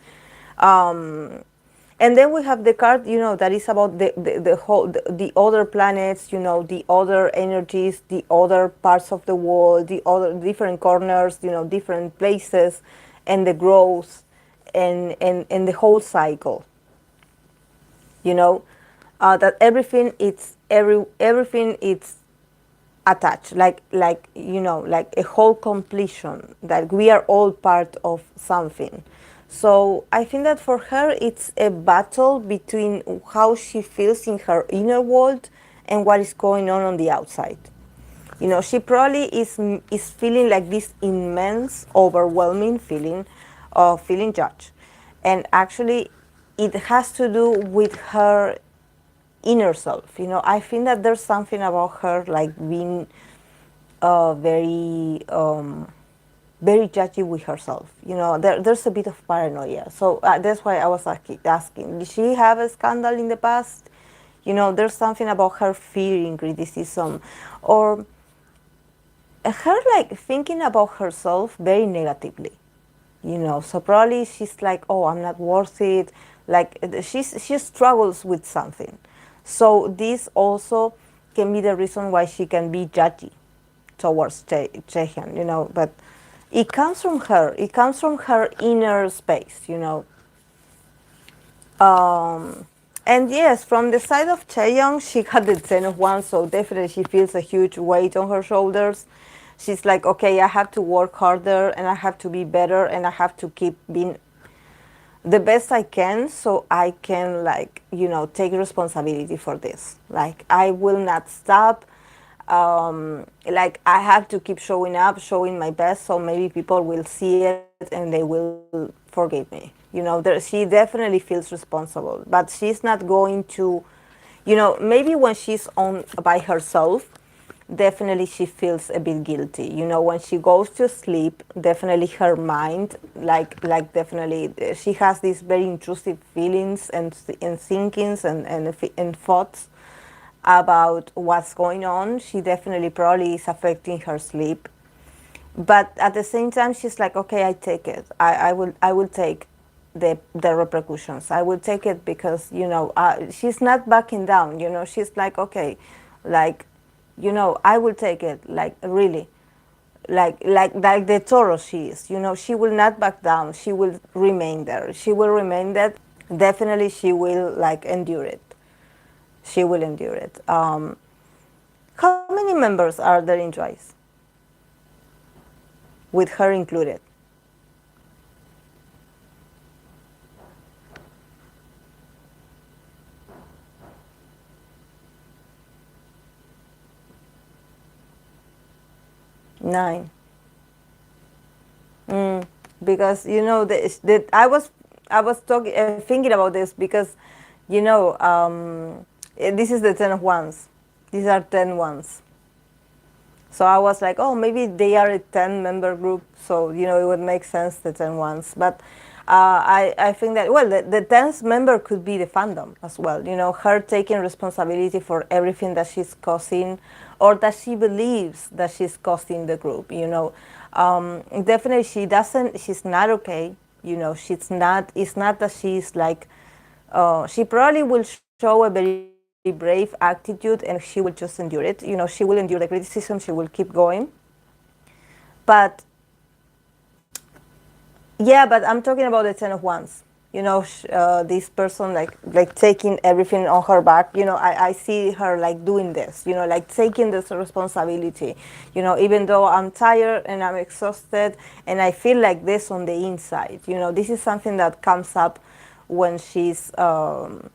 And then we have the card, you know, that is about the whole, the other planets, you know, the other energies, the other parts of the world, the other different corners, you know, different places, and the growth and the whole cycle, you know, that everything it's attached, like you know, like a whole completion, that we are all part of something. So I think that for her it's a battle between how she feels in her inner world and what is going on the outside. You know, she probably is feeling like this immense, overwhelming feeling of feeling judged, and actually, it has to do with her inner self. You know, I think that there's something about her like being very very judgy with herself. You know, there's a bit of paranoia. So that's why I was asking, did she have a scandal in the past? You know, there's something about her fearing criticism, or her like thinking about herself very negatively. You know, so probably she's like, oh, I'm not worth it. Like she struggles with something. So this also can be the reason why she can be judgy towards Chaeyoung, but it comes from her. It comes from her inner space. And yes, from the side of Chaeyoung, she got the 10 of Wands, so definitely she feels a huge weight on her shoulders. She's like, okay, I have to work harder, and I have to be better, and I have to keep being the best I can, so I can, like, take responsibility for this. Like, I will not stop. Like, I have to keep showing up, showing my best, so maybe people will see it and they will forgive me. She definitely feels responsible, but she's not going to, maybe when she's on by herself, definitely she feels a bit guilty. When she goes to sleep, definitely her mind, like definitely she has these very intrusive feelings and thinkings and thoughts about what's going on. She definitely probably is affecting her sleep. But at the same time, she's like, okay, I take it. I will take the repercussions. I will take it because she's not backing down. She's like, okay, like, I will take it. Like, really, like the Taurus she is. She will not back down. She will remain there. She will remain there. Definitely, she will, like, endure it. She will endure it. How many members are there in Twice, with her included? Nine. Because I was talking thinking about this because this is the 10 of Wands. These are 10 ones. So I was like, oh, maybe they are a 10-member group, so it would make sense, the 10 ones. But I think that, well, the 10th member could be the fandom as well. Her taking responsibility for everything that she's causing, or that she believes that she's causing the group. Definitely she's not okay. She's not. It's not that she's like. She probably will show a very brave attitude, and she will just endure it. She will endure the criticism. She will keep going. But yeah, but I'm talking about the 10 of Wands. This person, like taking everything on her back. I see her, like, doing this. Like, taking this responsibility. Even though I'm tired and I'm exhausted and I feel like this on the inside. This is something that comes up when she's on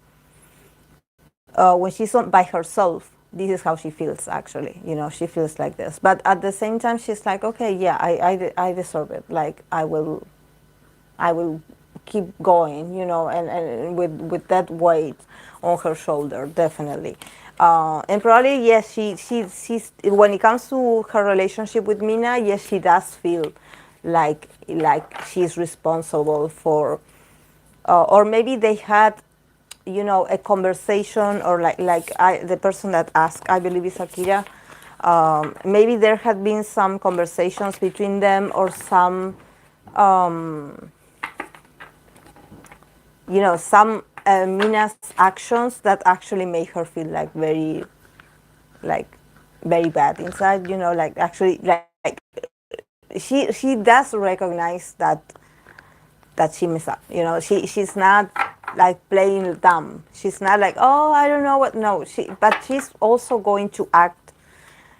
by herself. This is how she feels, actually. She feels like this. But at the same time, she's like, okay, yeah, I deserve it. Like, I will keep going, and with that weight on her shoulder, definitely. And probably, yes, she's when it comes to her relationship with Mina, yes, she does feel like she's responsible for, or maybe they had, a conversation, or the person that asked, I believe is Akira. Maybe there had been some conversations between them, or some. Some Mina's actions that actually make her feel like very bad inside. Like, actually, like, she does recognize that she messed up. She's not, like, playing dumb. She's not like, oh, I don't know what. No, but she's also going to act.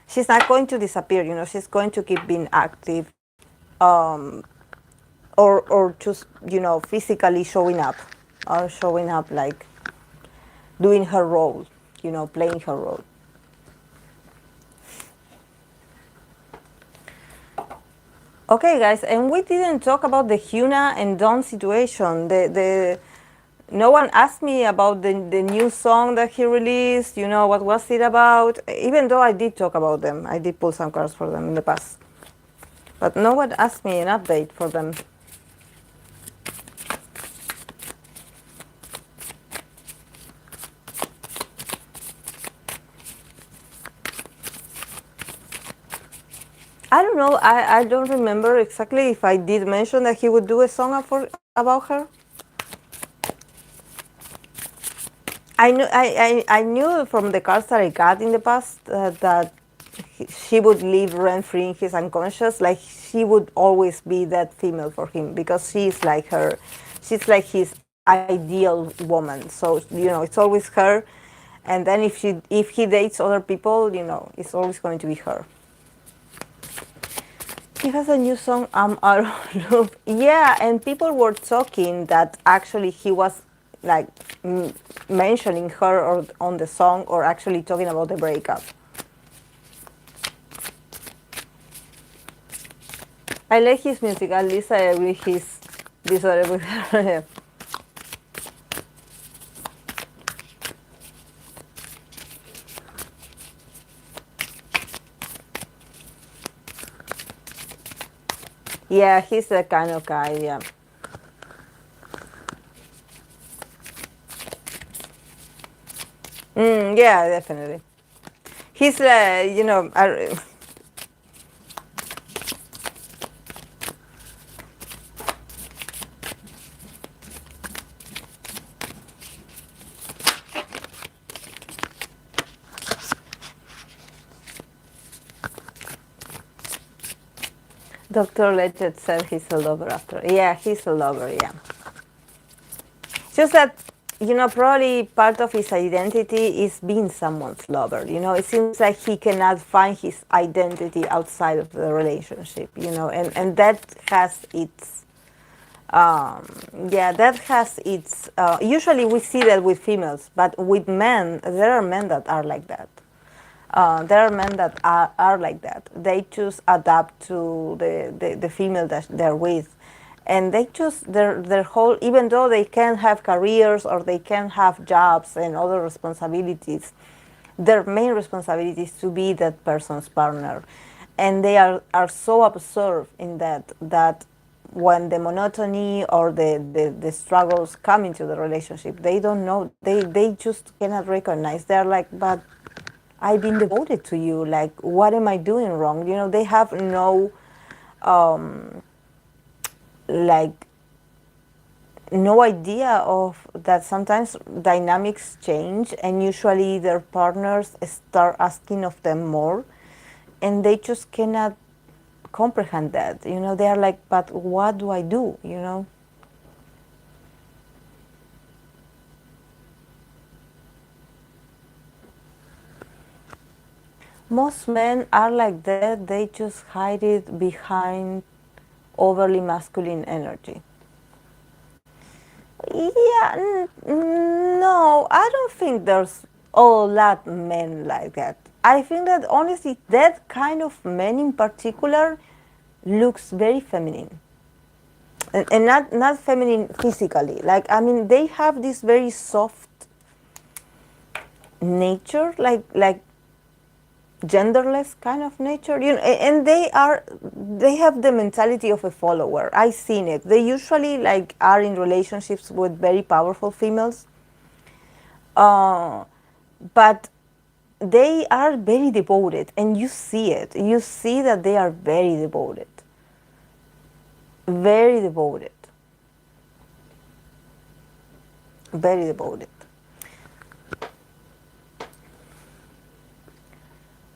She's not going to disappear. She's going to keep being active, or just physically showing up, like doing her role, playing her role. Okay, guys, and we didn't talk about the Hyuna and Don situation. No one asked me about the new song that he released. What was it about? Even though I did talk about them, I did pull some cards for them in the past, but no one asked me an update for them. I don't know. I don't remember exactly if I did mention that he would do a song about her. I knew from the cards that I got in the past that she would live rent free in his unconscious. Like she would always be that female for him because she's like his ideal woman. So it's always her. And then if he dates other people, it's always going to be her. He has a new song, I'm out of love. Yeah, and people were talking that actually he was like mentioning her or on the song or actually talking about the breakup. I like his music, at least I agree his disorder with her. Yeah, he's the kind of guy, yeah. Yeah, definitely. He's, Dr. Legend said he's a lover after. Yeah, he's a lover, yeah. Just that, probably part of his identity is being someone's lover. It seems like he cannot find his identity outside of the relationship, and that has its, yeah, that has its, usually we see that with females, but with men, there are men that are like that. There are men that are like that. They just adapt to the female that they're with. And they just, their whole, even though they can have careers or they can have jobs and other responsibilities, their main responsibility is to be that person's partner. And they are so absorbed in that when the monotony or the struggles come into the relationship, they don't know, they just cannot recognize. They're like, but I've been devoted to you. Like, what am I doing wrong? They have no, like, no idea of that sometimes dynamics change and usually their partners start asking of them more and they just cannot comprehend that. They are like, but what do I do? Most men are like that. They just hide it behind overly masculine energy. Yeah, no, I don't think there's a lot men like that. I think that honestly, that kind of men in particular looks very feminine, and not feminine physically. Like I mean, they have this very soft nature, like genderless kind of nature, and they have the mentality of a follower. I've seen it. They usually like are in relationships with very powerful females, but they are very devoted, and you see it. You see that they are very devoted, very devoted, very devoted.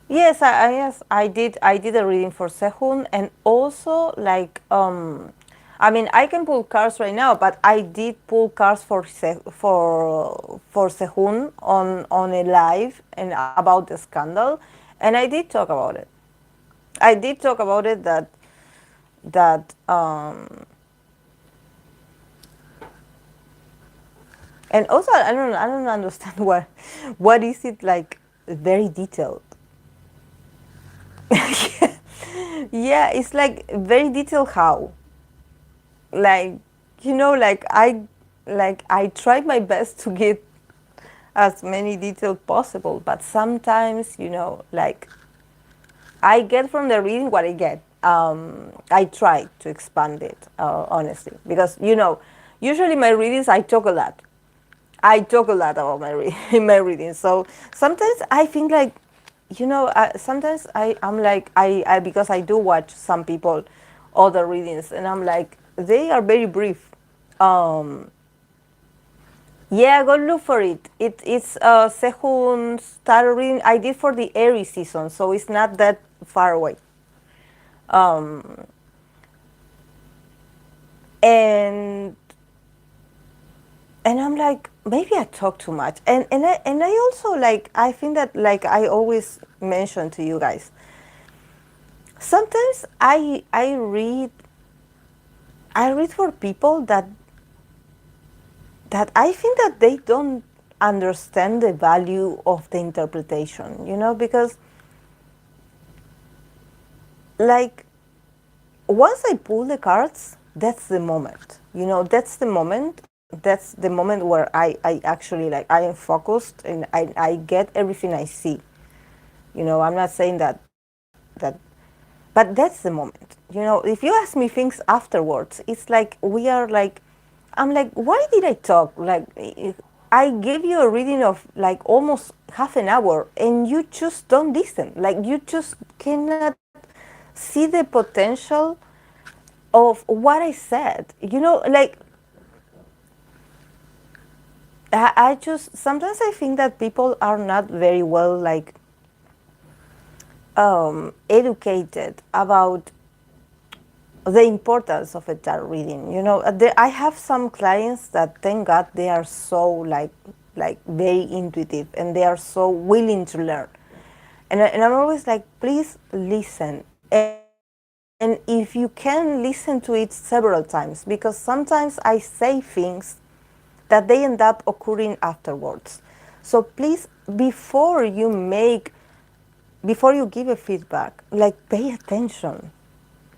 Yes, I did a reading for Sehun, and also like I mean I can pull cards right now, but I did pull cards for Sehun on a live and about the scandal, and I did talk about it. I did talk about it that and also I don't understand what is it like very detailed. Yeah, it's like very detailed how. Like, like I tried my best to get as many details possible, but sometimes, like I get from the reading what I get. I try to expand it, honestly, because usually my readings I talk a lot. I talk a lot about in my reading. So sometimes I think like, sometimes I'm like I because I do watch some people other readings, and I'm like they are very brief. Um, Yeah, go look for it. It's Sehun's tarot reading I did for the Aries season, so it's not that far away. Um, and and I'm like, maybe I talk too much. And I also like, I think that, like I always mention to you guys, sometimes I read for people that I think that they don't understand the value of the interpretation, because like once I pull the cards, that's the moment. That's the moment. That's the moment where I actually, like, I am focused and I get everything I see. I'm not saying that, but that's the moment. If you ask me things afterwards, it's like we are like, I'm like, why did I talk? Like, I gave you a reading of like almost half an hour, and you just don't listen. Like, you just cannot see the potential of what I said. Like, I just sometimes I think that people are not very well, like, educated about the importance of a tarot reading. I have some clients that, thank God, they are so like very intuitive, and they are so willing to learn. And I'm always like, please listen. And if you can, listen to it several times, because sometimes I say things that they end up occurring afterwards. So please, before you give a feedback, like, pay attention.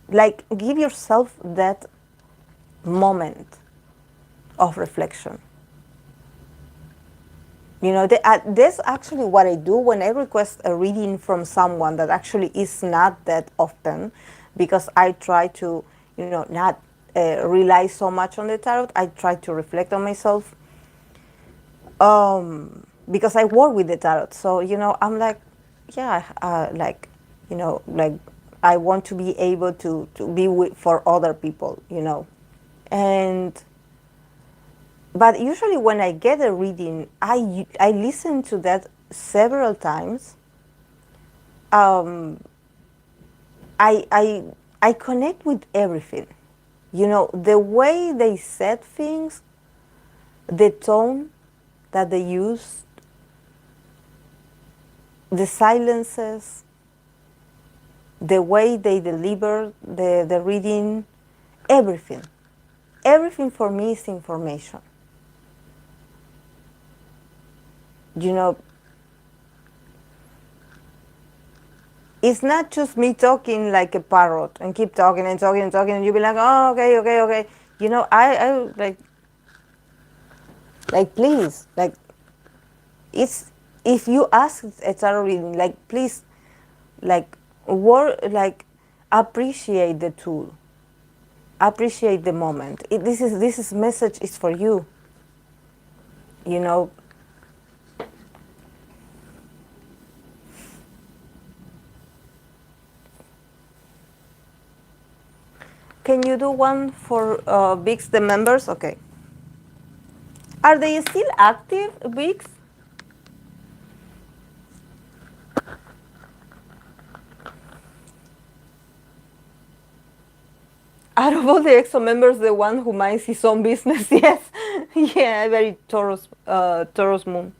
Like, give yourself that moment of reflection. That's actually what I do when I request a reading from someone that actually is not that often, because I try to, not rely so much on the tarot. I try to reflect on myself, because I work with the tarot. So, I'm like, yeah, like, like, I want to be able to be for other people. And but usually when I get a reading, I listen to that several times. Um, I connect with everything. The way they said things, the tone that they used, the silences, the way they deliver the reading, everything. Everything for me is information. You know, it's not just me talking like a parrot and keep talking and talking and talking, and you be like, oh, okay, okay, okay. I like, please, like, it's if you ask a tarot reading, like, please, like, like, appreciate the tool, appreciate the moment. This is message is for you. You know, can you do one for VIXX, the members? Okay. Are they still active, VIXX? Out of all the EXO members, the one who minds his own business, yes. Yeah, very Taurus moon.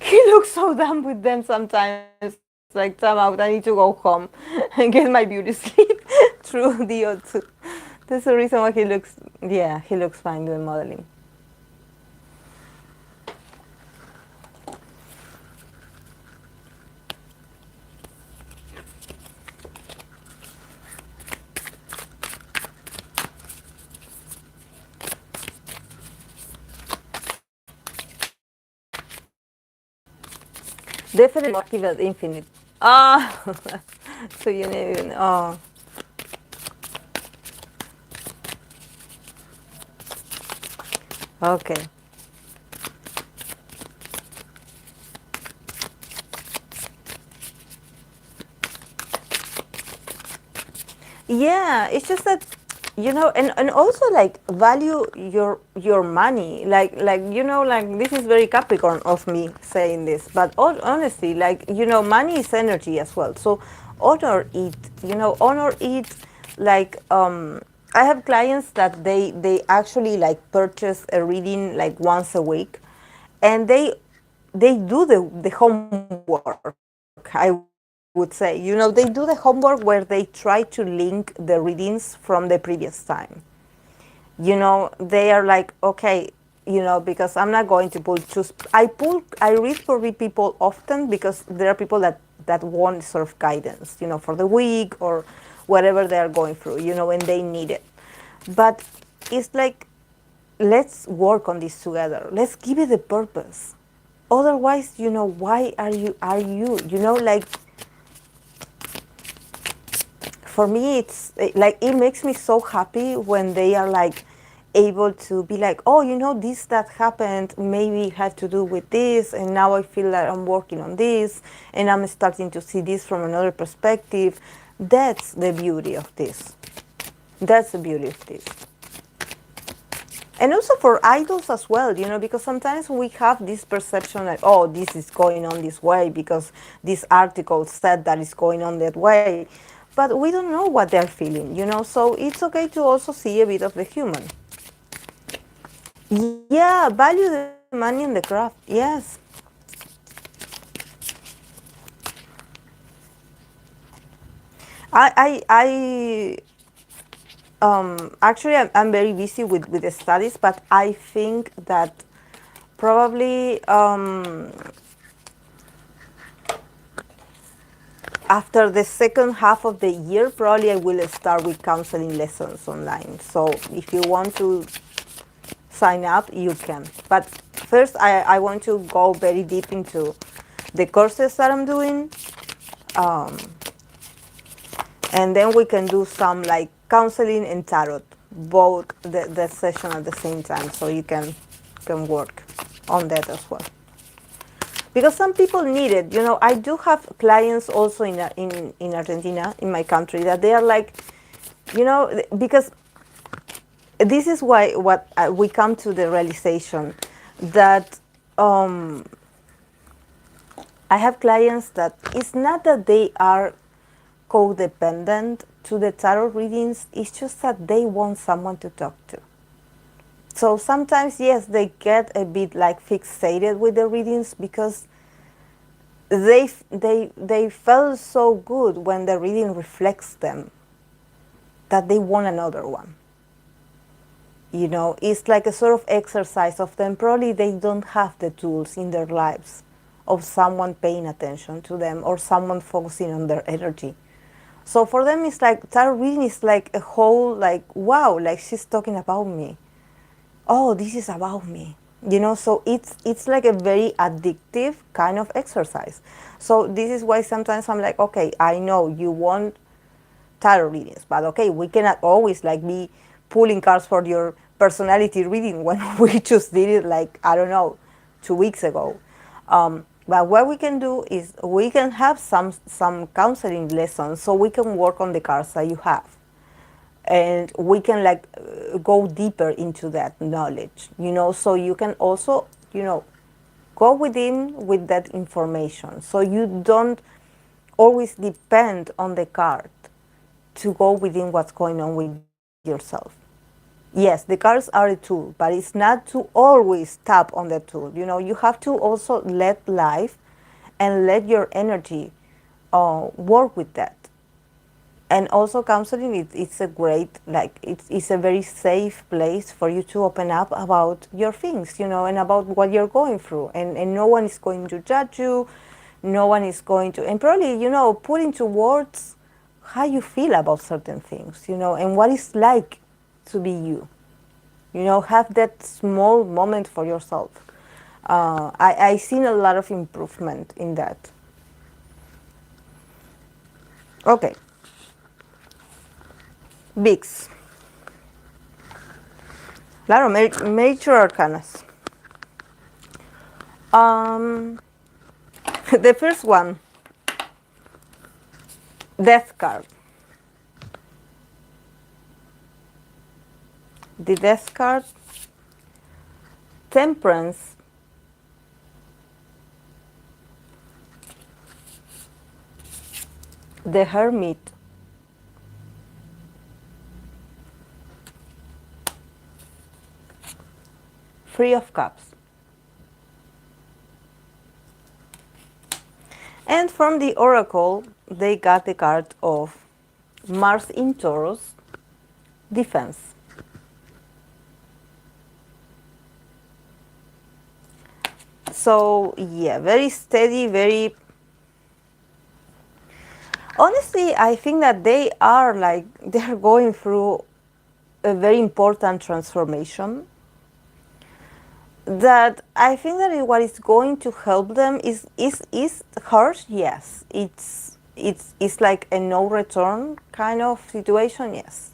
He looks so dumb with them sometimes. Like, time out, I need to go home and get my beauty sleep. True, Dio too. That's the reason why he looks fine doing modeling. Definitely more active at Infinite. Ah, so you never even, oh. Okay. Yeah, it's just that and also like value your money, like this is very Capricorn of me saying this, but honestly, like money is energy as well. So honor it, honor it. Like I have clients that they actually like purchase a reading like once a week, and they do the homework, I would say. They do the homework where they try to link the readings from the previous time. They are like, okay, because I'm not going to pull just I read for people often because there are people that want sort of guidance, for the week or whatever they are going through, and they need it. But it's like, let's work on this together. Let's give it a purpose. Otherwise, why are you, like, for me, it's like it makes me so happy when they are like able to be like, oh, this that happened maybe had to do with this, and now I feel like I'm working on this, and I'm starting to see this from another perspective. That's the beauty of this. That's the beauty of this. And also for idols as well, because sometimes we have this perception like, oh, this is going on this way because this article said that it's going on that way. But we don't know what they're feeling, so it's okay to also see a bit of the human. Yeah, value the money in the craft. Yes. I actually, I'm very busy with the studies, but I think that probably after the second half of the year, probably I will start with counseling lessons online. So if you want to sign up, you can. But first, I want to go very deep into the courses that I'm doing. Um, and then we can do some like counseling and tarot, both the session at the same time. So you can work on that as well. Because some people need it. I do have clients also in Argentina, in my country, that they are like, because this is why what we come to the realization that I have clients that it's not that they are codependent to the tarot readings, it's just that they want someone to talk to. So sometimes, yes, they get a bit like fixated with the readings because they felt so good when the reading reflects them that they want another one. It's like a sort of exercise of them. Probably they don't have the tools in their lives of someone paying attention to them or someone focusing on their energy. So for them, it's like tarot reading is like a whole, like, wow, like she's talking about me. Oh, this is about me. So it's like a very addictive kind of exercise. So this is why sometimes I'm like, okay, I know you want tarot readings, but okay, we cannot always like be pulling cards for your personality reading when we just did it like, I don't know, 2 weeks ago. But what we can do is we can have some counseling lessons so we can work on the cards that you have, and we can like go deeper into that knowledge, so you can also, go within with that information, so you don't always depend on the card to go within what's going on with yourself. Yes, the cards are a tool, but it's not to always tap on the tool. You have to also let life and let your energy work with that. And also counseling, it's a great, like, it's a very safe place for you to open up about your things, and about what you're going through. And no one is going to judge you. No one is going to, and probably, put into words how you feel about certain things, and what it's like to be you. Have that small moment for yourself. I seen a lot of improvement in that. Okay, VIXX. Claro, major arcanas. Um, the first one, Death card. the Death card, Temperance, the Hermit, Three of Cups. And from the Oracle, they got the card of Mars in Taurus, Defense. So, yeah, very steady, very... Honestly, I think that they're going through a very important transformation. That I think that what is going to help them is harsh, yes. It's like a no return kind of situation, yes.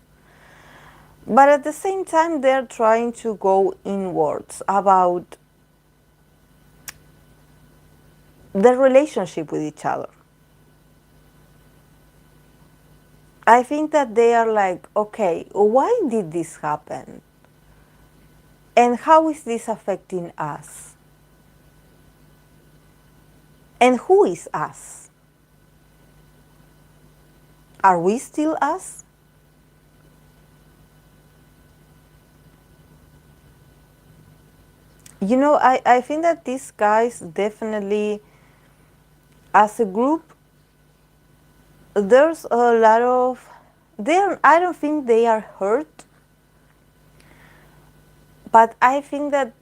But at the same time, they're trying to go inwards about their relationship with each other. I think that they are like, okay, why did this happen? And how is this affecting us? And who is us? Are we still us? You know, I think that these guys definitely, as a group, there's a lot of... I don't think they are hurt, but I think that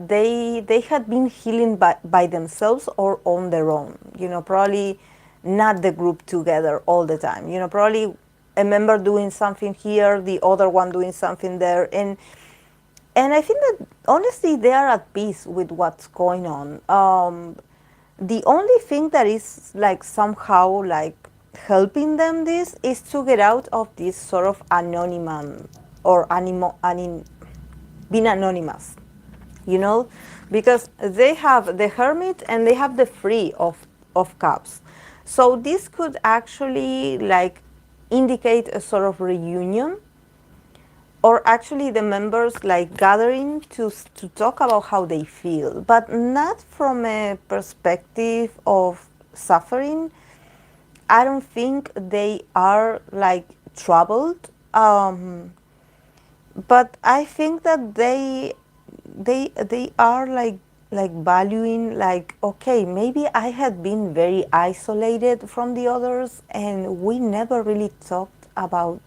they had been healing by themselves or on their own. You know, probably not the group together all the time. You know, probably a member doing something here, the other one doing something there, and I think that honestly they are at peace with what's going on. The only thing that is like somehow like helping them this is to get out of this sort of anonymous or being anonymous, you know, because they have the Hermit and they have the Three of Cups. So this could actually like indicate a sort of reunion, or actually the members like gathering to talk about how they feel, but not from a perspective of suffering. I don't think they are like troubled, but I think that they are like valuing like, okay, maybe I had been very isolated from the others and we never really talked about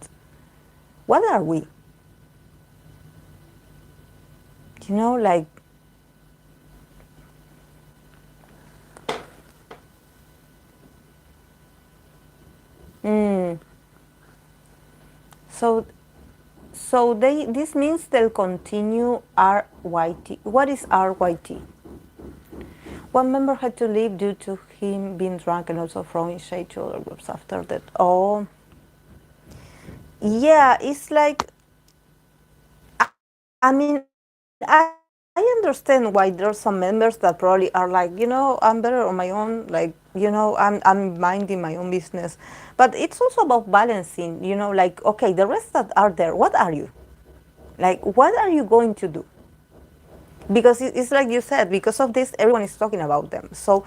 what are we, you know, like... Mm. So this means they'll continue RYT. What is RYT? One member had to leave due to him being drunk and also throwing shade to other groups after that. Oh, yeah, it's like, I mean, I understand why there's some members that probably are like, you know, I'm better on my own, like, you know, I'm minding my own business. But it's also about balancing, you know, like, okay, the rest that are there, what are you? Like, what are you going to do? Because it's like you said, because of this, everyone is talking about them. So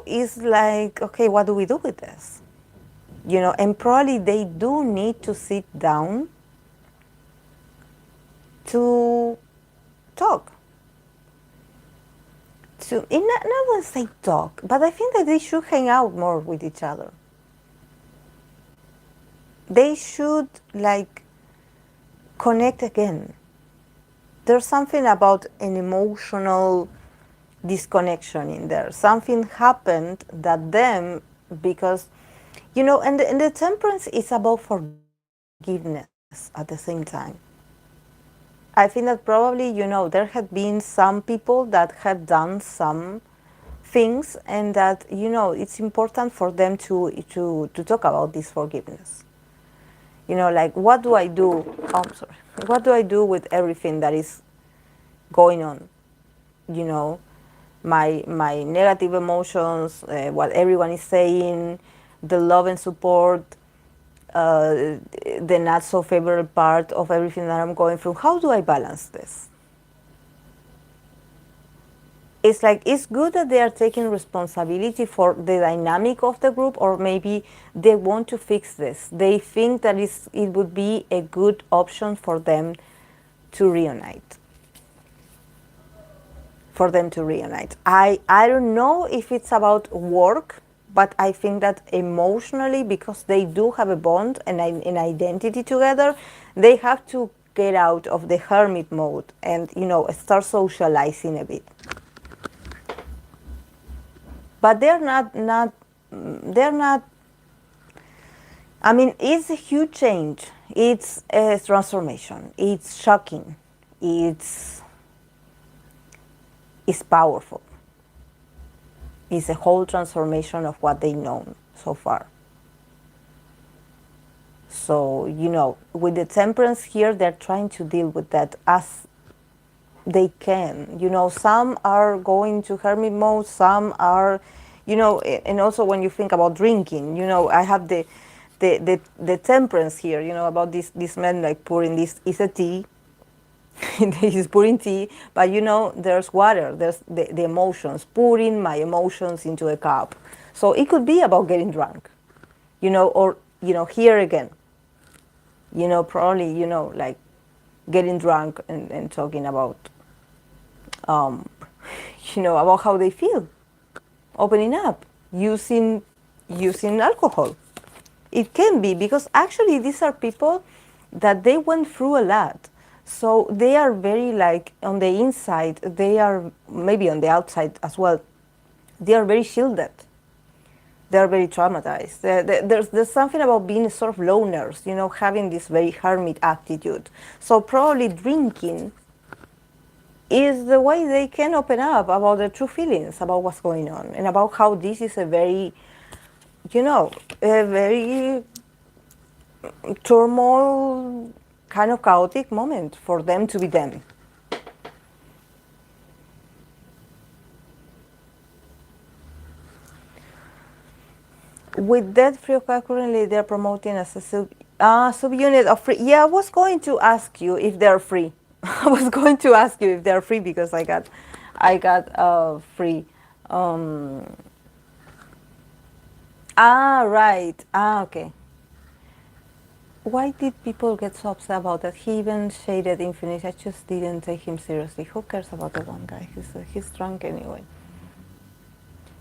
it's like, okay, what do we do with this? You know, and probably they do need to sit down to talk. I won't say talk, but I think that they should hang out more with each other. They should like connect again. There's something about an emotional disconnection in there. Something happened that them, because, you know, and the temperance is about forgiveness at the same time. I think that probably, you know, there had been some people that had done some things and that, you know, it's important for them to talk about this forgiveness. You know, like, what do I do? Oh, I'm sorry. What do I do with everything that is going on? You know, my negative emotions, what everyone is saying, the love and support. the not so favorable part of everything that I'm going through. How do I balance this? It's like it's good that they are taking responsibility for the dynamic of the group, or maybe they want to fix this. They think that it would be a good option for them to reunite. I don't know if it's about work, but I think that emotionally, because they do have a bond and an identity together, they have to get out of the hermit mode and, start socializing a bit. But they're not, I mean, it's a huge change. It's a transformation. It's shocking. It's powerful. It's a whole transformation of what they know so far. So, with the temperance here, they're trying to deal with that as they can. Some are going to hermit mode, some are, and also when you think about drinking, I have the temperance here, about this man like pouring this is a tea. He's pouring tea, but there's water, there's the emotions, pouring my emotions into a cup. So it could be about getting drunk, or here again, probably, like getting drunk and talking about about how they feel, opening up, using alcohol. It can be because actually these are people that they went through a lot. So they are very, like, on the inside, they are maybe on the outside as well, they are very shielded. They are very traumatized. There's something about being sort of loners, having this very hermit attitude. So probably drinking is the way they can open up about their true feelings, about what's going on, and about how this is a very, a very turmoil, kind of chaotic moment for them to be them. With that free currently, they're promoting as a subunit of free. Yeah, I was going to ask you if they're free. I was going to ask you if they're free because I got free. Right. Okay. Why did people get so upset about that? He even shaded Infinite. I just didn't take him seriously. Who cares about the one guy? He's drunk anyway.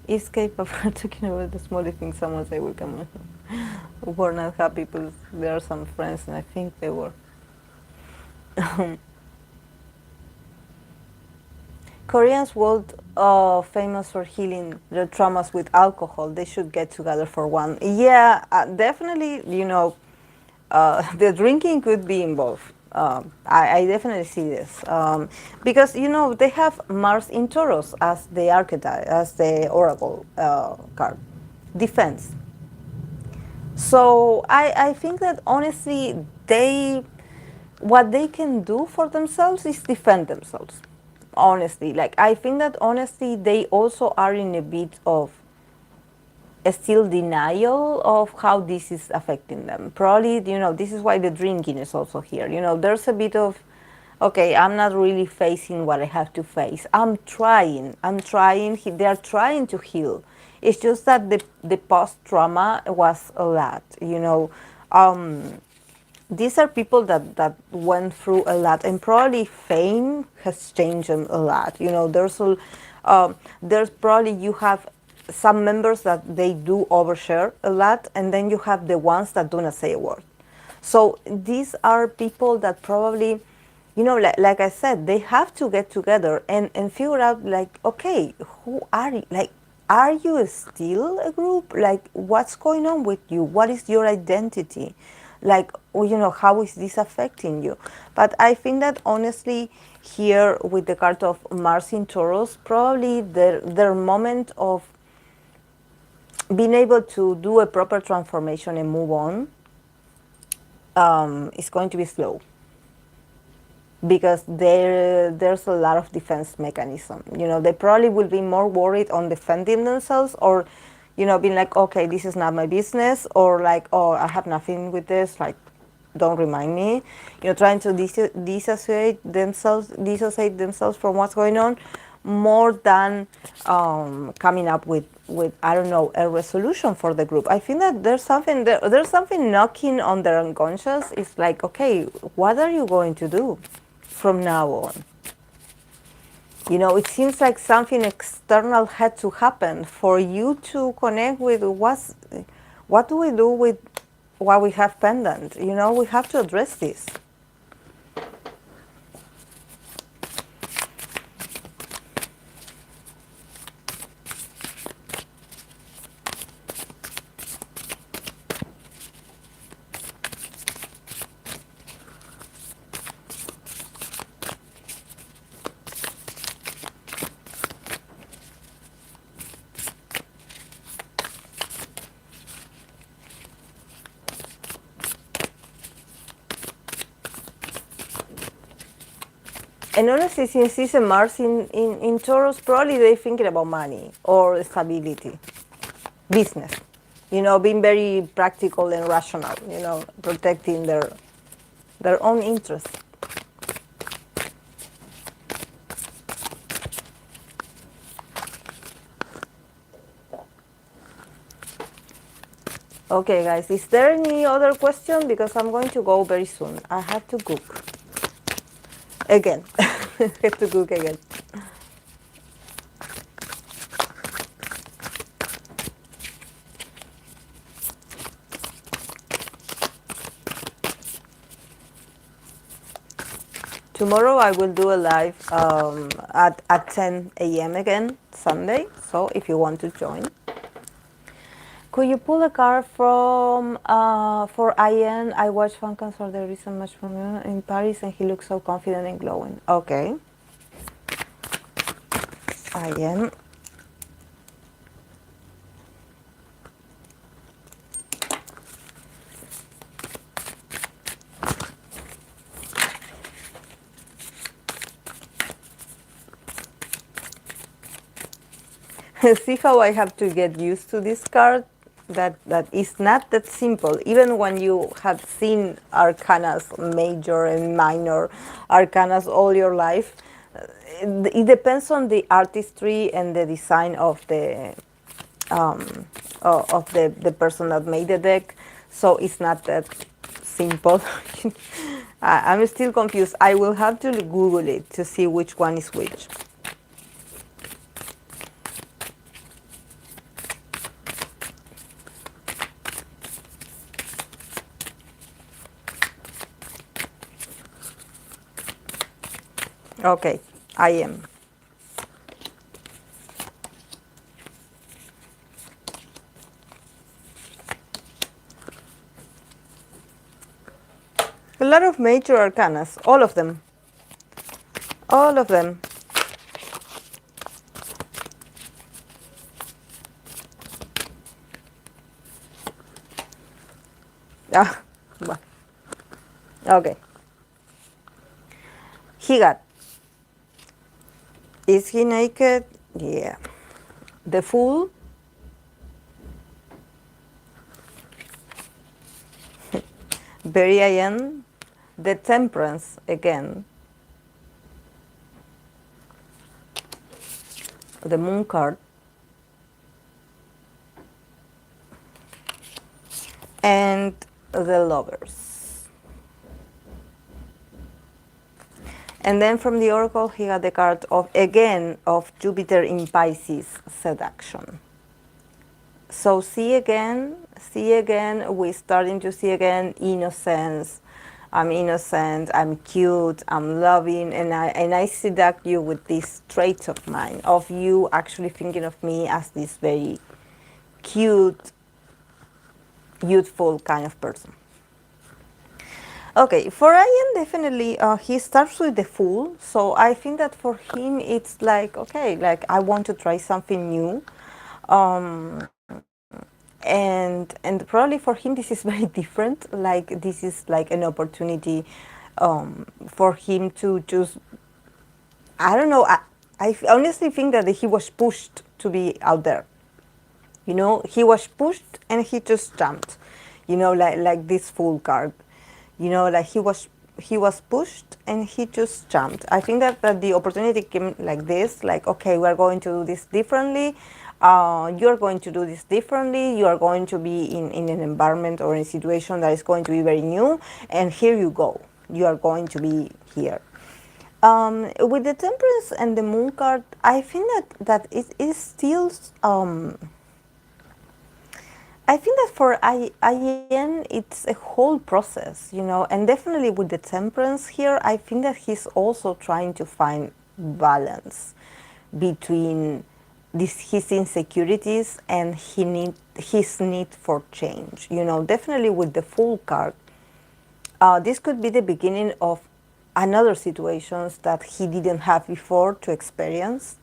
Escape of talking about the smaller things. Someone say we come on. We're not happy because there are some friends, and I think they were. Koreans world famous for healing their traumas with alcohol. They should get together for one. Yeah, definitely. The drinking could be involved. I definitely see this because they have Mars in Taurus as the archetype, as the oracle card, defense. So I think that honestly, what they can do for themselves is defend themselves. Honestly, like I think that honestly, they also are in a bit of a still denial of how this is affecting them. Probably, this is why the drinking is also here. There's a bit of, okay, I'm not really facing what I have to face. I'm trying. They are trying to heal. It's just that the post-trauma was a lot, these are people that went through a lot, and probably fame has changed them a lot. There's probably, you have some members that they do overshare a lot, and then you have the ones that do not say a word. So these are people that probably, like I said, they have to get together and figure out, like, okay, who are you? Like, are you still a group? Like, what's going on with you? What is your identity? Like, how is this affecting you? But I think that honestly, here with the card of Mars in Taurus, probably their moment of being able to do a proper transformation and move on is going to be slow, because there's a lot of defense mechanism. They probably will be more worried on defending themselves, or being like, okay, this is not my business, or like, oh, I have nothing with this, like, don't remind me, trying to dissociate themselves from what's going on, more than coming up with I don't know, a resolution for the group. I think that there's something knocking on their unconscious. It's like, okay, what are you going to do from now on? It seems like something external had to happen for you to connect with what do we do with what we have pendant? We have to address this. And honestly, since it's a Mars in Taurus, probably they're thinking about money or stability, business, being very practical and rational, protecting their own interests. Okay, guys, is there any other question? Because I'm going to go very soon. I have to cook again. Have to cook again. Tomorrow I will do a live at 10 a.m. again, Sunday. So if you want to join. Could you pull a card from for Ian? I watched fan concert. There isn't much from him in Paris, and he looks so confident and glowing. Okay, Ian. See how I have to get used to this card? That is not that simple. Even when you have seen arcanas, major and minor arcanas all your life, it depends on the artistry and the design of the person that made the deck. So it's not that simple. I'm still confused. I will have to Google it to see which one is which. Okay, I am. A lot of major arcanas, all of them. All of them. Ah, okay. He got. Is he naked? Yeah. The Fool. Very Ian. The Temperance again. The Moon card. And the Lovers. And then from the Oracle, he got the card of Jupiter in Pisces, Seduction. So see again, we're starting to see again innocence. I'm innocent, I'm cute, I'm loving, and I seduct you with these traits of mine, of you actually thinking of me as this very cute, youthful kind of person. Okay, for Ian, definitely, he starts with the Fool. So I think that for him, it's like, okay, like I want to try something new. And probably for him, this is very different. Like this is like an opportunity for him to just, I don't know, I honestly think that he was pushed to be out there. You know, he was pushed and he just jumped. You know, like this full card. You know, like he was pushed and he just jumped. I think that the opportunity came like this, like, okay, we're going to do this differently. You're going to do this differently. You are going to be in an environment or in a situation that is going to be very new. And here you go. You are going to be here. With the Temperance and the Moon card, I think that it is still. I think that for IN, it's a whole process, you know, and definitely with the Temperance here, I think that he's also trying to find balance between his insecurities and his need for change. You know, definitely with the Fool card, this could be the beginning of another situations that he didn't have before to experience,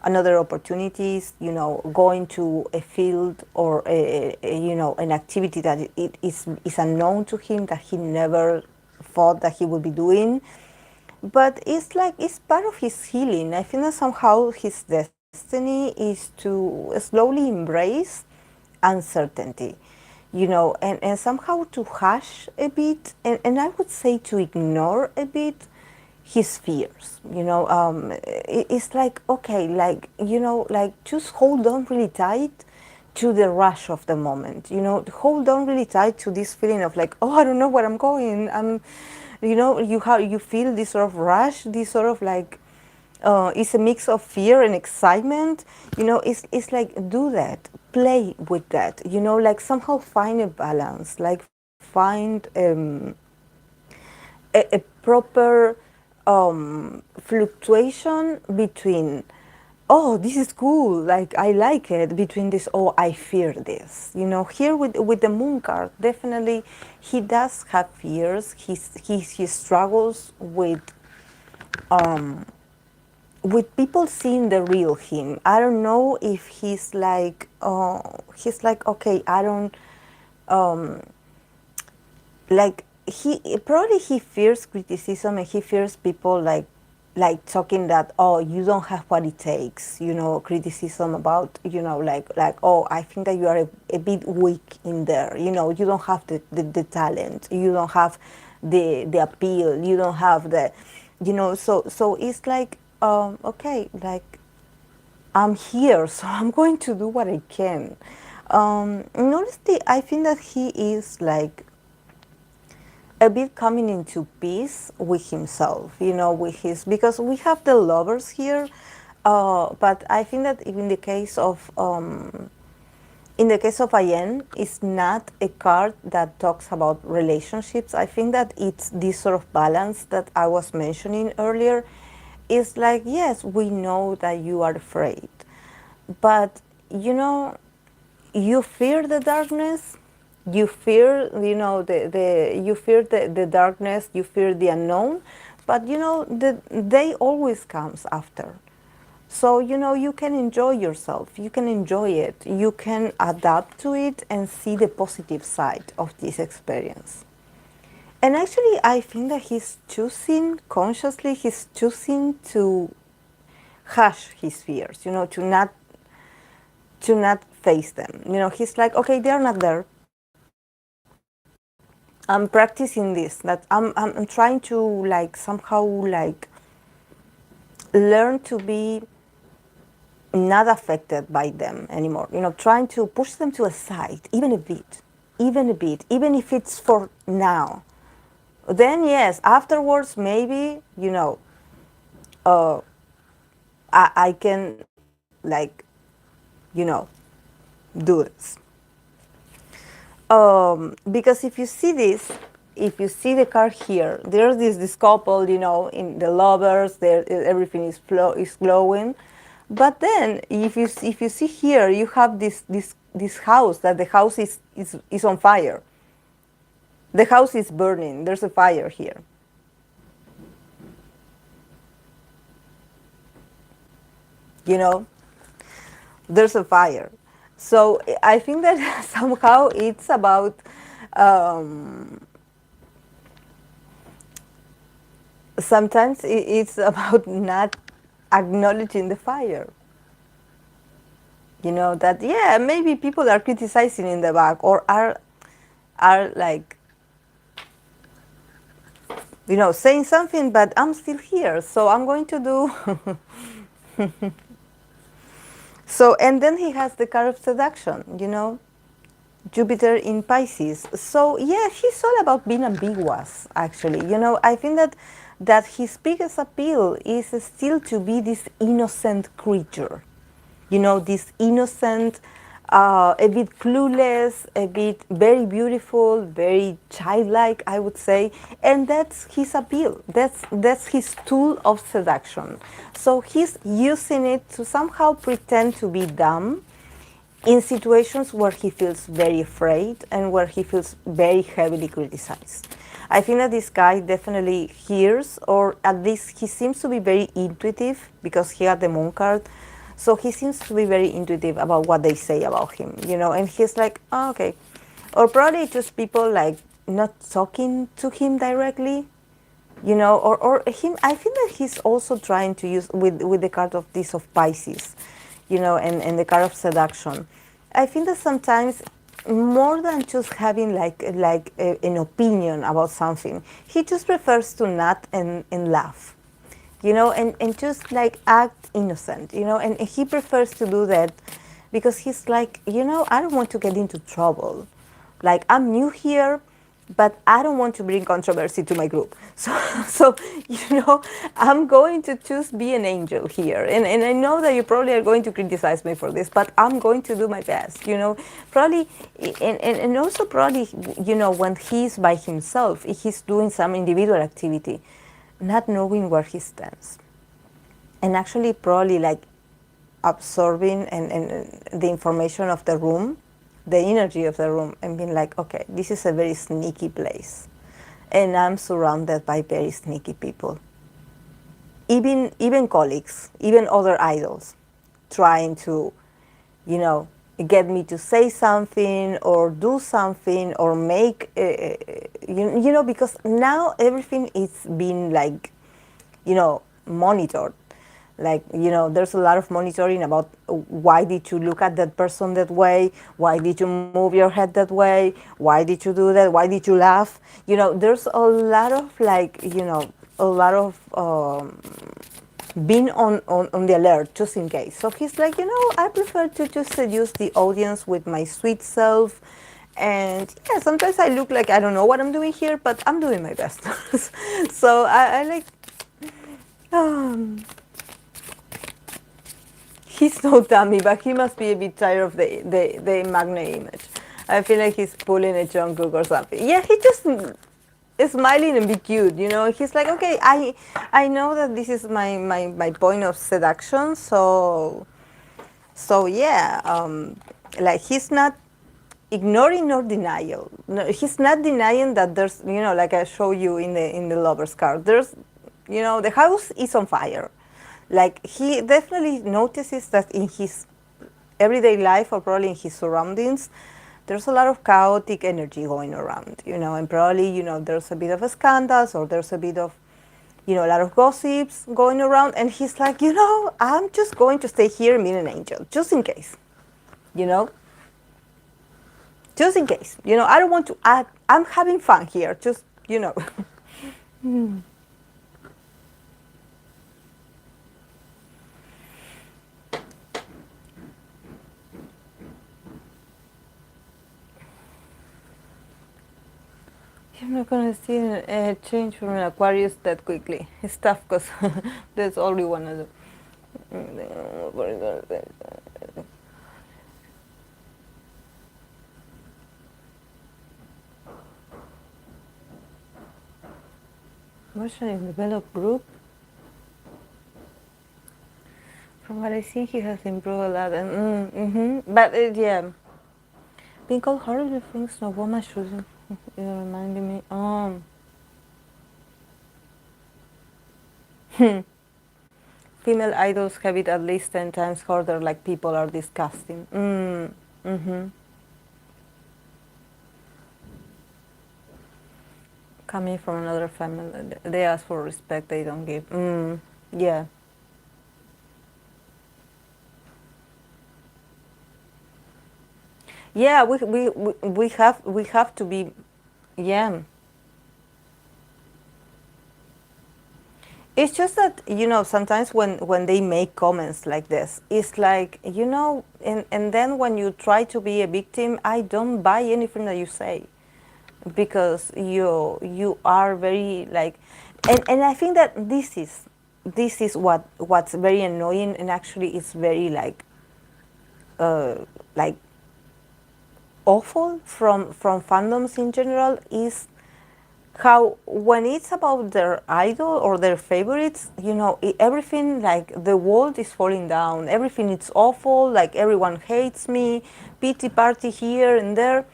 another opportunities, you know, going to a field or you know, an activity that is unknown to him, that he never thought that he would be doing. But it's like it's part of his healing. I think that somehow his destiny is to slowly embrace uncertainty, you know, and somehow to hush a bit, and I would say to ignore a bit his fears, you know. It's like, okay, like, you know, like just hold on really tight to the rush of the moment, you know, hold on really tight to this feeling of like, oh, I don't know where I'm going. You know, you feel this sort of rush, this sort of like, it's a mix of fear and excitement. You know, it's like, do that, play with that, you know, like somehow find a balance, like find a proper fluctuation between, oh, this is cool, like I like it, between this, oh, I fear this. You know, here with the Moon card, definitely he does have fears. He struggles with people seeing the real him. I don't know if he's like, okay, I don't, like, he probably he fears criticism, and he fears people like talking that, oh, you don't have what it takes, you know, criticism about, you know, like, oh, I think that you are a bit weak in there, you know, you don't have the talent, you don't have the appeal, you don't have the, you know. So it's like, okay, like, I'm here, so I'm going to do what I can. And honestly, I think that he is like a bit coming into peace with himself, you know, with his, because we have the Lovers here, but I think that in the case of Ayen, it's not a card that talks about relationships. I think that it's this sort of balance that I was mentioning earlier. It's like, yes, we know that you are afraid, but you know, you fear the darkness, you fear, you know, you fear the darkness, you fear the unknown, but you know, the day always comes after. So, you know, you can enjoy yourself, you can enjoy it, you can adapt to it and see the positive side of this experience. And actually, I think that he's choosing, consciously, he's choosing to hush his fears, you know, to not face them. You know, he's like, okay, they're not there. I'm practicing this. That I'm trying to, like, somehow, like, learn to be not affected by them anymore. You know, trying to push them to a side, even a bit, even if it's for now. Then yes, afterwards maybe, you know, uh, I can, like, you know, do this. Because if you see the card here, there's this couple, you know, in the Lovers, there everything is glowing. But then if you see here, you have this house, that the house is on fire. The house is burning. There's a fire here. You know, there's a fire. So I think that somehow it's about, um, sometimes it's about not acknowledging the fire. You know, that, yeah, maybe people are criticizing in the back, or are like, you know, saying something, but I'm still here, so I'm going to do. So, and then he has the card of seduction, you know, Jupiter in Pisces. So yeah, he's all about being ambiguous. Actually, you know, I think that his biggest appeal is still to be this innocent creature. You know, this innocent, a bit clueless, a bit very beautiful, very childlike, I would say, and that's his appeal. That's his tool of seduction. So he's using it to somehow pretend to be dumb in situations where he feels very afraid and where he feels very heavily criticized. I think that this guy definitely hears, or at least he seems to be very intuitive because he had the moon card. So he seems to be very intuitive about what they say about him, you know, and he's like, oh, okay. Or probably just people like not talking to him directly, you know, or him. I think that he's also trying to use with the card of this of Pisces, you know, and the card of seduction. I think that sometimes more than just having an opinion about something, he just prefers to nod and laugh, you know, and just like act innocent, you know, and he prefers to do that because he's like, you know, I don't want to get into trouble. Like, I'm new here, but I don't want to bring controversy to my group. So, so you know, I'm going to just be an angel here. And I know that you probably are going to criticize me for this, but I'm going to do my best, you know. Probably, and also probably, you know, when he's by himself, if he's doing some individual activity, not knowing where he stands. And actually probably like absorbing and the information of the room, the energy of the room, and being like, okay, this is a very sneaky place. And I'm surrounded by very sneaky people. Even colleagues, even other idols, trying to, you know, get me to say something or do something or make, you know, because now everything is being like, you know, monitored. Like, you know, there's a lot of monitoring about why did you look at that person that way, why did you move your head that way, why did you do that, why did you laugh, you know, there's a lot of like, you know, a lot of being on the alert just in case. So he's like, you know, I prefer to just seduce the audience with my sweet self. And yeah, sometimes I look like I don't know what I'm doing here, but I'm doing my best. So I like, um, he's no dummy, but he must be a bit tired of the magnet image. I feel like he's pulling a Jungkook or something. Yeah, he just is smiling and be cute, you know. He's like, okay, I know that this is my point of seduction, so yeah, like he's not ignoring nor denial. No, he's not denying that there's, you know, like I show you in the lover's card. There's, you know, the house is on fire. Like he definitely notices that in his everyday life or probably in his surroundings, there's a lot of chaotic energy going around, you know, and probably, you know, there's a bit of a scandals or there's a bit of, you know, a lot of gossips going around. And he's like, you know, I'm just going to stay here and be an angel, just in case, you know, just in case, you know, I don't want to add, I'm having fun here, just, you know. I'm not gonna see a change from an Aquarius that quickly. It's tough because there's only one of them. Emotionally developed group. From what I see, he has improved a lot. And, But yeah, being called horrible things, no woman shouldn't. You're reminding me. Female idols have it at least 10 times harder, like people are disgusting. Coming from another family, they ask for respect, they don't give. Yeah. Yeah, we have to be. Yeah. It's just that, sometimes when they make comments like this, it's like, and then when you try to be a victim, I don't buy anything that you say, because you are very like, and I think that this is what's very annoying, and actually it's very like awful from fandoms in general, is how when it's about their idol or their favorites, everything, like the world is falling down, everything is awful, like everyone hates me, pity party here and there.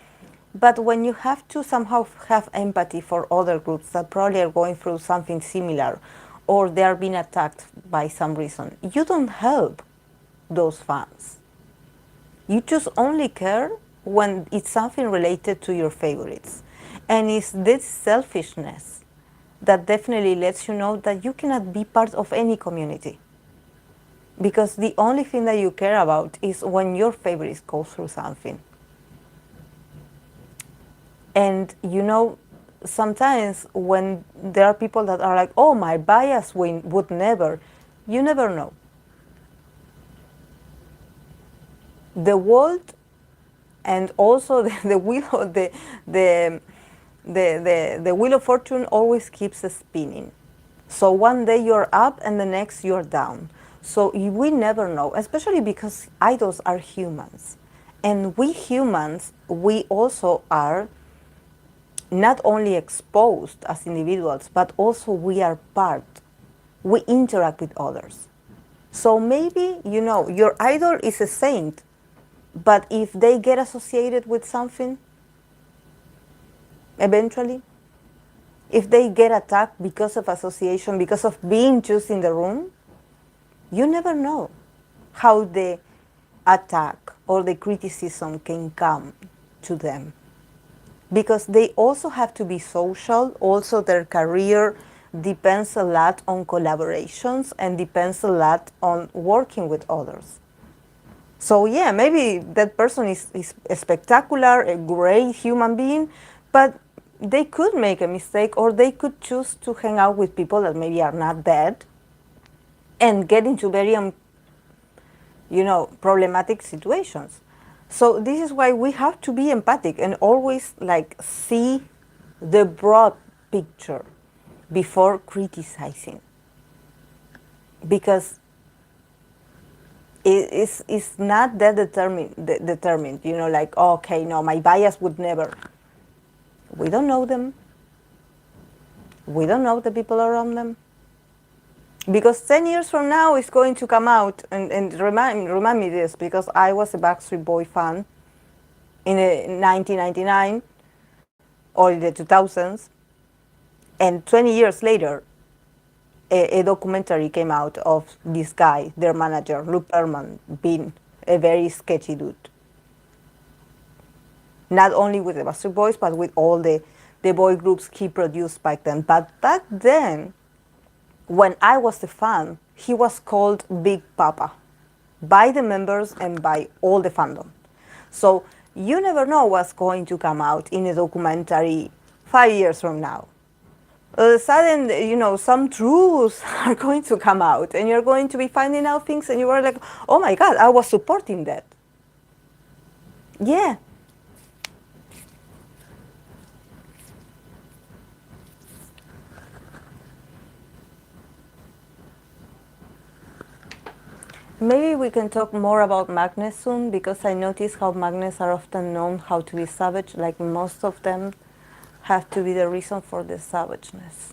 But when you have to somehow have empathy for other groups that probably are going through something similar, or they are being attacked by some reason, you don't help those fans. You just only care when it's something related to your favorites. And it's this selfishness that definitely lets you know that you cannot be part of any community. Because the only thing that you care about is when your favorites go through something. And sometimes when there are people that are like, oh, my bias would never, you never know. The world, and also the wheel of the, the wheel of fortune always keeps spinning. So one day you're up and the next you're down. So we never know, especially because idols are humans. And we humans, we also are not only exposed as individuals, but also we are part. We interact with others. So maybe, your idol is a saint, but if they get associated with something, eventually, if they get attacked because of association, because of being just in the room, you never know how the attack or the criticism can come to them. Because they also have to be social, also their career depends a lot on collaborations and depends a lot on working with others. So yeah, maybe that person is a spectacular, a great human being, but they could make a mistake, or they could choose to hang out with people that maybe are not dead and get into very problematic situations. So this is why we have to be empathic and always like see the broad picture before criticizing, because it's not that determined, like, oh, okay, no, my bias would never. We don't know them. We don't know the people around them. Because 10 years from now it's going to come out, and remind me this, because I was a Backstreet Boy fan in 1999 or in the 2000s, and 20 years later a documentary came out of this guy, their manager, Luke Perlman, being a very sketchy dude. Not only with the Backstreet Boys, but with all the boy groups he produced back then. But back then, when I was a fan, he was called Big Papa by the members and by all the fandom. So you never know what's going to come out in a documentary 5 years from now. All of a sudden, some truths are going to come out, and you're going to be finding out things, and you are like, oh my God, I was supporting that. Yeah. Maybe we can talk more about Magnets soon, because I notice how Magnets are often known how to be savage, like most of them have to be the reason for the savageness.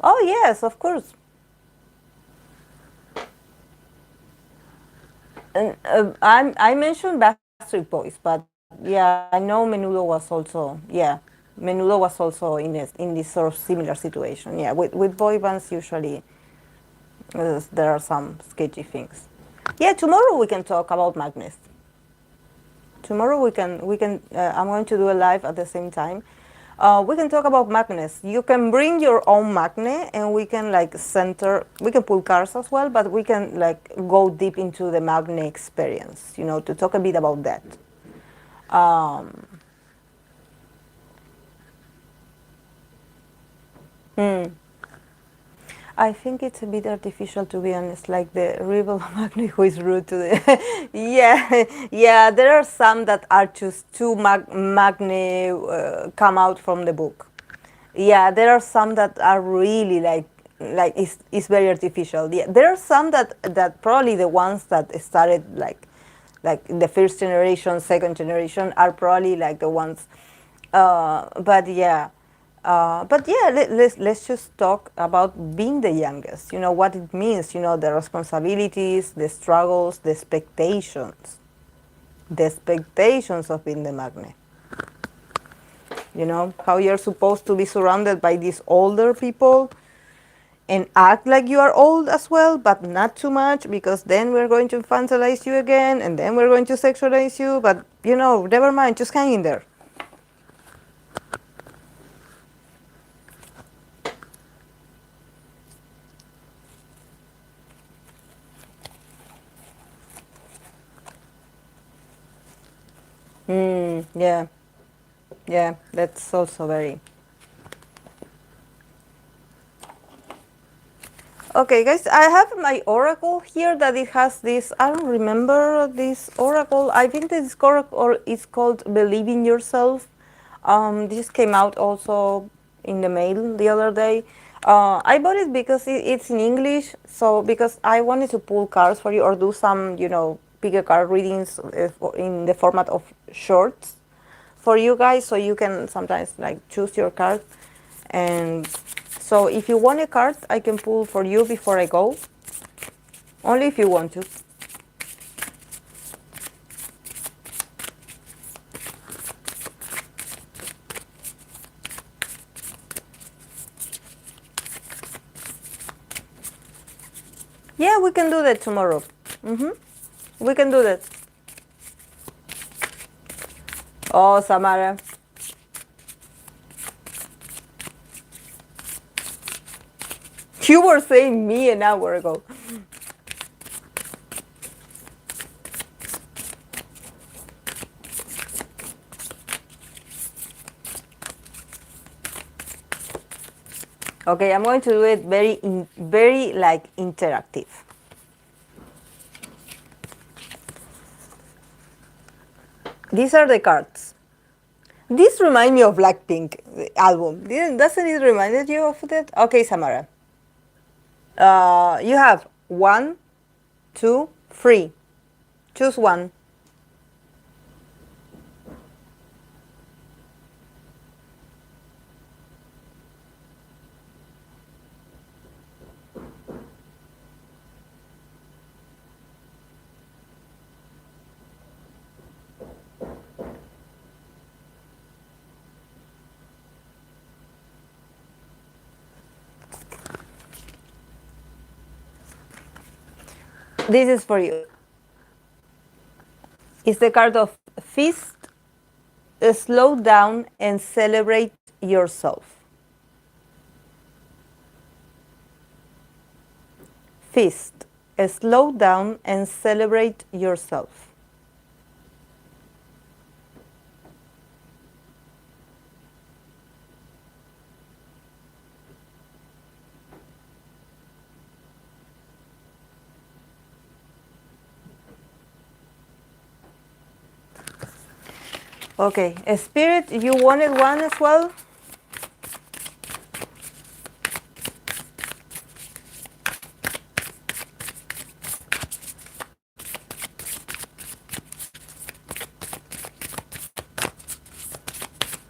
Oh yes, of course. And I mentioned Backstreet Boys, but yeah, I know Menudo was also, Menudo was also in this sort of similar situation. Yeah, with boy bands usually there are some sketchy things. Yeah, tomorrow we can talk about Magnus. Tomorrow we can. I'm going to do a live at the same time. We can talk about magnets. You can bring your own magnet, and we can like center. We can pull cards as well, but we can like go deep into the magnet experience. To talk a bit about that. Um, I think it's a bit artificial, to be honest, like the rebel Magni who is rude to the. Yeah, yeah, there are some that are just too Magni come out from the book. Yeah, there are some that are really like it's very artificial. Yeah, there are some that probably the ones that started like the first generation, second generation are probably like the ones. But yeah, let's just talk about being the youngest. You know what it means. You know the responsibilities, the struggles, the expectations of being the magnet. You know how you're supposed to be surrounded by these older people and act like you are old as well, but not too much, because then we're going to infantilize you again, and then we're going to sexualize you. But you know, never mind, just hang in there. Yeah, yeah, that's also very. Okay, guys, I have my oracle here that it has this. I don't remember this oracle. I think this oracle is called Believe in Yourself. This came out also in the mail the other day. I bought it because it's in English. So because I wanted to pull cards for you or do some, you know, bigger card readings in the format of shorts for you guys, so you can sometimes like choose your card. And so if you want a card, I can pull for you before I go, only if you want to. Yeah, we can do that tomorrow. We can do that. Oh, Samara, you were saying me an hour ago. Okay, I'm going to do it very like interactive. These are the cards. This reminds me of Blackpink album. Doesn't it remind you of that? Okay, Samara. You have 1, 2, 3. Choose one. This is for you. It's the card of Feast, Slow Down, and Celebrate Yourself. Feast, slow down, and celebrate yourself. Okay, Spirit, you wanted one as well?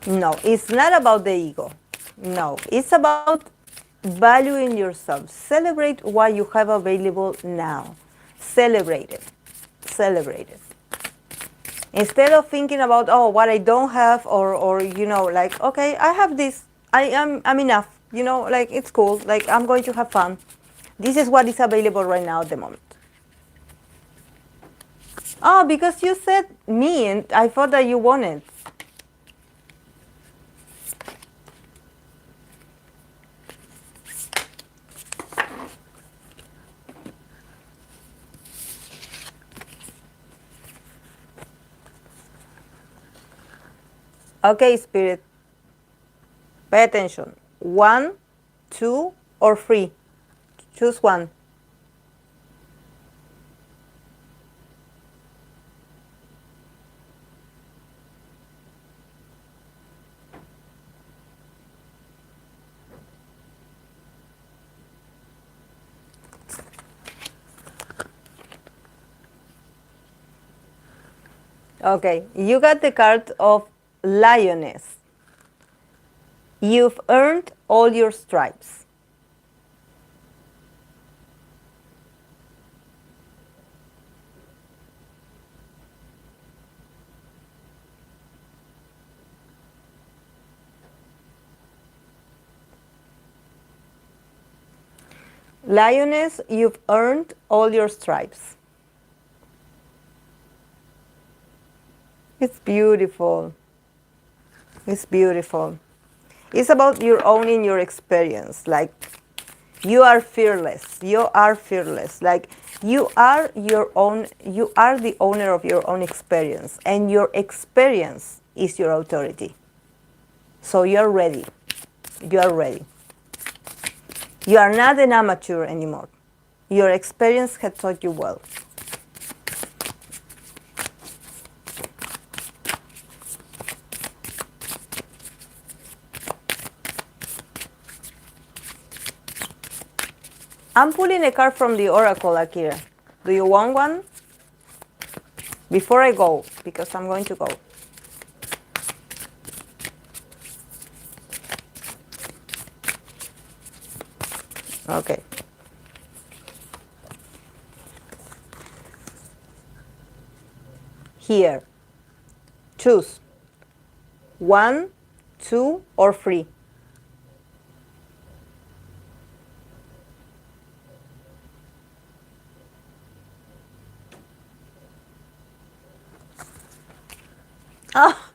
No, it's not about the ego. No, it's about valuing yourself. Celebrate what you have available now. Celebrate it. Celebrate it. Instead of thinking about, oh, what I don't have, or you know, like, okay, I have this. I'm enough. You know, like, it's cool. Like, I'm going to have fun. This is what is available right now at the moment. Oh, because you said me, and I thought that you wanted. Okay, Spirit. Pay attention. 1, 2, or 3. Choose one. Okay, you got the card of Lioness. You've earned all your stripes. Lioness, you've earned all your stripes. It's beautiful. It's beautiful. It's about your owning your experience. Like, you are fearless. You are fearless. Like, you are your own, you are the owner of your own experience, and your experience is your authority. So you're ready. You are ready. You are not an amateur anymore. Your experience has taught you well. I'm pulling a card from the Oracle, Akira. Do you want one? Before I go, because I'm going to go. Okay. Here. Choose. 1, 2, or 3. Oh,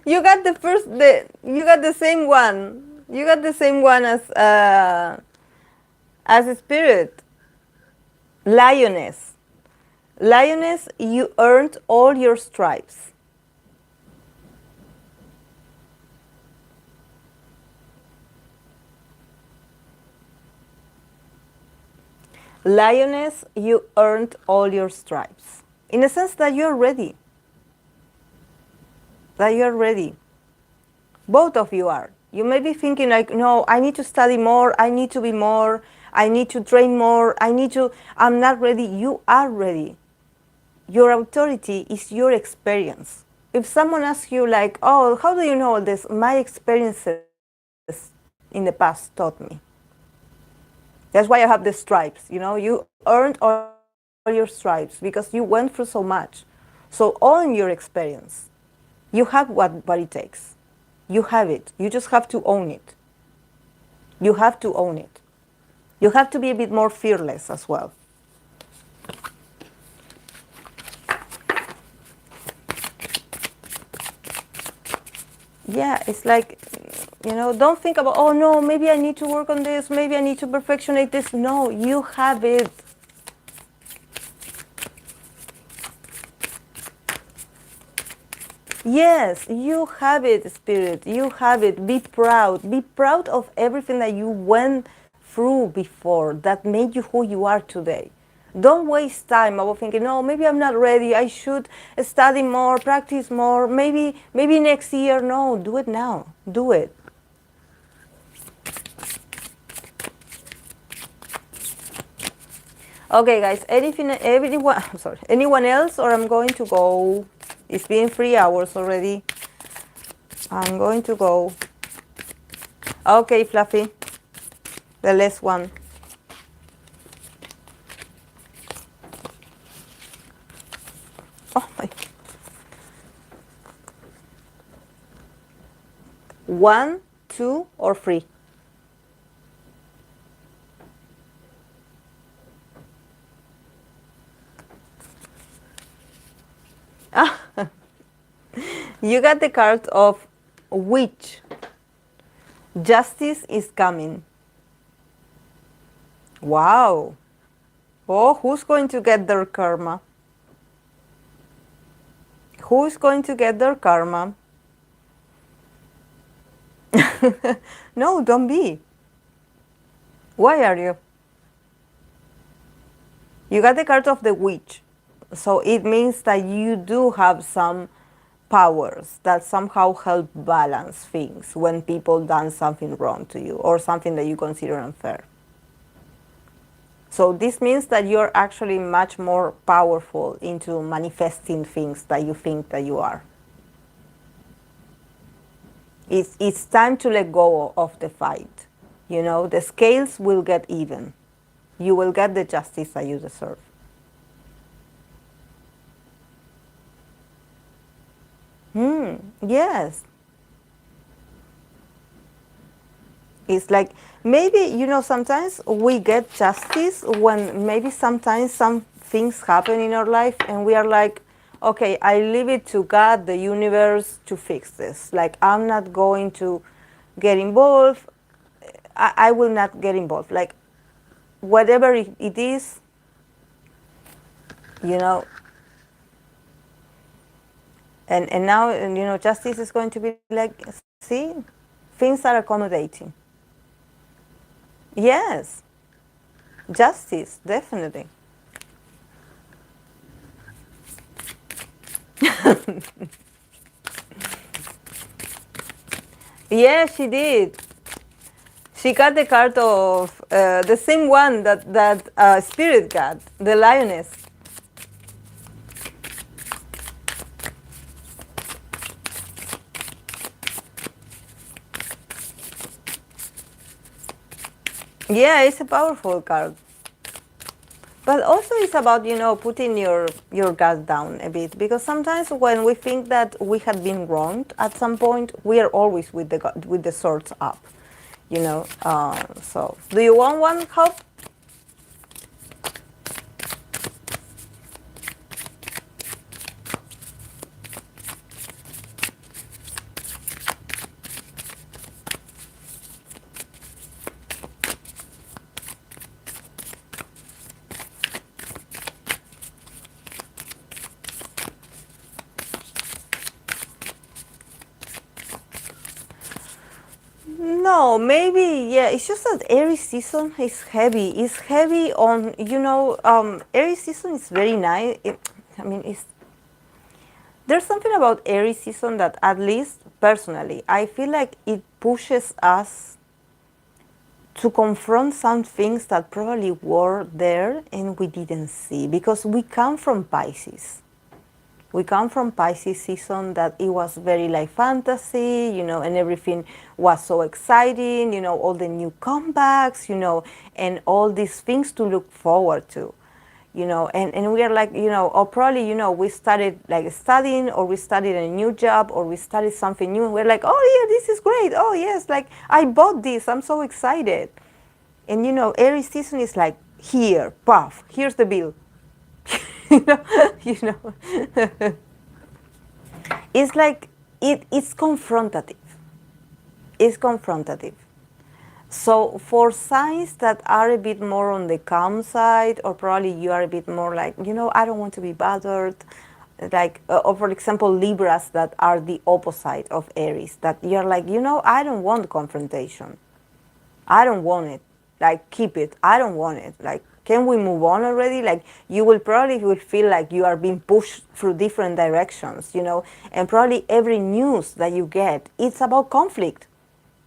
you got you got the same one. You got the same one as a Spirit. Lioness. Lioness, you earned all your stripes. Lioness, you earned all your stripes. In a sense that you're ready. That you're ready. Both of you are. You may be thinking like, no, I need to study more, I need to be more, I need to train more, I'm not ready. You are ready. Your authority is your experience. If someone asks you like, oh, how do you know this? My experiences in the past taught me. That's why I have the stripes. You earned all your stripes because you went through so much. So own your experience. You have what it takes. You have it. You just have to own it. You have to own it. You have to be a bit more fearless as well. Yeah, it's like, don't think about, oh no, maybe I need to work on this, maybe I need to perfectionate this. No, you have it. Yes, you have it, Spirit. You have it. Be proud. Be proud of everything that you went through before that made you who you are today. Don't waste time about thinking, no, maybe I'm not ready. I should study more, practice more. Maybe next year. No, do it now. Do it. Okay, guys. Anyone else, or I'm going to go. It's been 3 hours already. I'm going to go. Okay, Fluffy. The last one. Oh my. 1, 2, or 3. You got the card of Witch. Justice is coming. Wow. Oh, who's going to get their karma? Who's going to get their karma? No, don't be. Why are you? You got the card of the witch. So it means that you do have some powers that somehow help balance things when people done something wrong to you or something that you consider unfair. So this means that you're actually much more powerful into manifesting things that you think that you are. It's time to let go of the fight. You know, the scales will get even. You will get the justice that you deserve. Yes. It's like maybe, you know, sometimes we get justice when maybe sometimes some things happen in our life and we are like, okay, I leave it to God, the universe, to fix this. Like, I'm not going to get involved. I will not get involved. Like, whatever it is, you know, and now, you know, justice is going to be like, see, things are accommodating. Yes, justice, definitely. Yeah, she did. She got the card of the same one that Spirit got, the lioness. Yeah, it's a powerful card. But also it's about, you know, putting your guard down a bit, because sometimes when we think that we had been wronged at some point, we are always with the swords up, you know. So, do you want one, Hope? No, maybe, yeah. It's just that Aries season is heavy. It's heavy on, you know, Aries season is very nice. I mean, there's something about Aries season that, at least personally, I feel like it pushes us to confront some things that probably were there and we didn't see, because we come from Pisces. We come from Pisces season that it was very like fantasy, you know, and everything was so exciting, you know, all the new comebacks, you know, and all these things to look forward to, you know, and we are like, you know, or probably, you know, we started like studying, or we started a new job, or we started something new, and we're like, oh yeah, this is great. Oh yes, like I bought this, I'm so excited. And you know, Aries season is like, here, puff, here's the bill. you know, you know. It's like it's confrontative. It's confrontative. So for signs that are a bit more on the calm side, or probably you are a bit more like, you know, I don't want to be bothered, like, or for example, Libras that are the opposite of Aries, that you're like, you know, I don't want confrontation. I don't want it. Like, keep it. I don't want it. Like, can we move on already? Like, you will probably will feel like you are being pushed through different directions, you know, and probably every news that you get, it's about conflict.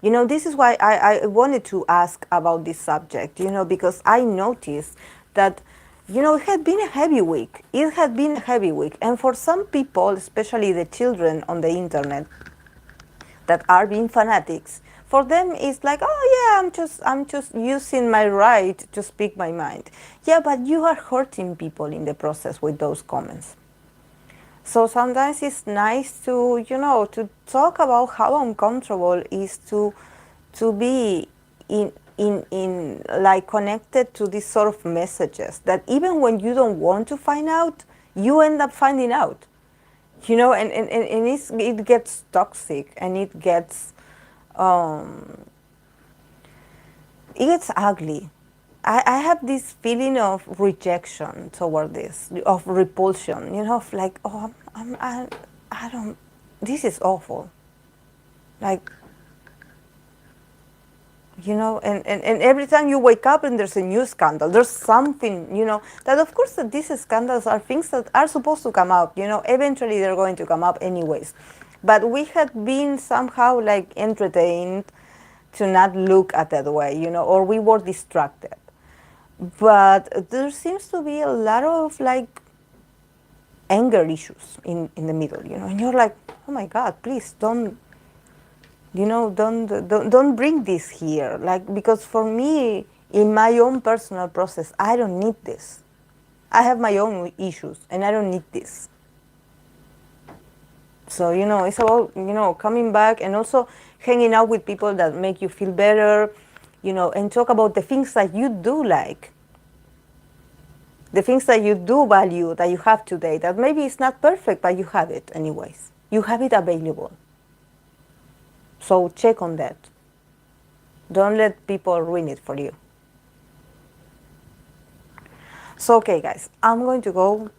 You know, this is why I wanted to ask about this subject, you know, because I noticed that, you know, it had been a heavy week. It had been a heavy week. And for some people, especially the children on the internet that are being fanatics, for them it's like, oh yeah, I'm just using my right to speak my mind. Yeah, but you are hurting people in the process with those comments. So sometimes it's nice to, you know, to talk about how uncomfortable it is to be in like connected to these sort of messages that even when you don't want to find out, you end up finding out. You know, and it gets toxic, and it gets ugly. I have this feeling of rejection toward this, of repulsion, you know, of like, oh, I don't, this is awful. Like, you know, and every time you wake up and there's a new scandal, there's something, you know, that of course that these scandals are things that are supposed to come out, you know, eventually they're going to come up anyways. But we had been somehow like entertained to not look at that way, you know, or we were distracted. But there seems to be a lot of like anger issues in the middle, you know, and you're like, oh my God, please don't, you know, don't bring this here. Like, because for me, in my own personal process, I don't need this. I have my own issues and I don't need this. So, you know, it's about, you know, coming back and also hanging out with people that make you feel better, you know, and talk about the things that you do like, the things that you do value, that you have today, that maybe it's not perfect, but you have it anyways. You have it available. So check on that. Don't let people ruin it for you. So, okay, guys, I'm going to go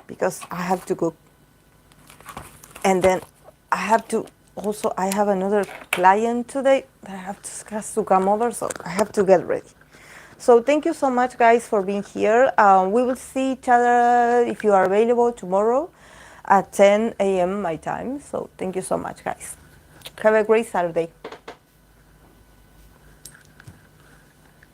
because I have to cook. And then I have to also, I have another client today that has to come over, so I have to get ready. So thank you so much, guys, for being here. We will see each other if you are available tomorrow at 10 a.m. my time. So thank you so much, guys. Have a great Saturday.